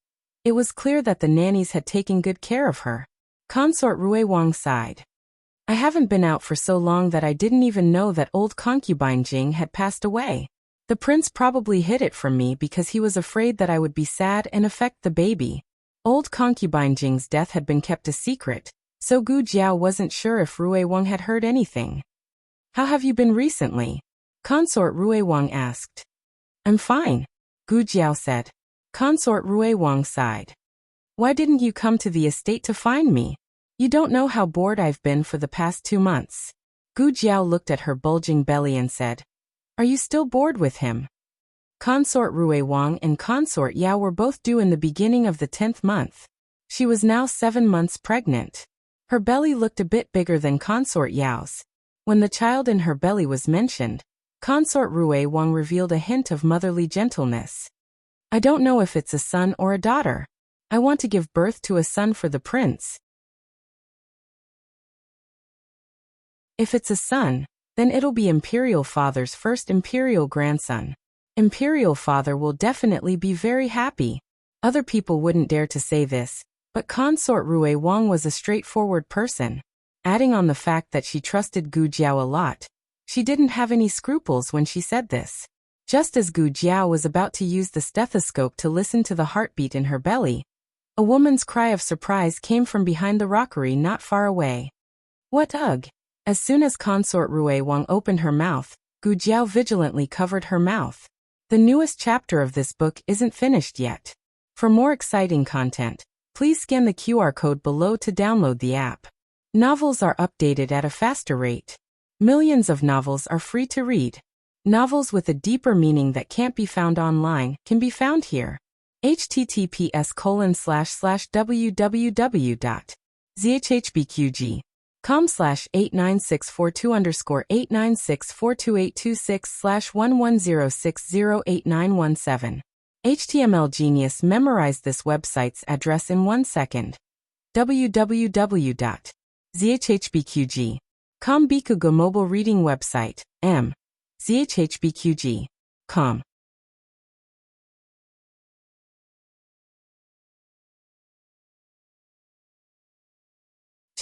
it was clear that the nannies had taken good care of her. Consort Rui Wang sighed. I haven't been out for so long that I didn't even know that old concubine Jing had passed away. The prince probably hid it from me because he was afraid that I would be sad and affect the baby. Old concubine Jing's death had been kept a secret, so Gu Jiao wasn't sure if Rui Wang had heard anything. How have you been recently? Consort Rui Wang asked. I'm fine, Gu Jiao said. Consort Rui Wang sighed. Why didn't you come to the estate to find me? You don't know how bored I've been for the past 2 months. Gu Jiao looked at her bulging belly and said, Are you still bored with him? Consort Rui Wang and Consort Yao were both due in the beginning of the 10th month. She was now 7 months pregnant. Her belly looked a bit bigger than Consort Yao's. When the child in her belly was mentioned, Consort Rui Wang revealed a hint of motherly gentleness. I don't know if it's a son or a daughter. I want to give birth to a son for the prince. If it's a son, then it'll be Imperial Father's first Imperial grandson. Imperial Father will definitely be very happy. Other people wouldn't dare to say this, but Consort Rui Wang was a straightforward person. Adding on the fact that she trusted Gu Jiao a lot, she didn't have any scruples when she said this. Just as Gu Jiao was about to use the stethoscope to listen to the heartbeat in her belly, a woman's cry of surprise came from behind the rockery not far away. What ugh! As soon as Consort Rui Wang opened her mouth, Gu Jiao vigilantly covered her mouth. The newest chapter of this book isn't finished yet. For more exciting content, please scan the QR code below to download the app. Novels are updated at a faster rate. Millions of novels are free to read. Novels with a deeper meaning that can't be found online can be found here. https://www.zhhbqg.com/896422_8964286/1106089117. HTML Genius memorized this website's address in 1 second. www.zhhbqg.com Bikugo mobile reading website, zhhbqg.com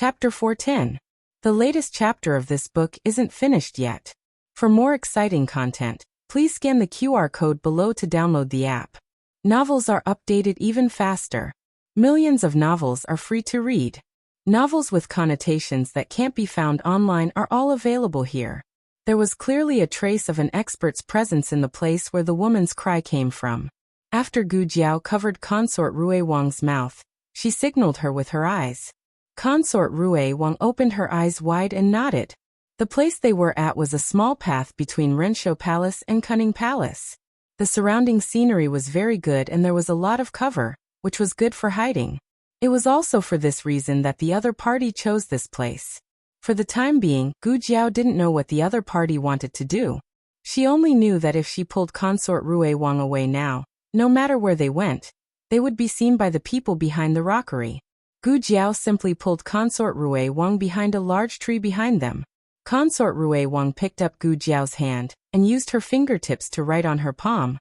Chapter 410. The latest chapter of this book isn't finished yet. For more exciting content, please scan the QR code below to download the app. Novels are updated even faster. Millions of novels are free to read. Novels with connotations that can't be found online are all available here. There was clearly a trace of an expert's presence in the place where the woman's cry came from. After Gu Jiao covered Consort Rui Wang's mouth, she signaled her with her eyes. Consort Rui Wang opened her eyes wide and nodded. The place they were at was a small path between Renshou Palace and Cunning Palace. The surrounding scenery was very good and there was a lot of cover, which was good for hiding. It was also for this reason that the other party chose this place. For the time being, Gu Jiao didn't know what the other party wanted to do. She only knew that if she pulled Consort Rui Wang away now, no matter where they went, they would be seen by the people behind the rockery. Gu Jiao simply pulled Consort Rui Wang behind a large tree behind them. Consort Rui Wang picked up Gu Jiao's hand and used her fingertips to write on her palm.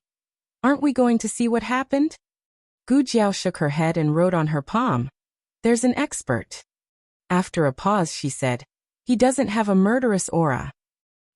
"Aren't we going to see what happened?" Gu Jiao shook her head and wrote on her palm. "There's an expert." After a pause she said, "He doesn't have a murderous aura."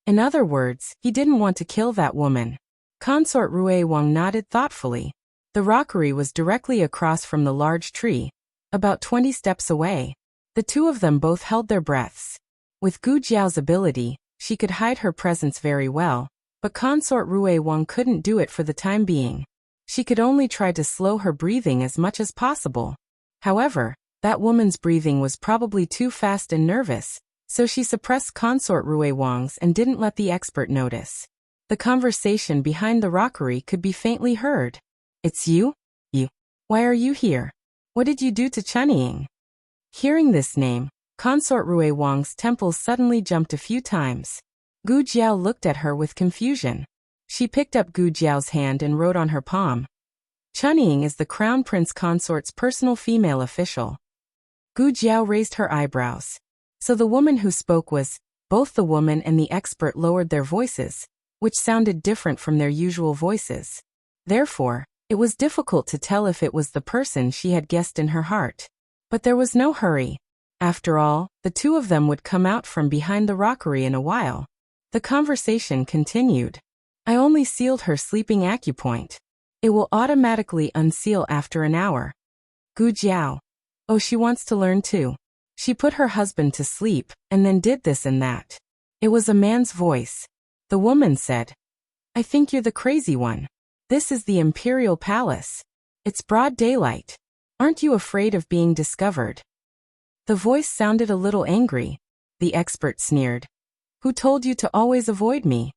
In other words, he didn't want to kill that woman. Consort Rui Wang nodded thoughtfully. The rockery was directly across from the large tree, about 20 steps away. The two of them both held their breaths. With Gu Jiao's ability, she could hide her presence very well, but Consort Rui Wang couldn't do it for the time being. She could only try to slow her breathing as much as possible. However, that woman's breathing was probably too fast and nervous, so she suppressed Consort Rui Wang's and didn't let the expert notice. The conversation behind the rockery could be faintly heard. "It's you? You. Why are you here? What did you do to Chunying?" Hearing this name, Consort Rui Wang's temples suddenly jumped a few times. Gu Jiao looked at her with confusion. She picked up Gu Jiao's hand and wrote on her palm. "Chunying is the Crown Prince Consort's personal female official." Gu Jiao raised her eyebrows. So the woman who spoke was, both the woman and the expert lowered their voices, which sounded different from their usual voices. Therefore, it was difficult to tell if it was the person she had guessed in her heart. But there was no hurry. After all, the two of them would come out from behind the rockery in a while. The conversation continued. "I only sealed her sleeping acupoint. It will automatically unseal after an hour." Gu Jiao. "Oh, she wants to learn too. She put her husband to sleep, and then did this and that." It was a man's voice. The woman said, "I think you're the crazy one. This is the Imperial Palace. It's broad daylight. Aren't you afraid of being discovered?" The voice sounded a little angry. The expert sneered. "Who told you to always avoid me?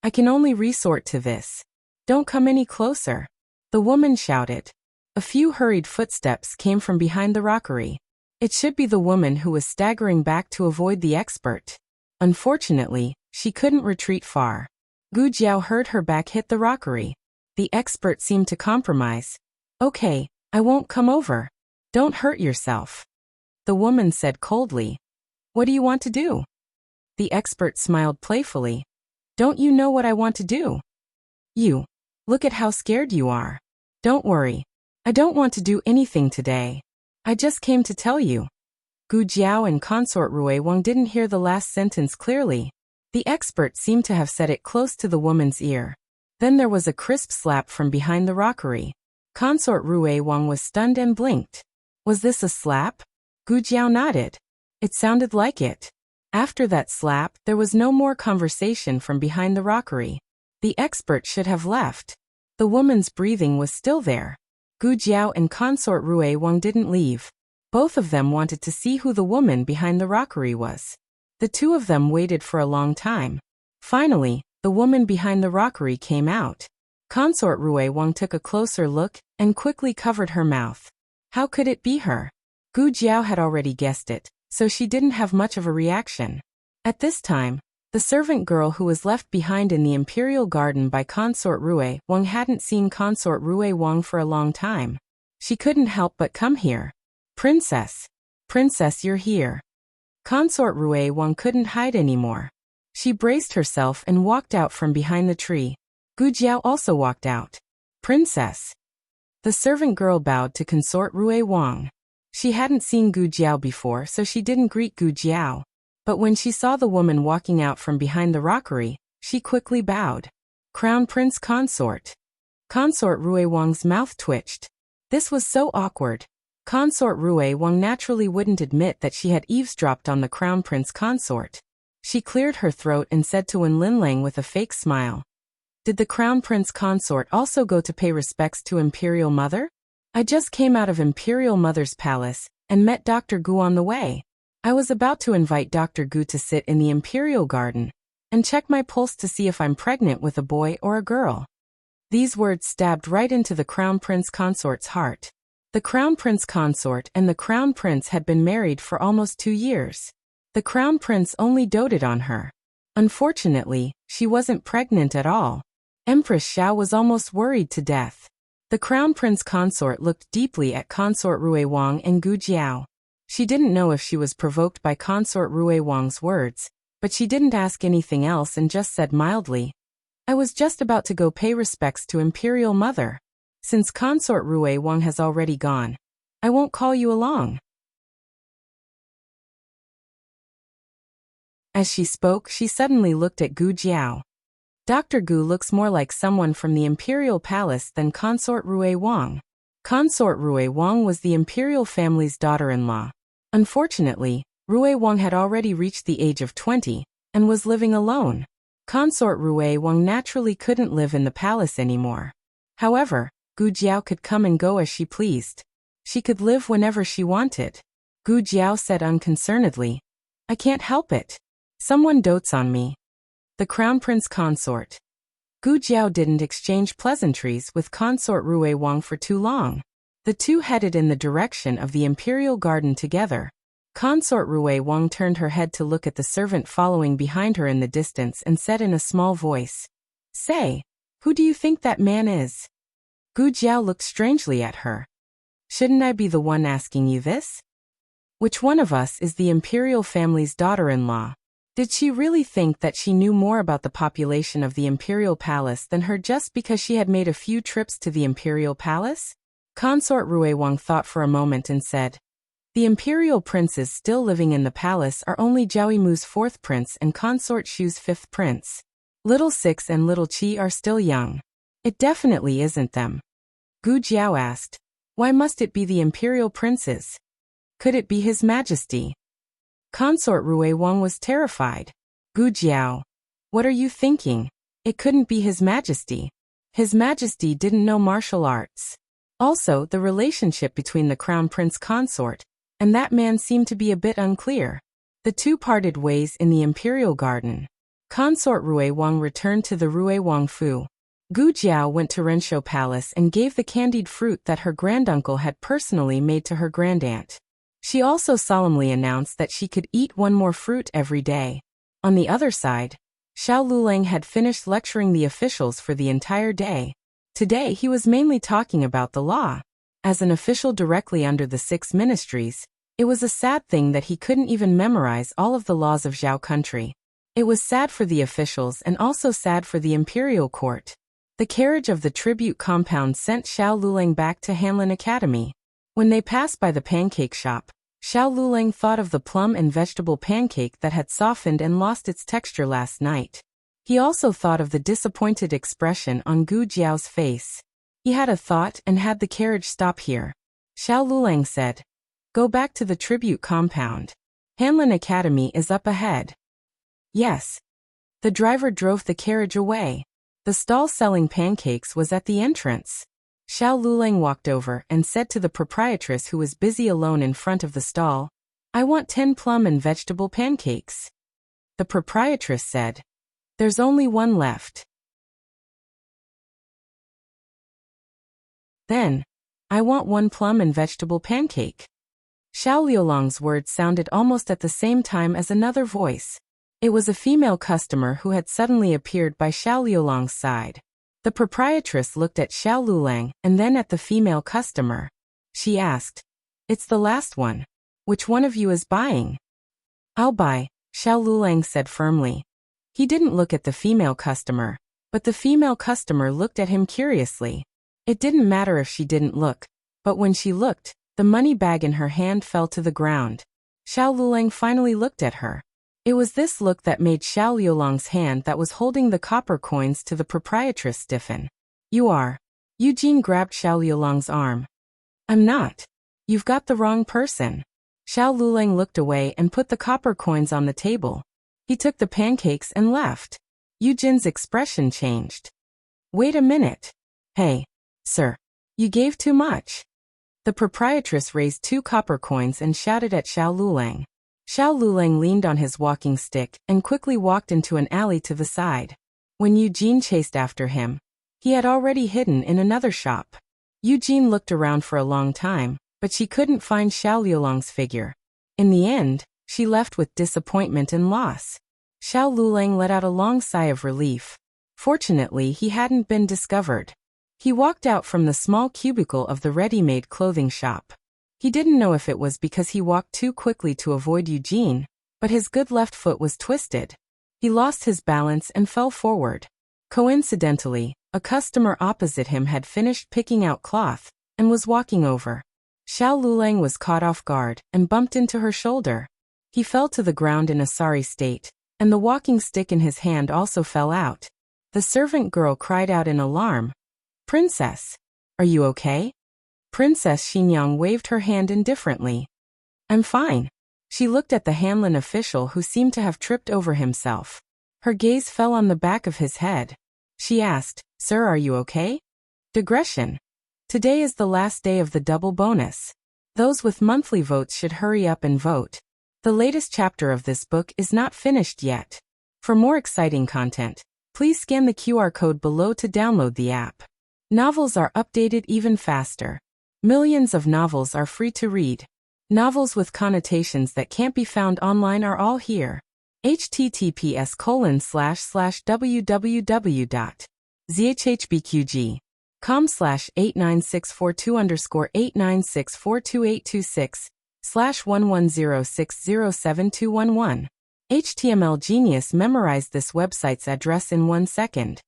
I can only resort to this. Don't come any closer." The woman shouted. A few hurried footsteps came from behind the rockery. It should be the woman who was staggering back to avoid the expert. Unfortunately, she couldn't retreat far. Gu Jiao heard her back hit the rockery. The expert seemed to compromise. "Okay, I won't come over. Don't hurt yourself." The woman said coldly. "What do you want to do?" The expert smiled playfully. "Don't you know what I want to do? You. Look at how scared you are. Don't worry. I don't want to do anything today. I just came to tell you." Gu Jiao and Consort Rui Wang didn't hear the last sentence clearly. The expert seemed to have said it close to the woman's ear. Then there was a crisp slap from behind the rockery. Consort Rui Wang was stunned and blinked. Was this a slap? Gu Jiao nodded. It sounded like it. After that slap, there was no more conversation from behind the rockery. The expert should have left. The woman's breathing was still there. Gu Jiao and Consort Rui Wang didn't leave. Both of them wanted to see who the woman behind the rockery was. The two of them waited for a long time. Finally, the woman behind the rockery came out. Consort Rui Wang took a closer look and quickly covered her mouth. How could it be her? Gu Jiao had already guessed it, so she didn't have much of a reaction. At this time, the servant girl who was left behind in the Imperial Garden by Consort Rui Wang hadn't seen Consort Rui Wang for a long time. She couldn't help but come here. "Princess! Princess, you're here." Consort Rui Wang couldn't hide anymore. She braced herself and walked out from behind the tree. Gu Jiao also walked out. "Princess." The servant girl bowed to consort Rui Wang. She hadn't seen Gu Jiao before, so she didn't greet Gu Jiao. But when she saw the woman walking out from behind the rockery, she quickly bowed. Crown Prince Consort. Consort Rui Wang's mouth twitched. This was so awkward. Consort Rui Wang naturally wouldn't admit that she had eavesdropped on the Crown Prince Consort. She cleared her throat and said to Wen Linlang with a fake smile, "Did the Crown Prince Consort also go to pay respects to Imperial Mother? I just came out of Imperial Mother's palace and met Dr. Gu on the way. I was about to invite Dr. Gu to sit in the Imperial Garden and check my pulse to see if I'm pregnant with a boy or a girl." These words stabbed right into the Crown Prince Consort's heart. The Crown Prince Consort and the Crown Prince had been married for almost 2 years. The Crown Prince only doted on her. Unfortunately, she wasn't pregnant at all. Empress Xiao was almost worried to death. The Crown Prince Consort looked deeply at Consort Rui Wang and Gu Jiao. She didn't know if she was provoked by Consort Rui Wang's words, but she didn't ask anything else and just said mildly, "I was just about to go pay respects to Imperial Mother. Since Consort Rui Wang has already gone, I won't call you along." As she spoke, she suddenly looked at Gu Jiao. Dr. Gu looks more like someone from the Imperial Palace than Consort Rui Wang. Consort Rui Wang was the Imperial family's daughter-in-law. Unfortunately, Rui Wang had already reached the age of 20 and was living alone. Consort Rui Wang naturally couldn't live in the palace anymore. However, Gu Jiao could come and go as she pleased. She could live whenever she wanted. Gu Jiao said unconcernedly, "I can't help it. Someone dotes on me." The Crown Prince Consort. Gu Jiao didn't exchange pleasantries with Consort Rui Wang for too long. The two headed in the direction of the Imperial Garden together. Consort Rui Wang turned her head to look at the servant following behind her in the distance and said in a small voice, "Say, who do you think that man is?" Gu Jiao looked strangely at her. "Shouldn't I be the one asking you this? Which one of us is the Imperial family's daughter-in-law?" Did she really think that she knew more about the population of the Imperial Palace than her just because she had made a few trips to the Imperial Palace? Consort Rui Wang thought for a moment and said, "The Imperial princes still living in the palace are only Zhao 4th prince and Consort Shu's 5th prince. Little Six and Little Qi are still young. It definitely isn't them." Gu Jiao asked, "Why must it be the Imperial princes? Could it be His Majesty?" Consort Rui Wang was terrified. "Gu Jiao, what are you thinking? It couldn't be His Majesty. His Majesty didn't know martial arts. Also, the relationship between the Crown Prince Consort and that man seemed to be a bit unclear." The two parted ways in the Imperial Garden. Consort Rui Wang returned to the Rui Wang Fu. Gu Jiao went to Renshou Palace and gave the candied fruit that her granduncle had personally made to her grandaunt. She also solemnly announced that she could eat one more fruit every day. On the other side, Xiao Lulang had finished lecturing the officials for the entire day. Today he was mainly talking about the law. As an official directly under the 6 ministries, it was a sad thing that he couldn't even memorize all of the laws of Zhao country. It was sad for the officials and also sad for the imperial court. The carriage of the tribute compound sent Xiao Lulang back to Hanlin Academy. When they passed by the pancake shop, Xiao Lulang thought of the plum and vegetable pancake that had softened and lost its texture last night. He also thought of the disappointed expression on Gu Jiao's face. He had a thought and had the carriage stop here. Xiao Lulang said, "Go back to the tribute compound. Hanlin Academy is up ahead." "Yes." The driver drove the carriage away. The stall selling pancakes was at the entrance. Xiao Lulang walked over and said to the proprietress who was busy alone in front of the stall, "I want 10 plum and vegetable pancakes." The proprietress said, "There's only one left." Then, "I want 1 plum and vegetable pancake." Xiao Liulang's words sounded almost at the same time as another voice. It was a female customer who had suddenly appeared by Xiao Liulang's side. The proprietress looked at Xiao Lulang and then at the female customer. She asked, "It's the last one. Which one of you is buying?" "I'll buy," Xiao Lulang said firmly. He didn't look at the female customer, but the female customer looked at him curiously. It didn't matter if she didn't look, but when she looked, the money bag in her hand fell to the ground. Xiao Lulang finally looked at her. It was this look that made Xiao Liulang's hand that was holding the copper coins to the proprietress stiffen. You are. Eugene grabbed Xiao Liulang's arm. I'm not. You've got the wrong person. Xiao Lulang looked away and put the copper coins on the table. He took the pancakes and left. Eugene's expression changed. Wait a minute. Hey, sir. You gave too much. The proprietress raised 2 copper coins and shouted at Xiao Lulang. Xiao Lulang leaned on his walking stick and quickly walked into an alley to the side. When Eugene chased after him, he had already hidden in another shop. Eugene looked around for a long time, but she couldn't find Xiao Liulang's figure. In the end, she left with disappointment and loss. Xiao Lulang let out a long sigh of relief. Fortunately, he hadn't been discovered. He walked out from the small cubicle of the ready-made clothing shop. He didn't know if it was because he walked too quickly to avoid Eugene, but his good left foot was twisted. He lost his balance and fell forward. Coincidentally, a customer opposite him had finished picking out cloth and was walking over. Xiao Lulang was caught off guard and bumped into her shoulder. He fell to the ground in a sorry state, and the walking stick in his hand also fell out. The servant girl cried out in alarm. Princess, are you okay? Princess Xinyang waved her hand indifferently. I'm fine. She looked at the Hanlin official who seemed to have tripped over himself. Her gaze fell on the back of his head. She asked, Sir, are you okay? Digression. Today is the last day of the double bonus. Those with monthly votes should hurry up and vote. The latest chapter of this book is not finished yet. For more exciting content, please scan the QR code below to download the app. Novels are updated even faster. Millions of novels are free to read. Novels with connotations that can't be found online are all here. https://www.zhbqg.com/89642_8964286/11060721. HTML Genius memorized this website's address in 1 second.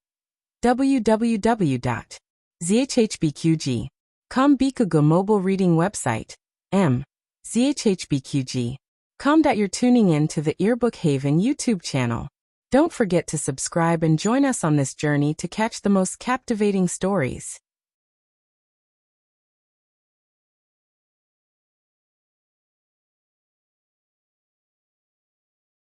www.zhbqg.com Bikugo mobile reading website. zhbqg.com. You're tuning in to the Earbook Haven YouTube channel. Don't forget to subscribe and join us on this journey to catch the most captivating stories.